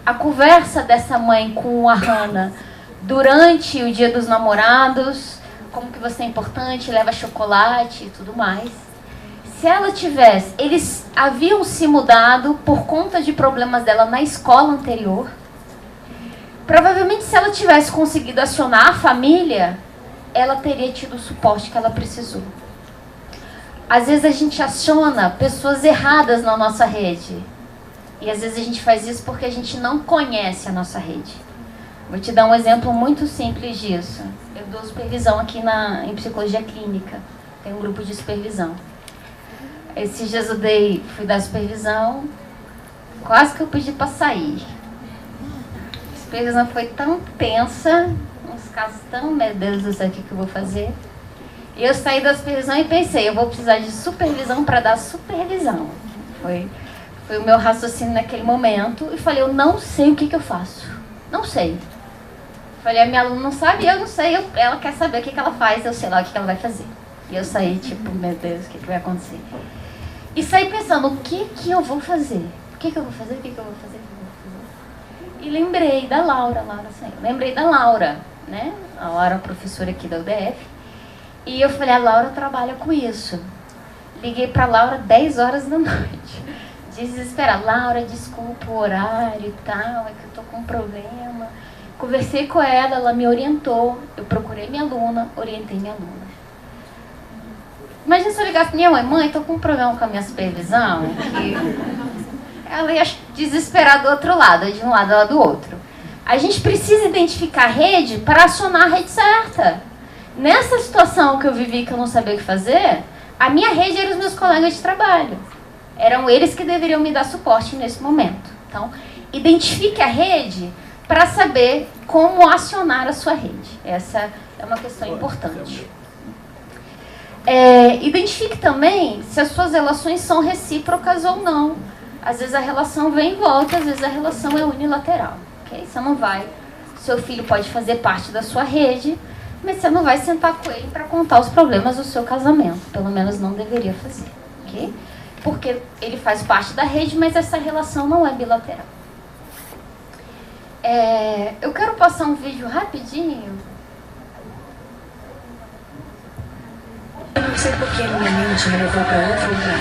S18: A conversa dessa mãe com a Hannah durante o dia dos namorados. Como que você é importante, leva chocolate e tudo mais. Se ela tivesse... Eles haviam se mudado por conta de problemas dela na escola anterior. Provavelmente, se ela tivesse conseguido acionar a família, ela teria tido o suporte que ela precisou. Às vezes a gente aciona pessoas erradas na nossa rede. E às vezes a gente faz isso porque a gente não conhece a nossa rede. Vou te dar um exemplo muito simples disso. Eu dou supervisão aqui em psicologia clínica. Tem um grupo de supervisão. Esses dias eu fui dar supervisão, quase que eu pedi para sair. A supervisão foi tão tensa, uns casos tão, meu Deus do céu, o que eu vou fazer? E eu saí da supervisão e pensei, eu vou precisar de supervisão para dar supervisão. Foi o meu raciocínio naquele momento. E falei, eu não sei o que eu faço. Não sei. Falei, a minha aluna não sabe, eu não sei. Ela quer saber o que ela faz, eu sei lá o que ela vai fazer. E eu saí tipo, meu Deus, o que vai acontecer? E saí pensando, o que eu vou fazer? O que eu vou fazer? O que eu vou fazer? E lembrei da Laura, lembrei da Laura, né? A Laura é professora aqui da UDF. E eu falei, a Laura trabalha com isso. Liguei pra Laura 10 horas da noite. Desesperada. Laura, desculpa o horário e tal, é que eu tô com um problema. Conversei com ela, ela me orientou. Eu procurei minha aluna, orientei minha aluna. Imagina se eu ligasse pra minha mãe, tô com um problema com a minha supervisão. Ela ia desesperar do outro lado, de um lado ela do outro. A gente precisa identificar a rede para acionar a rede certa. Nessa situação que eu vivi, que eu não sabia o que fazer, a minha rede eram os meus colegas de trabalho. Eram eles que deveriam me dar suporte nesse momento. Então, identifique a rede para saber como acionar a sua rede. Essa é uma questão importante. Identifique também se as suas relações são recíprocas ou não. Às vezes a relação vem e volta, às vezes a relação é unilateral. Okay? Você não vai... Seu filho pode fazer parte da sua rede, mas você não vai sentar com ele para contar os problemas do seu casamento. Pelo menos não deveria fazer. Okay? Porque ele faz parte da rede, mas essa relação não é bilateral. Eu quero passar um vídeo rapidinho.
S19: Eu não sei por que minha mente me levou para outro lugar.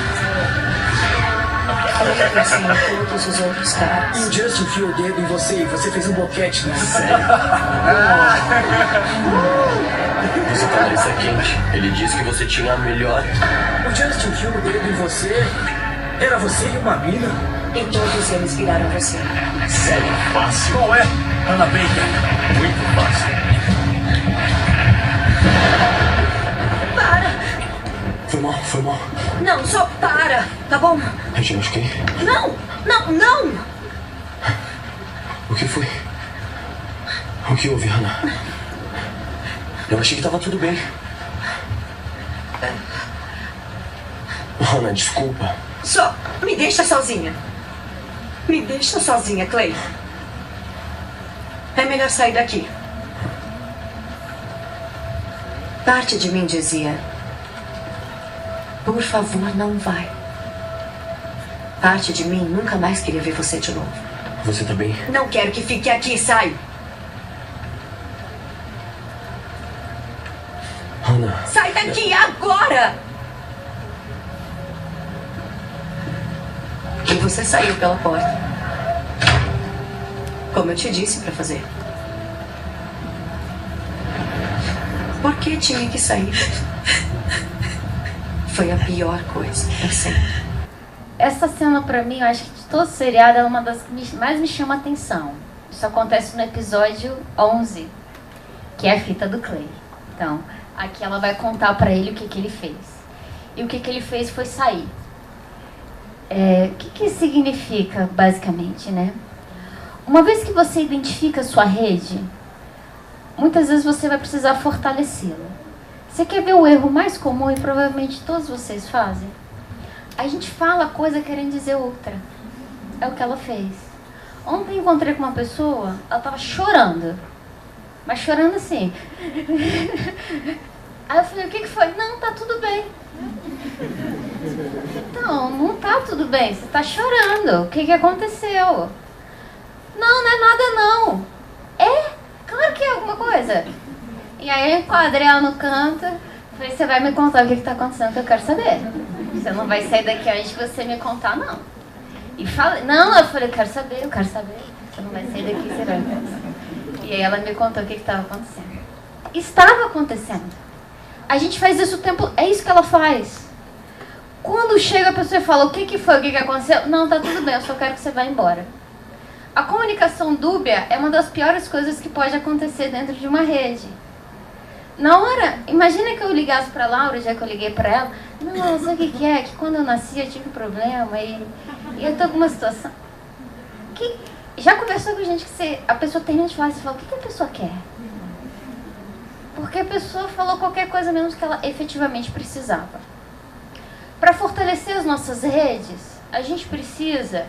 S19: Olhei pra cima todos os outros caras.
S6: E o Justin enfiou o dedo em você e você fez um boquete na série.
S20: Você cabeça quente. Ele disse que você tinha a melhor.
S6: O Justin enfiou o dedo em você? Era você e uma mina?
S19: E todos eles viraram você.
S20: Sério, fácil.
S6: Qual é? Hannah Baker.
S20: Muito fácil. Foi mal.
S19: Não, só para, tá bom?
S20: Eu te machuquei?
S19: Não!
S20: O que foi? O que houve, Hannah? Eu achei que tava tudo bem. Hannah, desculpa.
S19: Só me deixa sozinha. Me deixa sozinha, Clay. É melhor sair daqui. Parte de mim dizia, Por favor, não vai. Parte de mim nunca mais queria ver você de novo.
S20: Você tá bem?
S19: Não quero que fique aqui, sai!
S20: Hannah.
S19: Sai daqui agora! E você saiu pela porta. Como eu te disse pra fazer. Por que tinha que sair? Foi a pior coisa, eu sei.
S18: Essa cena, pra mim, eu acho que de todo o seriado, é uma das que mais me chama a atenção. Isso acontece no episódio 11, que é a fita do Clay. Então, aqui ela vai contar pra ele o que ele fez. E o que ele fez foi sair. O que significa, basicamente, né? Uma vez que você identifica a sua rede, muitas vezes você vai precisar fortalecê-la. Você quer ver o erro mais comum, e provavelmente todos vocês fazem? A gente fala coisa querendo dizer outra. É o que ela fez. Ontem encontrei com uma pessoa, ela tava chorando. Mas chorando assim. Aí eu falei, o que foi? Não, tá tudo bem. Então, não tá tudo bem, você tá chorando. O que aconteceu? Não é nada não. Claro que é alguma coisa. E aí eu enquadrei ela no canto. Falei, você vai me contar o que tá acontecendo, que eu quero saber. Você não vai sair daqui antes de você me contar, não. E falei, eu falei, eu quero saber. Você não vai sair daqui, você vai me contar. E aí ela me contou o que estava acontecendo. Estava acontecendo. A gente faz isso o tempo... É isso que ela faz. Quando chega a pessoa e fala, o que foi, o que aconteceu? Não, tá tudo bem, eu só quero que você vá embora. A comunicação dúbia é uma das piores coisas que pode acontecer dentro de uma rede. Na hora, imagina que eu ligasse pra Laura, já que eu liguei pra ela. Não, sabe o que é? Que quando eu nasci eu tive um problema e eu tô com uma situação... Já conversou com gente que a pessoa termina de falar e você fala, o que a pessoa quer? Porque a pessoa falou qualquer coisa menos que ela efetivamente precisava. Para fortalecer as nossas redes, a gente precisa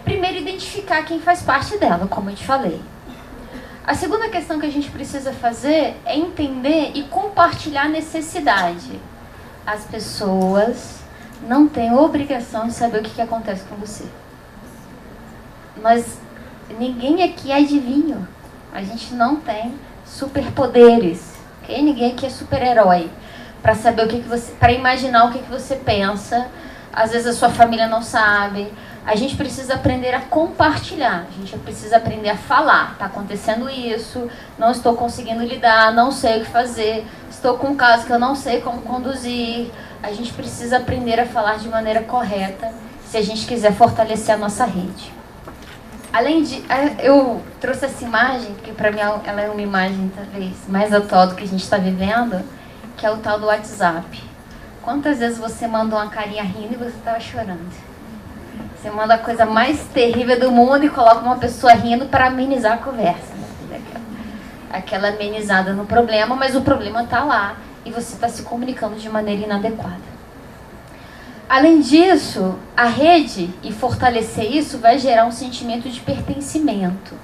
S18: primeiro identificar quem faz parte dela, como eu te falei. A segunda questão que a gente precisa fazer é entender e compartilhar a necessidade. As pessoas não têm obrigação de saber o que acontece com você. Mas ninguém aqui é adivinho. A gente não tem superpoderes, ok? Ninguém aqui é super-herói para saber o que você, para imaginar o que você pensa. Às vezes a sua família não sabe. A gente precisa aprender a compartilhar. A gente precisa aprender a falar. Está acontecendo isso, não estou conseguindo lidar, não sei o que fazer, estou com um caso que eu não sei como conduzir. A gente precisa aprender a falar de maneira correta se a gente quiser fortalecer a nossa rede. Além de... Eu trouxe essa imagem, porque para mim ela é uma imagem talvez mais atual do que a gente está vivendo, que é o tal do WhatsApp. Quantas vezes você mandou uma carinha rindo e você estava chorando? Você manda a coisa mais terrível do mundo e coloca uma pessoa rindo para amenizar a conversa. Né? Aquela amenizada no problema, mas o problema está lá e você está se comunicando de maneira inadequada. Além disso, a rede e fortalecer isso vai gerar um sentimento de pertencimento.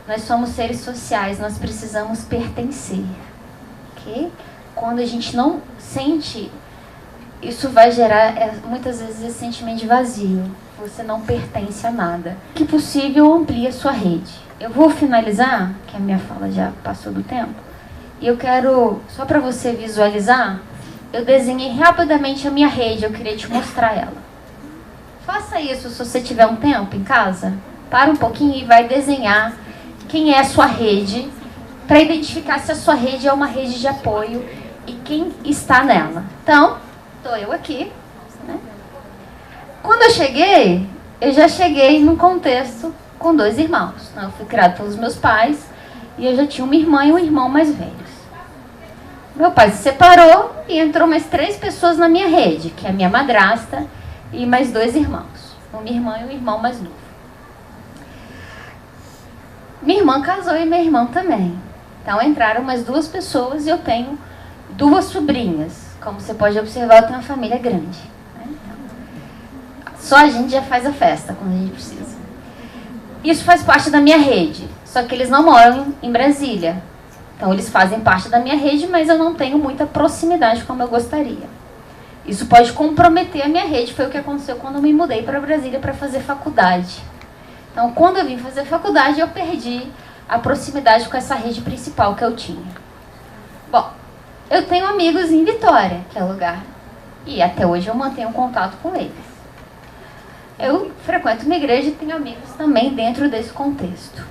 S18: Nós somos seres sociais, nós precisamos pertencer. Okay? Quando a gente não sente, isso vai gerar muitas vezes esse sentimento de vazio. Você não pertence a nada. Que possível, amplie a sua rede. Eu vou finalizar, que a minha fala já passou do tempo, e eu quero, só para você visualizar, eu desenhei rapidamente a minha rede, eu queria te mostrar ela. Faça isso se você tiver um tempo em casa. Para um pouquinho e vai desenhar quem é a sua rede, para identificar se a sua rede é uma rede de apoio e quem está nela. Então, estou eu aqui. Né? Quando eu já cheguei num contexto com 2 irmãos. Eu fui criada pelos meus pais e eu já tinha uma irmã e um irmão mais velhos. Meu pai se separou e entrou mais 3 pessoas na minha rede, que é a minha madrasta e mais 2 irmãos. Uma irmã e um irmão mais novo. Minha irmã casou e meu irmão também. Então entraram mais 2 pessoas e eu tenho 2 sobrinhas. Como você pode observar, eu tenho uma família grande. Né? Então, só a gente já faz a festa quando a gente precisa. Isso faz parte da minha rede, só que eles não moram em Brasília. Então eles fazem parte da minha rede, mas eu não tenho muita proximidade como eu gostaria. Isso pode comprometer a minha rede. Foi o que aconteceu quando eu me mudei para Brasília para fazer faculdade. Então, quando eu vim fazer faculdade, eu perdi a proximidade com essa rede principal que eu tinha. Bom, eu tenho amigos em Vitória, que é o lugar, e até hoje eu mantenho contato com eles. Eu frequento uma igreja e tenho amigos também dentro desse contexto.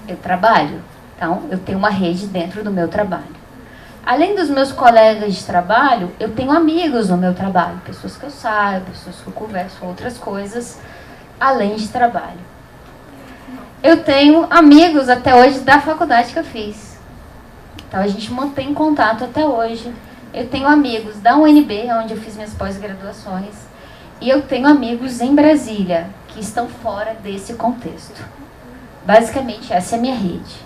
S18: Eu trabalho, então eu tenho uma rede dentro do meu trabalho. Além dos meus colegas de trabalho, eu tenho amigos no meu trabalho, pessoas que eu saio, pessoas que eu converso, outras coisas, além de trabalho. Eu tenho amigos até hoje da faculdade que eu fiz. Então a gente mantém contato até hoje. Eu tenho amigos da UNB, onde eu fiz minhas pós-graduações, e eu tenho amigos em Brasília, que estão fora desse contexto. Basicamente, essa é a minha rede.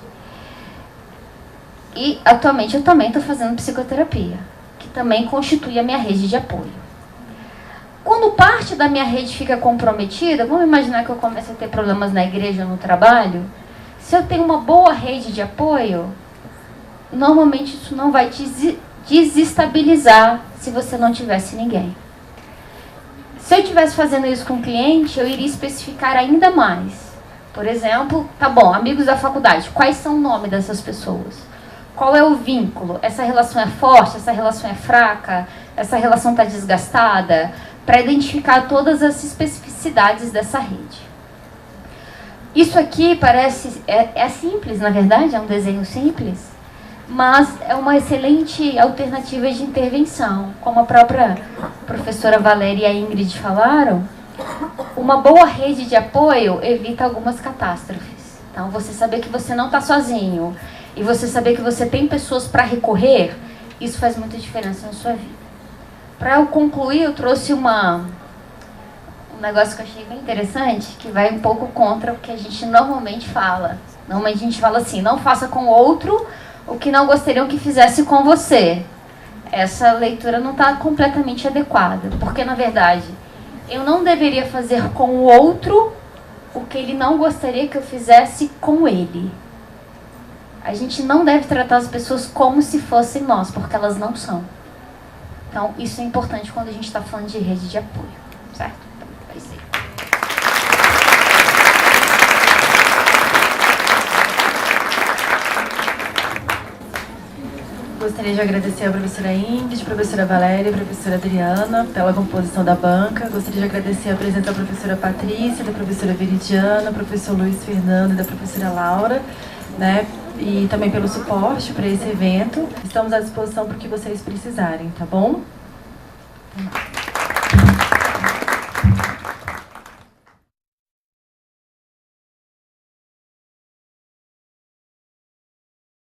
S18: E, atualmente, eu também estou fazendo psicoterapia, que também constitui a minha rede de apoio. Quando parte da minha rede fica comprometida, vamos imaginar que eu comece a ter problemas na igreja ou no trabalho, se eu tenho uma boa rede de apoio, normalmente isso não vai te desestabilizar se você não tivesse ninguém. Se eu estivesse fazendo isso com um cliente, eu iria especificar ainda mais. Por exemplo, tá bom, amigos da faculdade, quais são o nome dessas pessoas? Qual é o vínculo? Essa relação é forte? Essa relação é fraca? Essa relação está desgastada? Para identificar todas as especificidades dessa rede. Isso aqui parece... É simples, na verdade, é um desenho simples, mas é uma excelente alternativa de intervenção. Como a própria professora Valéria e a Ingrid falaram, uma boa rede de apoio evita algumas catástrofes. Então, você saber que você não está sozinho e você saber que você tem pessoas para recorrer, isso faz muita diferença na sua vida. Para eu concluir, eu trouxe um negócio que eu achei bem interessante, que vai um pouco contra o que a gente normalmente fala. Normalmente a gente fala assim, não faça com o outro o que não gostariam que fizesse com você. Essa leitura não está completamente adequada, porque, na verdade, eu não deveria fazer com o outro o que ele não gostaria que eu fizesse com ele. A gente não deve tratar as pessoas como se fossem nós, porque elas não são. Então, isso é importante quando a gente está falando de rede de apoio, certo? Então, é isso aí.
S1: Gostaria de agradecer a professora Ingrid, a professora Valéria e a professora Adriana pela composição da banca. Gostaria de agradecer a presença da professora Patrícia, da professora Veridiana, do professor Luiz Fernando e da professora Laura, né? E também pelo suporte para esse evento. Estamos à disposição para o que vocês precisarem, tá bom?